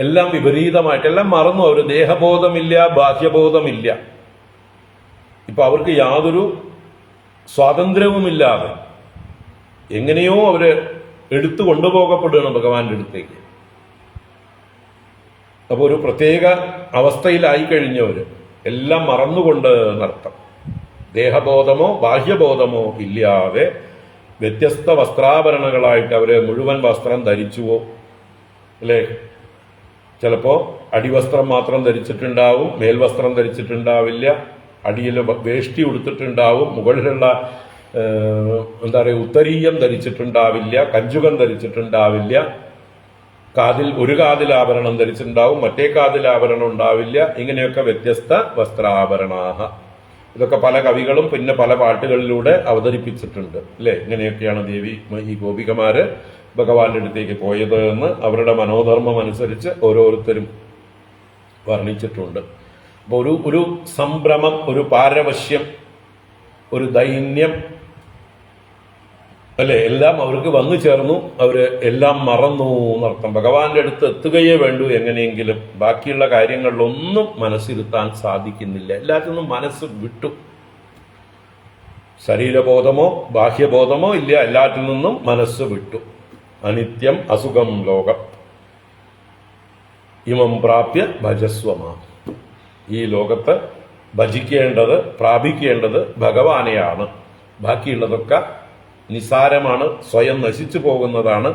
എല്ലാം വിപരീതമായിട്ട് എല്ലാം മറന്നു. അവർ ദേഹബോധമില്ല, ബാഹ്യബോധമില്ല. ഇപ്പൊ അവർക്ക് യാതൊരു സ്വാതന്ത്ര്യവുമില്ലാതെ എങ്ങനെയോ അവര് എടുത്തു കൊണ്ടുപോകപ്പെടുകയാണ് ഭഗവാന്റെ അടുത്തേക്ക്. അപ്പൊ ഒരു പ്രത്യേക അവസ്ഥയിലായി കഴിഞ്ഞവര് എല്ലാം മറന്നുകൊണ്ട് എന്നർത്ഥം. ദേഹബോധമോ ബാഹ്യബോധമോ ഇല്ലാതെ വ്യത്യസ്ത വസ്ത്രാഭരണങ്ങളായിട്ട് അവര് മുഴുവൻ വസ്ത്രം ധരിച്ചുവോ അല്ലേ? ചിലപ്പോ അടിവസ്ത്രം മാത്രം ധരിച്ചിട്ടുണ്ടാവും, മേൽവസ്ത്രം ധരിച്ചിട്ടുണ്ടാവില്ല, അടിയിൽ വേഷ്ടി ഉടുത്തിട്ടുണ്ടാവും, മുകളിലുള്ള എന്താ പറയുക ഉത്തരീയം ധരിച്ചിട്ടുണ്ടാവില്ല, കഞ്ചുകം ധരിച്ചിട്ടുണ്ടാവില്ല, കാതിൽ ഒരു കാതിൽ ആഭരണം ധരിച്ചിട്ടുണ്ടാവും, മറ്റേ കാതിൽ ആഭരണം ഉണ്ടാവില്ല. ഇങ്ങനെയൊക്കെ വ്യത്യസ്ത വസ്ത്രാഭരണാഹ. ഇതൊക്കെ പല കവികളും പിന്നെ പല പാട്ടുകളിലൂടെ അവതരിപ്പിച്ചിട്ടുണ്ട് അല്ലെ. ഇങ്ങനെയൊക്കെയാണ് ദേവി ഈ ഗോപികമാര് ഭഗവാന്റെ അടുത്തേക്ക് പോയത് എന്ന് അവരുടെ മനോധർമ്മം അനുസരിച്ച് ഓരോരുത്തരും വർണ്ണിച്ചിട്ടുണ്ട്. അപ്പൊ ഒരു സംഭ്രമം, ഒരു പാരവശ്യം, ഒരു ദൈന്യം അല്ലെ, എല്ലാം അവർക്ക് വന്നു ചേർന്നു. അവര് എല്ലാം മറന്നു എന്നർത്ഥം. ഭഗവാന്റെ അടുത്ത് എത്തുകയേ വേണ്ടൂ എങ്ങനെയെങ്കിലും. ബാക്കിയുള്ള കാര്യങ്ങളിലൊന്നും മനസ്സിരുത്താൻ സാധിക്കുന്നില്ല. എല്ലാത്തിനും മനസ്സ് വിട്ടു. ശരീരബോധമോ ബാഹ്യബോധമോ ഇല്ല, എല്ലാറ്റിൽ നിന്നും മനസ്സ് വിട്ടു. അനിത്യം അസുഖം ലോകം ഇമം പ്രാപ്യ ഭജസ്വമാ. ഈ ലോകത്ത് ഭജിക്കേണ്ടത്, പ്രാപിക്കേണ്ടത് ഭഗവാനെയാണ്. ബാക്കിയുള്ളതൊക്കെ നിസാരമാണ്, സ്വയം നശിച്ചു പോകുന്നതാണ്.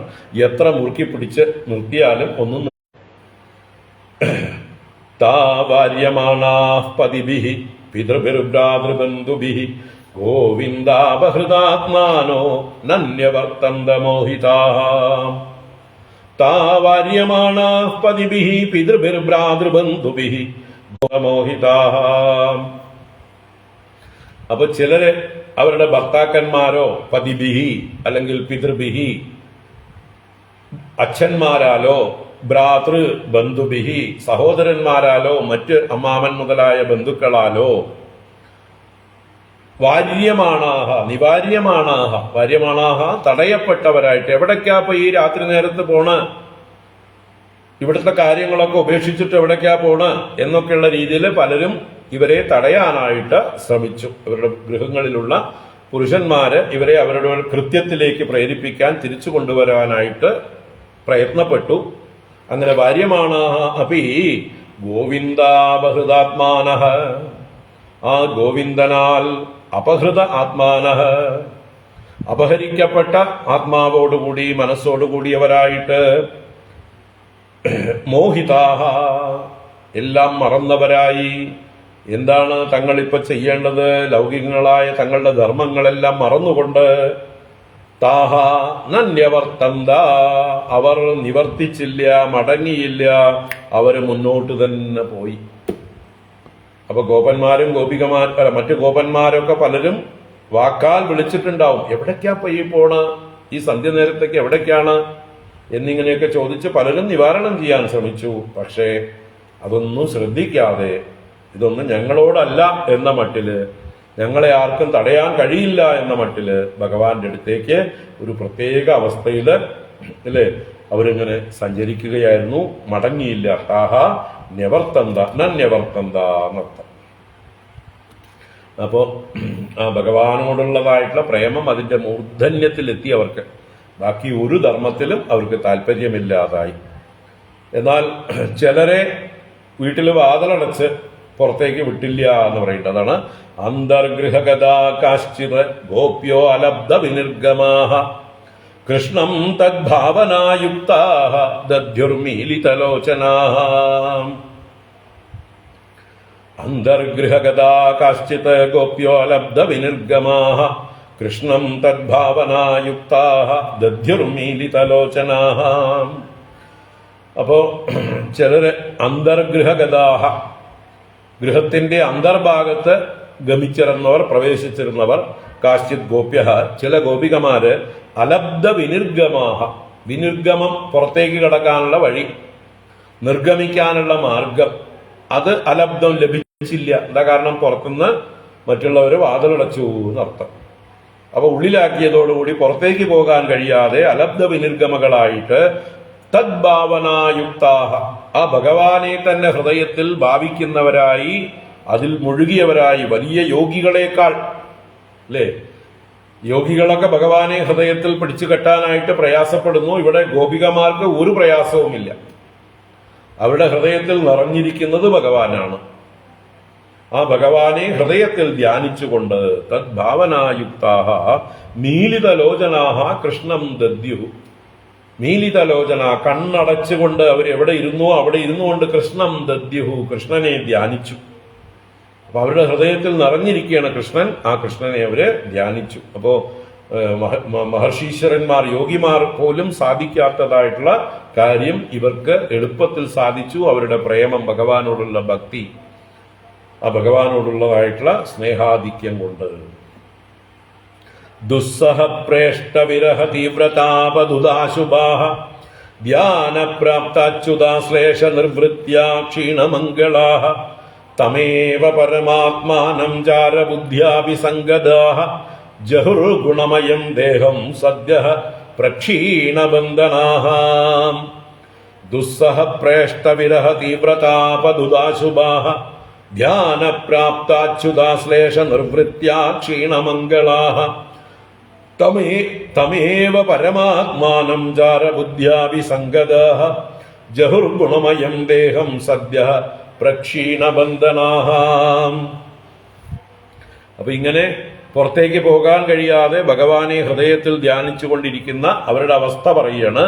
എത്ര മുറുക്കി പിടിച്ച് നിർത്തിയാലും ഒന്നും. താവാര്യമാണാപതിഭിഃ പിതൃഭിർഭ്രാതൃബന്ധുഭിഃ ഗോവിന്ദാപഹൃതാത്മാനോ നന്യവർത്തന്ത മോഹിതാഃ. താവാര്യമാണാപതിഭിഃ പിതൃഭിർഭ്രാതൃബന്ധുഭിഃ മോഹിതാഃ. അപ്പൊ ചിലര് അവരുടെ ഭർത്താക്കന്മാരോ പതിബിഹി അല്ലെങ്കിൽ പിതൃബിഹി അച്ഛന്മാരാലോ, ഭ്രാതൃ ബന്ധുബിഹി സഹോദരന്മാരാലോ, മറ്റ് അമ്മാമൻ മുതലായ ബന്ധുക്കളാലോ, വാര്യമാണാഹ നിവാര്യമാണാഹ, വാര്യമാണാഹ തടയപ്പെട്ടവരായിട്ട്. എവിടേക്കാ ഈ രാത്രി നേരത്ത് പോണ്, ഇവിടുത്തെ കാര്യങ്ങളൊക്കെ ഉപേക്ഷിച്ചിട്ട് എവിടേക്കാ പോണ് എന്നൊക്കെയുള്ള രീതിയിൽ പലരും ഇവരെ തടയാനായിട്ട് ശ്രമിച്ചു. ഇവരുടെ ഗൃഹങ്ങളിലുള്ള പുരുഷന്മാര് ഇവരെ അവരുടെ കൃത്യത്തിലേക്ക് പ്രേരിപ്പിക്കാൻ, തിരിച്ചു കൊണ്ടുവരാനായിട്ട് പ്രയത്നപ്പെട്ടു. അങ്ങനെ ഭാര്യമാണാഹ അപി ഗോവിന്ദാപഹൃതാത്മാനഃ, ആ ഗോവിന്ദനാൽ അപഹൃത ആത്മാനഃ, അപഹരിക്കപ്പെട്ട ആത്മാവോടുകൂടി മനസ്സോടുകൂടിയവരായിട്ട്, മോഹിതാഹ എല്ലാം മറന്നവരായി. എന്താണ് തങ്ങളിപ്പോ ചെയ്യേണ്ടത്? ലൗകികങ്ങളായ തങ്ങളുടെ ധർമ്മങ്ങളെല്ലാം മറന്നുകൊണ്ട്, താഹ നന്യവർത്തന്ത അവർ നിവർത്തിച്ചില്ല, മടങ്ങിയില്ല, അവര് മുന്നോട്ട് തന്നെ പോയി. അപ്പൊ ഗോപന്മാരും മറ്റു ഗോപന്മാരൊക്കെ പലരും വാക്കാൽ വിളിച്ചിട്ടുണ്ടാവും, എവിടേക്കാ ഈ പോണ്, ഈ സന്ധ്യ നേരത്തേക്ക് എവിടേക്കാണ് എന്നിങ്ങനെയൊക്കെ ചോദിച്ച് പലരും നിവാരണം ചെയ്യാൻ ശ്രമിച്ചു. പക്ഷേ അതൊന്നും ശ്രദ്ധിക്കാതെ, ഇതൊന്നും ഞങ്ങളോടല്ല എന്ന മട്ടില്, ഞങ്ങളെ ആർക്കും തടയാൻ കഴിയില്ല എന്ന മട്ടില് ഭഗവാന്റെ അടുത്തേക്ക് ഒരു പ്രത്യേക അവസ്ഥയില് അല്ലേ അവരിങ്ങനെ സഞ്ചരിക്കുകയായിരുന്നു. മടങ്ങിയില്ല. താഹ ന്യവർത്തന്ത നന്യവർത്തന്ത എന്നർത്ഥം. അപ്പോ ആ ഭഗവാനോടുള്ളതായിട്ടുള്ള പ്രേമം അതിന്റെ മൂർധന്യത്തിലെത്തി അവർക്ക്. ബാക്കി ഒരു ധർമ്മത്തിലും അവർക്ക് താല്പര്യമില്ലാതായി. എന്നാൽ ചിലരെ വീട്ടിൽ വാതിലടച്ച് പുറത്തേക്ക് വിട്ടില്ല എന്ന് പറയുന്നത്. അതാണ് അന്തർഗൃഹഗതാ കാശ്ചിത് ഗോപ്യോ അലബ്ധ വിനിർഗമാഹ കൃഷ്ണം തദ്ഭാവനായുക്താഹ ദദ്യുർമീലിതലോചനാഹ. അന്തർഗൃഹഗതാ കാശ്ചിത് ഗോപ്യോ അലബ്ധ വിനിർഗമാഹ കൃഷ്ണം തദ്ഭാവനായുക്താഹ ദദ്യുർമീലിതലോചനാഹ. അപ്പോ ചിലര് അന്തർഗൃഹഗതാഹ, ഗൃഹത്തിന്റെ അന്തർഭാഗത്ത് ഗമിച്ചിരുന്നവർ, പ്രവേശിച്ചിരുന്നവർ, കാശ്ചിത് ഗോപ്യ, ചില ഗോപികമാര്, അലബ്ധ വിനിർഗമാഹ, വിനിർഗമം പുറത്തേക്ക് കടക്കാനുള്ള വഴി, നിർഗമിക്കാനുള്ള മാർഗം, അത് അലബ്ധം ലഭിച്ചില്ല. എന്താ കാരണം? പുറത്തുനിന്ന് മറ്റുള്ളവർ വാതിലടച്ചു എന്നർത്ഥം. അപ്പൊ ഉള്ളിലാക്കിയതോടുകൂടി പുറത്തേക്ക് പോകാൻ കഴിയാതെ അലബ്ധ വിനിർഗമകളായിട്ട് തദ്ഭാവനായുക്താഹ, ആ ഭഗവാനെ തന്നെ ഹൃദയത്തിൽ ഭാവിക്കുന്നവരായി, അതിൽ മുഴുകിയവരായി, വലിയ യോഗികളെക്കാൾ, അല്ലേ? യോഗികളൊക്കെ ഭഗവാനെ ഹൃദയത്തിൽ പിടിച്ചു കെട്ടാനായിട്ട് പ്രയാസപ്പെടുന്നു. ഇവിടെ ഗോപികമാർക്ക് ഒരു പ്രയാസവുമില്ല. അവരുടെ ഹൃദയത്തിൽ നിറഞ്ഞിരിക്കുന്നത് ഭഗവാനാണ്. ആ ഭഗവാനെ ഹൃദയത്തിൽ ധ്യാനിച്ചുകൊണ്ട് തദ്ഭാവനായുക്താഹ മീലിതലോചനാഹ കൃഷ്ണം ദദ്യു. മീലിതലോചന, കണ്ണടച്ചുകൊണ്ട് അവരെവിടെ ഇരുന്നോ അവിടെ ഇരുന്നുകൊണ്ട് കൃഷ്ണം ദദ്യുഹു, കൃഷ്ണനെ ധ്യാനിച്ചു. അപ്പൊ അവരുടെ ഹൃദയത്തിൽ നിറഞ്ഞിരിക്കുകയാണ് കൃഷ്ണൻ. ആ കൃഷ്ണനെ അവര് ധ്യാനിച്ചു. അപ്പോ മഹർഷീശ്വരന്മാർ, യോഗിമാർ പോലും സാധിക്കാത്തതായിട്ടുള്ള കാര്യം ഇവർക്ക് എളുപ്പത്തിൽ സാധിച്ചു. അവരുടെ പ്രേമം, ഭഗവാനോടുള്ള ഭക്തി, ആ ഭഗവാനോടുള്ളതായിട്ടുള്ള സ്നേഹാധിക്യം കൊണ്ട്. ദുസ്സഹ പ്രേഷ്ട വിരഹ തീവ്രതാപദുദാശുഭാഹ ധ്യാനപ്രാപ്താച്യുതാശ്ലേഷ നിർവൃത്യാ ക്ഷീണമംഗളാഹ തമേവ പരമാത്മാനം ചാരബുദ്ധ്യാഭിസംഗതാഹ ജഹുർഗുണമയം ദേഹം സദ്യഃ പ്രക്ഷീണബന്ധനാഹ. ദുസ്സഹ പ്രേഷ്ട വിരഹ തീവ്രതാപദുദാശുഭാഹ ധ്യാനപ്രാപ്താച്യുതാശ്ലേഷ നിർവൃത്യാ ക്ഷീണമംഗളാഹ തമേവ പരമാത്മാനം ചാരബുദ്ധ്യാഭിസംഗതാഹ ജഹുർഗുണമയം ദേഹം സദ്യഃ പ്രക്ഷീണബന്ധനാഹ. അപ്പൊ ഇങ്ങനെ പുറത്തേക്ക് പോകാൻ കഴിയാതെ ഭഗവാനെ ഹൃദയത്തിൽ ധ്യാനിച്ചുകൊണ്ടിരിക്കുന്ന അവരുടെ അവസ്ഥ പറയാണ്.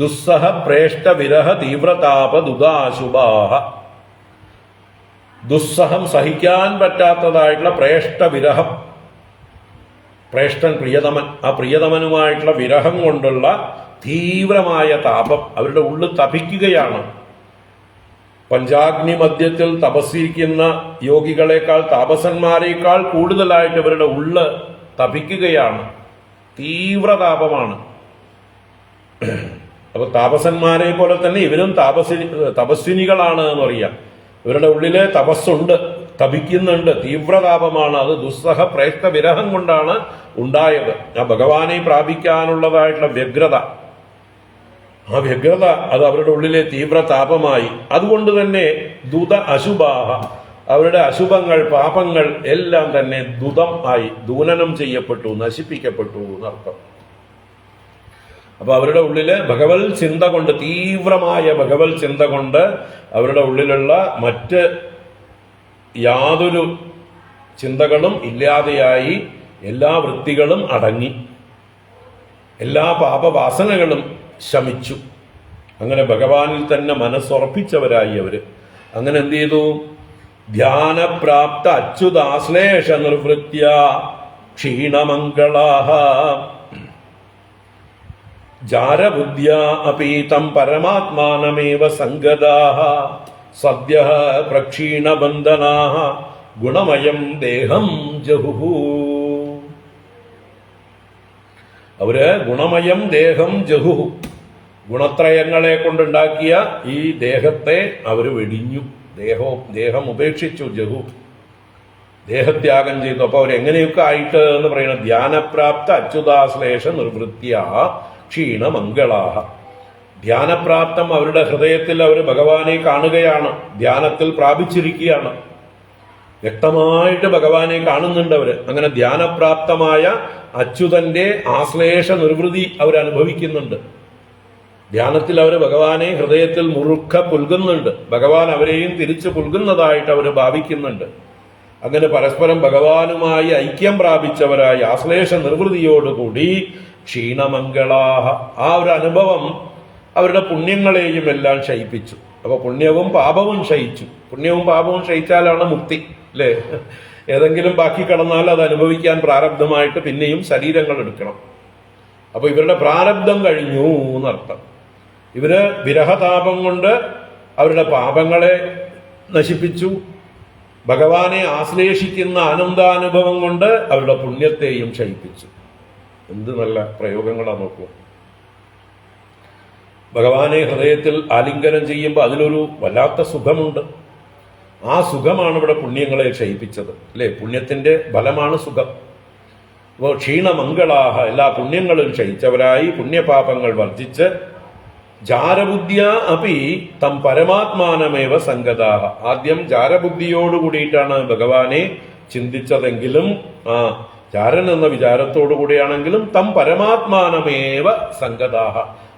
ദുസ്സഹ പ്രേഷ്ട വിരഹ തീവ്രതാപദുദാശുഭാഹ. ദുസ്സഹം, സഹിക്കാൻ പറ്റാത്തതായിട്ടുള്ള പ്രേഷ്ട വിരഹം, പ്രേഷ്ടൻ പ്രിയതമൻ, ആ പ്രിയതമനുമായിട്ടുള്ള വിരഹം കൊണ്ടുള്ള തീവ്രമായ താപം അവരുടെ ഉള്ളിൽ തപിക്കുകയാണ്. പഞ്ചാഗ്നി മധ്യത്തിൽ തപസ്സിരിക്കുന്ന യോഗികളെക്കാൾ, താപസന്മാരെക്കാൾ കൂടുതലായിട്ട് ഇവരുടെ ഉള്ള് തപിക്കുകയാണ്. തീവ്രതാപമാണ്. അപ്പൊ താപസന്മാരെ പോലെ തന്നെ ഇവരും തപസ്വിനികളാണ് എന്ന് പറയാം. ഇവരുടെ ഉള്ളിലെ തപസ്സുണ്ട്, തപിക്കുന്നുണ്ട്, തീവ്രതാപമാണ്. അത് ദുസ്സഹ പ്രേഷ്ട വിരഹം കൊണ്ടാണ് ഉണ്ടായത്. ആ ഭഗവാനെ പ്രാപിക്കാനുള്ളതായിട്ടുള്ള വ്യഗ്രത, ആ വ്യഗ്രത അത് അവരുടെ ഉള്ളിലെ തീവ്രതാപമായി. അതുകൊണ്ട് തന്നെ ദുത അശുഭാഹ, അവരുടെ അശുഭങ്ങൾ, പാപങ്ങൾ എല്ലാം തന്നെ ദുതം ആയി, ദൂനനം ചെയ്യപ്പെട്ടു, നശിപ്പിക്കപ്പെട്ടു എന്നർത്ഥം. അപ്പൊ അവരുടെ ഉള്ളില് ഭഗവത് ചിന്ത കൊണ്ട്, തീവ്രമായ ഭഗവത് ചിന്ത കൊണ്ട് അവരുടെ ഉള്ളിലുള്ള മറ്റ് യാതൊരു ചിന്തകളും ഇല്ലാതെയായി, എല്ലാ വൃത്തികളും അടങ്ങി, എല്ലാ പാപവാസനകളും ശമിച്ചു. അങ്ങനെ ഭഗവാനിൽ തന്നെ മനസ്സുറപ്പിച്ചവരായി അവര്. അങ്ങനെ എന്ത് ചെയ്തു? ധ്യാനപ്രാപ്ത അച്യുതാശ്ലേഷ നിർവൃത്യ ക്ഷീണമംഗളാഹ ജാരബുദ്ധ്യാ അപീതം പരമാത്മാനമേവ സംഗതാഹ സദ്യഃ പ്രക്ഷീണബന്ധനാഹ ഗുണമയം ദേഹം ജഹുഹു. അവര് ഗുണമയം ദേഹം ജഹുഹു, ഗുണത്രയങ്ങളെ കൊണ്ടുണ്ടാക്കിയ ഈ ദേഹത്തെ അവര് വെടിഞ്ഞു, ദേഹം ഉപേക്ഷിച്ചു. ജഹു, ദേഹത്യാഗം ചെയ്തു. അപ്പൊ അവരെങ്ങനെയൊക്കെ ആയിട്ട് എന്ന് പറയുന്നത് ധ്യാനപ്രാപ്ത അച്യുതാശ്ലേഷ നിർവൃത്യ ക്ഷീണമംഗളാഹ. ധ്യാനപ്രാപ്തം, അവരുടെ ഹൃദയത്തിൽ അവർ ഭഗവാനെ കാണുകയാണ്, ധ്യാനത്തിൽ പ്രാപിച്ചിരിക്കുകയാണ്, വ്യക്തമായിട്ട് ഭഗവാനെ കാണുന്നുണ്ട് അവര്. അങ്ങനെ ധ്യാനപ്രാപ്തമായ അച്യുതന്റെ ആശ്ലേഷ നിർവൃതി അവരനുഭവിക്കുന്നുണ്ട്. ധ്യാനത്തിൽ അവർ ഭഗവാനെ ഹൃദയത്തിൽ മുറുക്ക പുൽകുന്നുണ്ട്. ഭഗവാൻ അവരെയും തിരിച്ചു പുൽകുന്നതായിട്ട് അവർ ഭാവിക്കുന്നുണ്ട്. അങ്ങനെ പരസ്പരം ഭഗവാനുമായി ഐക്യം പ്രാപിച്ചവരായി ആശ്ലേഷ നിർവൃതിയോടുകൂടി ക്ഷീണമംഗളാഹ, ആ ഒരു അനുഭവം അവരുടെ പുണ്യങ്ങളെയും എല്ലാം ക്ഷയിപ്പിച്ചു. അപ്പൊ പുണ്യവും പാപവും ക്ഷയിച്ചു. പുണ്യവും പാപവും ക്ഷയിച്ചാലാണ് മുക്തി, അല്ലേ? ഏതെങ്കിലും ബാക്കി കിടന്നാൽ അത് അനുഭവിക്കാൻ പ്രാരബ്ധമായിട്ട് പിന്നെയും ശരീരങ്ങൾ എടുക്കണം. അപ്പൊ ഇവരുടെ പ്രാരബ്ധം കഴിഞ്ഞു എന്നർത്ഥം. ഇവര് വിരഹതാപം കൊണ്ട് അവരുടെ പാപങ്ങളെ നശിപ്പിച്ചു. ഭഗവാനെ ആശ്ലേഷിക്കുന്ന ആനന്ദാനുഭവം കൊണ്ട് അവരുടെ പുണ്യത്തെയും ക്ഷയിപ്പിച്ചു. എന്ത് നല്ല പ്രയോഗങ്ങളാണ് നോക്കൂ. ഭഗവാനെ ഹൃദയത്തിൽ ആലിംഗനം ചെയ്യുമ്പോൾ അതിലൊരു വല്ലാത്ത സുഖമുണ്ട്. ആ സുഖമാണ് ഇവിടെ പുണ്യങ്ങളെ ക്ഷയിപ്പിച്ചത്, അല്ലേ? പുണ്യത്തിന്റെ ഫലമാണ് സുഖം. അപ്പോൾ ക്ഷീണമംഗളാഹ, എല്ലാ പുണ്യങ്ങളും ക്ഷയിച്ചവരായി പുണ്യപാപങ്ങൾ വർജിച്ച് ജാരബുദ്ധ്യ അപി തം പരമാത്മാനമേവ സംഗതാഹ. ആദ്യം ജാരബുദ്ധിയോട് കൂടിയിട്ടാണ് ഭഗവാനെ ചിന്തിച്ചതെങ്കിലും ജാരൻ എന്ന വിചാരത്തോടു കൂടിയാണെങ്കിലും തം പരമാത്മാനമേവ സംഗതാഹ,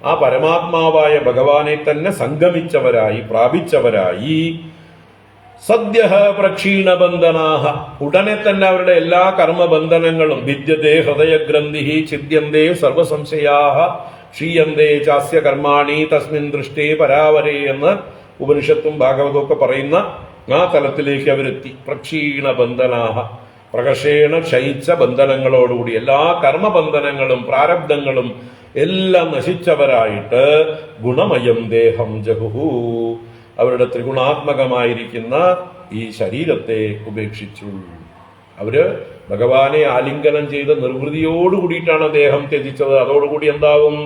ആ പരമാത്മാവായ ഭഗവാനെ തന്നെ സംഗമിച്ചവരായി പ്രാപിച്ചവരായി സദ്യ പ്രക്ഷീണബന്ധനാഹ, ഉടനെ തന്നെ അവരുടെ എല്ലാ കർമ്മബന്ധനങ്ങളും ഭിദ്യതേ ഹൃദയഗ്രന്ഥി ഛിദ്യന്തേ സർവസംശയാഹ ക്ഷീയന്തേ ചാസ്യ കർമാണി തസ്മിൻ ദൃഷ്ടേ പരാവരേ എന്ന് ഉപനിഷത്തും ഭാഗവതവും ഒക്കെ പറയുന്ന ആ തലത്തിലേക്ക് അവരെത്തി. പ്രക്ഷീണബന്ധനാഹ, പ്രകർഷേണ ക്ഷയിച്ച ബന്ധനങ്ങളോടുകൂടി എല്ലാ കർമ്മബന്ധനങ്ങളും പ്രാരബ്ധങ്ങളും എല്ലാം നശിച്ചവരായിട്ട് ഗുണമയം ദേഹം ജഹുഹു, അവരുടെ ത്രിഗുണാത്മകമായിരിക്കുന്ന ഈ ശരീരത്തെ ഉപേക്ഷിച്ചു. അവര് ഭഗവാനെ ആലിംഗനം ചെയ്ത നിർവൃതിയോടുകൂടിയിട്ടാണ് ദേഹം ത്യജിച്ചത്. അതോടുകൂടി എന്താവും?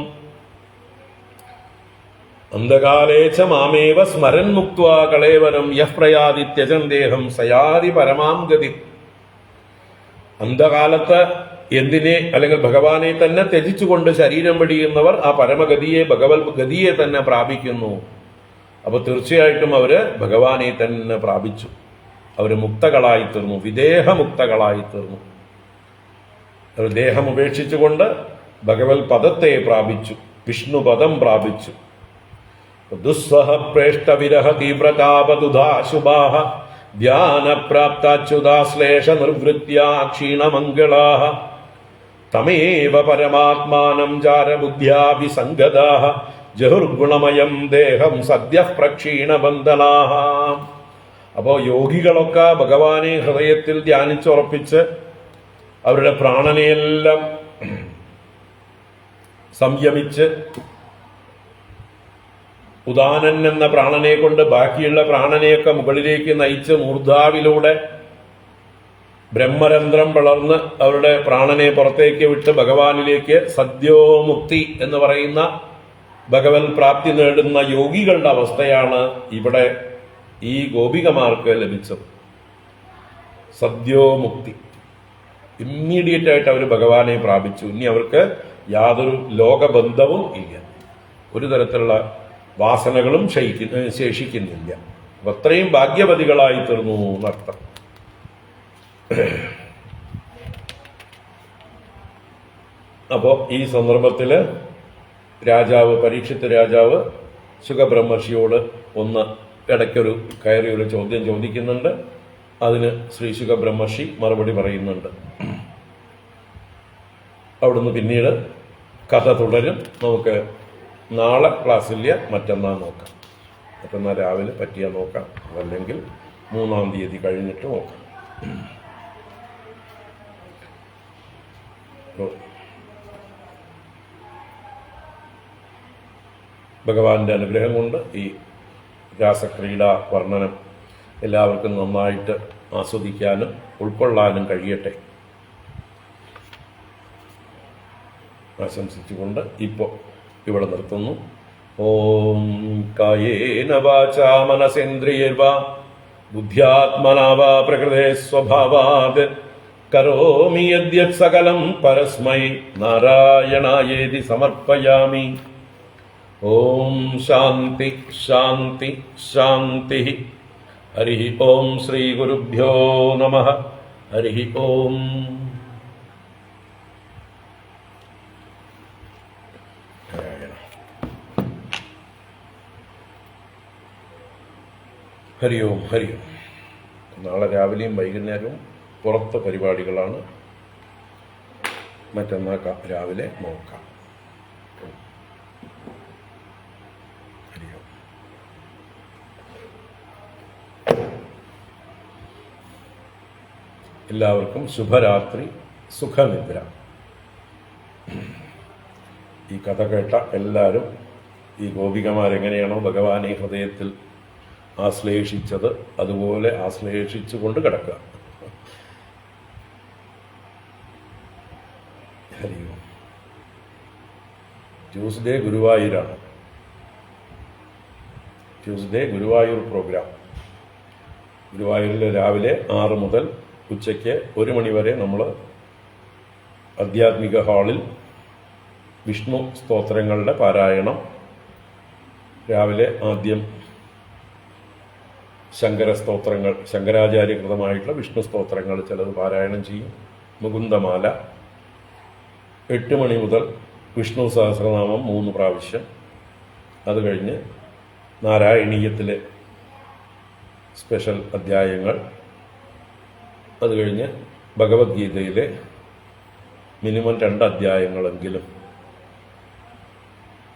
അന്ധകാലേച്ച മാമേവ സ്മരൻ മുക്ത്വാ കളേവരം യഹ് പ്രയാതി ത്യജൻ ദേഹം സയാതി പരമാം ഗതി. അന്ധകാലത്ത് എന്തിനെ അല്ലെങ്കിൽ ഭഗവാനെ തന്നെ ത്യജിച്ചുകൊണ്ട് ശരീരം വെടിയുന്നവർ ആ പരമഗതിയെ ഭഗവത് ഗതിയെ തന്നെ പ്രാപിക്കുന്നു. അപ്പൊ തീർച്ചയായിട്ടും അവര് ഭഗവാനെ തന്നെ പ്രാപിച്ചു. അവര് മുക്തകളായി തീർന്നു, വിദേഹമുക്തകളായി തീർന്നു. ദേഹം ഉപേക്ഷിച്ചുകൊണ്ട് ഭഗവത് പദത്തെ പ്രാപിച്ചു, വിഷ്ണുപദം പ്രാപിച്ചു. ദുസ്സഹ പ്രേഷ്ട വിരഹ തീവ്രതാപദുധാശുഭാഹ ധ്യാനപ്രാപ്താച്യുതാശ്ലേഷ നിർവൃത്യാ ക്ഷീണമംഗളാഹ തമേവ പരമാത്മാനം ജാരബുദ്ധ്യാഭിസംഗതാഹ ജഹുർഗുണമയം ദേഹം സദ്യ പ്രക്ഷീണബന്ധനാഹ. അപ്പോ യോഗികളൊക്കെ ഭഗവാനെ ഹൃദയത്തിൽ ധ്യാനിച്ചുറപ്പിച്ച് അവരുടെ പ്രാണനെയെല്ലാം സംയമിച്ച് ഉദാനൻ എന്ന പ്രാണനെ കൊണ്ട് ബാക്കിയുള്ള പ്രാണനെയൊക്കെ മുകളിലേക്ക് നയിച്ച് മൂർധാവിലൂടെ ബ്രഹ്മരന്ധ്രം വളർന്ന് അവരുടെ പ്രാണനെ പുറത്തേക്ക് വിട്ട് ഭഗവാനിലേക്ക് സദ്യോമുക്തി എന്ന് പറയുന്ന ഭഗവത് പ്രാപ്തി നേടുന്ന യോഗികളുടെ അവസ്ഥയാണ് ഇവിടെ ഈ ഗോപികമാർക്ക് ലഭിച്ചത്. സദ്യോമുക്തി, ഇമ്മീഡിയറ്റ് ആയിട്ട് അവർ ഭഗവാനെ പ്രാപിച്ചു. ഇനി അവർക്ക് യാതൊരു ലോകബന്ധവും ഇല്ല, ഒരു തരത്തിലുള്ള വാസനകളും ശേഷിക്കുന്നില്ല. അപ്പൊ അത്രയും ഭാഗ്യവതികളായി തീർന്നു എന്നർത്ഥം. അപ്പോ ഈ സന്ദർഭത്തില് രാജാവ്, പരീക്ഷിത്ത് രാജാവ് ശുകബ്രഹ്മർഷിയോട് ഒന്ന് ഇടയ്ക്കൊരു കയറിയൊരു ചോദ്യം ചോദിക്കുന്നുണ്ട്. അതിന് ശ്രീ ശുകബ്രഹ്മർഷി മറുപടി പറയുന്നുണ്ട്. അവിടുന്ന് പിന്നീട് കഥ തുടരും. നമുക്ക് നാളെ ക്ലാസ്സില്ല, മറ്റന്നാൾ നോക്കാം. മറ്റന്നാൾ രാവിലെ പറ്റിയാൽ നോക്കാം, അല്ലെങ്കിൽ 3-ാം തീയതി കഴിഞ്ഞിട്ട് നോക്കാം. ഭഗവാന്റെ അനുഗ്രഹം കൊണ്ട് ഈ രാസക്രീഡാ വർണ്ണനം എല്ലാവർക്കും നന്നായിട്ട് ആസ്വദിക്കാനും ഉൾക്കൊള്ളാനും കഴിയട്ടെ ആശംസിച്ചുകൊണ്ട് ഇപ്പോൾ ഇവിടെ നിർത്തുന്നു. ഓം കായേന വാചാ മനസേന്ദ്രിയർവാ ബുദ്ധ്യാത്മനാ വാ പ്രകൃതേ സ്വഭാവാത് കരോമി യദ്യത് സകലം പരസ്മൈ നാരായണായേതി സമർപ്പയാമി. ഓം ശാന്തി ശാന്തി ശാന്തി. ഹരി ഓം ശ്രീ ഗുരുഭ്യോ നമഃ. ഹരി ഓം. നാരായണ. ഹരി ഓം ഹരി ഓം. നാളെ രാവിലെയും വൈകുന്നേരവും പുറത്ത് പരിപാടികളാണ്. മറ്റന്നാൾ രാവിലെ നോക്കാം. ഹരി ഓം. എല്ലാവർക്കും ശുഭരാത്രി, സുഖനിദ്ര. ഈ കഥ കേട്ട എല്ലാവരും ഈ ഗോപികമാരെങ്ങനെയാണോ ഭഗവാനെ ഹൃദയത്തിൽ ആശ്ലേഷിച്ചത് അതുപോലെ ആശ്ലേഷിച്ചുകൊണ്ട് കിടക്കുക. ഹരി ഓം. ട്യൂസ്ഡേ ഗുരുവായൂരാണ്. Tuesday Guruvayur program. ഗുരുവായൂരിൽ രാവിലെ 6 മുതൽ ഉച്ചയ്ക്ക് 1 മണി വരെ നമ്മൾ ആധ്യാത്മിക ഹാളിൽ വിഷ്ണു സ്തോത്രങ്ങളുടെ പാരായണം. രാവിലെ ആദ്യം ശങ്കരസ്തോത്രങ്ങൾ, ശങ്കരാചാര്യകൃതമായിട്ടുള്ള വിഷ്ണു സ്തോത്രങ്ങൾ ചിലത് പാരായണം ചെയ്യും. മുകുന്ദമാല. 8 മണി മുതൽ വിഷ്ണു സഹസ്രനാമം 3 പ്രാവശ്യം. അത് കഴിഞ്ഞ് നാരായണീയത്തിലെ സ്പെഷ്യൽ അധ്യായങ്ങൾ. അത് കഴിഞ്ഞ് ഭഗവത്ഗീതയിലെ മിനിമം 2 അധ്യായങ്ങളെങ്കിലും,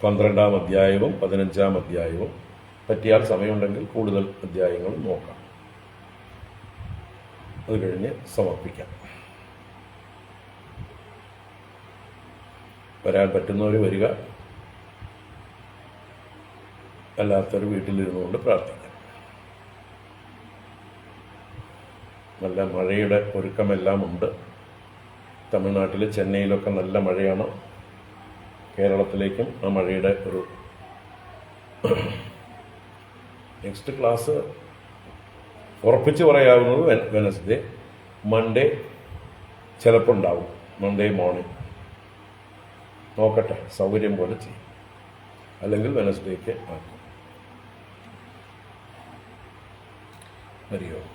12-ാം അധ്യായവും 15-ാം അധ്യായവും, പറ്റിയാൽ സമയമുണ്ടെങ്കിൽ കൂടുതൽ അധ്യായങ്ങളും നോക്കാം. അത് കഴിഞ്ഞ് സമർപ്പിക്കാം. വരാൻ പറ്റുന്നവർ വരിക, അല്ലാത്തവർ വീട്ടിലിരുന്നുകൊണ്ട് പ്രാർത്ഥിക്കാം. നല്ല മഴയുടെ ഒരുക്കമെല്ലാം ഉണ്ട്. തമിഴ്നാട്ടിൽ ചെന്നൈയിലൊക്കെ നല്ല മഴയാണ്. കേരളത്തിലേക്കും ആ മഴയുടെ ഒരു നെക്സ്റ്റ് ക്ലാസ് ഉറപ്പിച്ച് പറയാവുന്നത് വെനസ്ഡേ. മൺഡേ ചിലപ്പോൾ ഉണ്ടാവും. മൺഡേ മോർണിംഗ് നോക്കട്ടെ, സൗകര്യം പോലെ ചെയ്യും. അല്ലെങ്കിൽ വെനസ്ഡേക്ക് ആക്കും. ഹരി ഓം.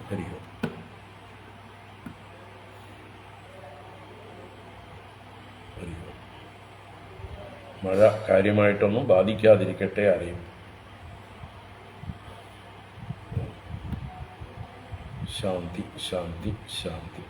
ഹരി ഓം. ഹരി ഓം. മഴ കാര്യമായിട്ടൊന്നും ബാധിക്കാതിരിക്കട്ടെ ആരെയും. ശാന്തി ശാന്തി ശാന്തി.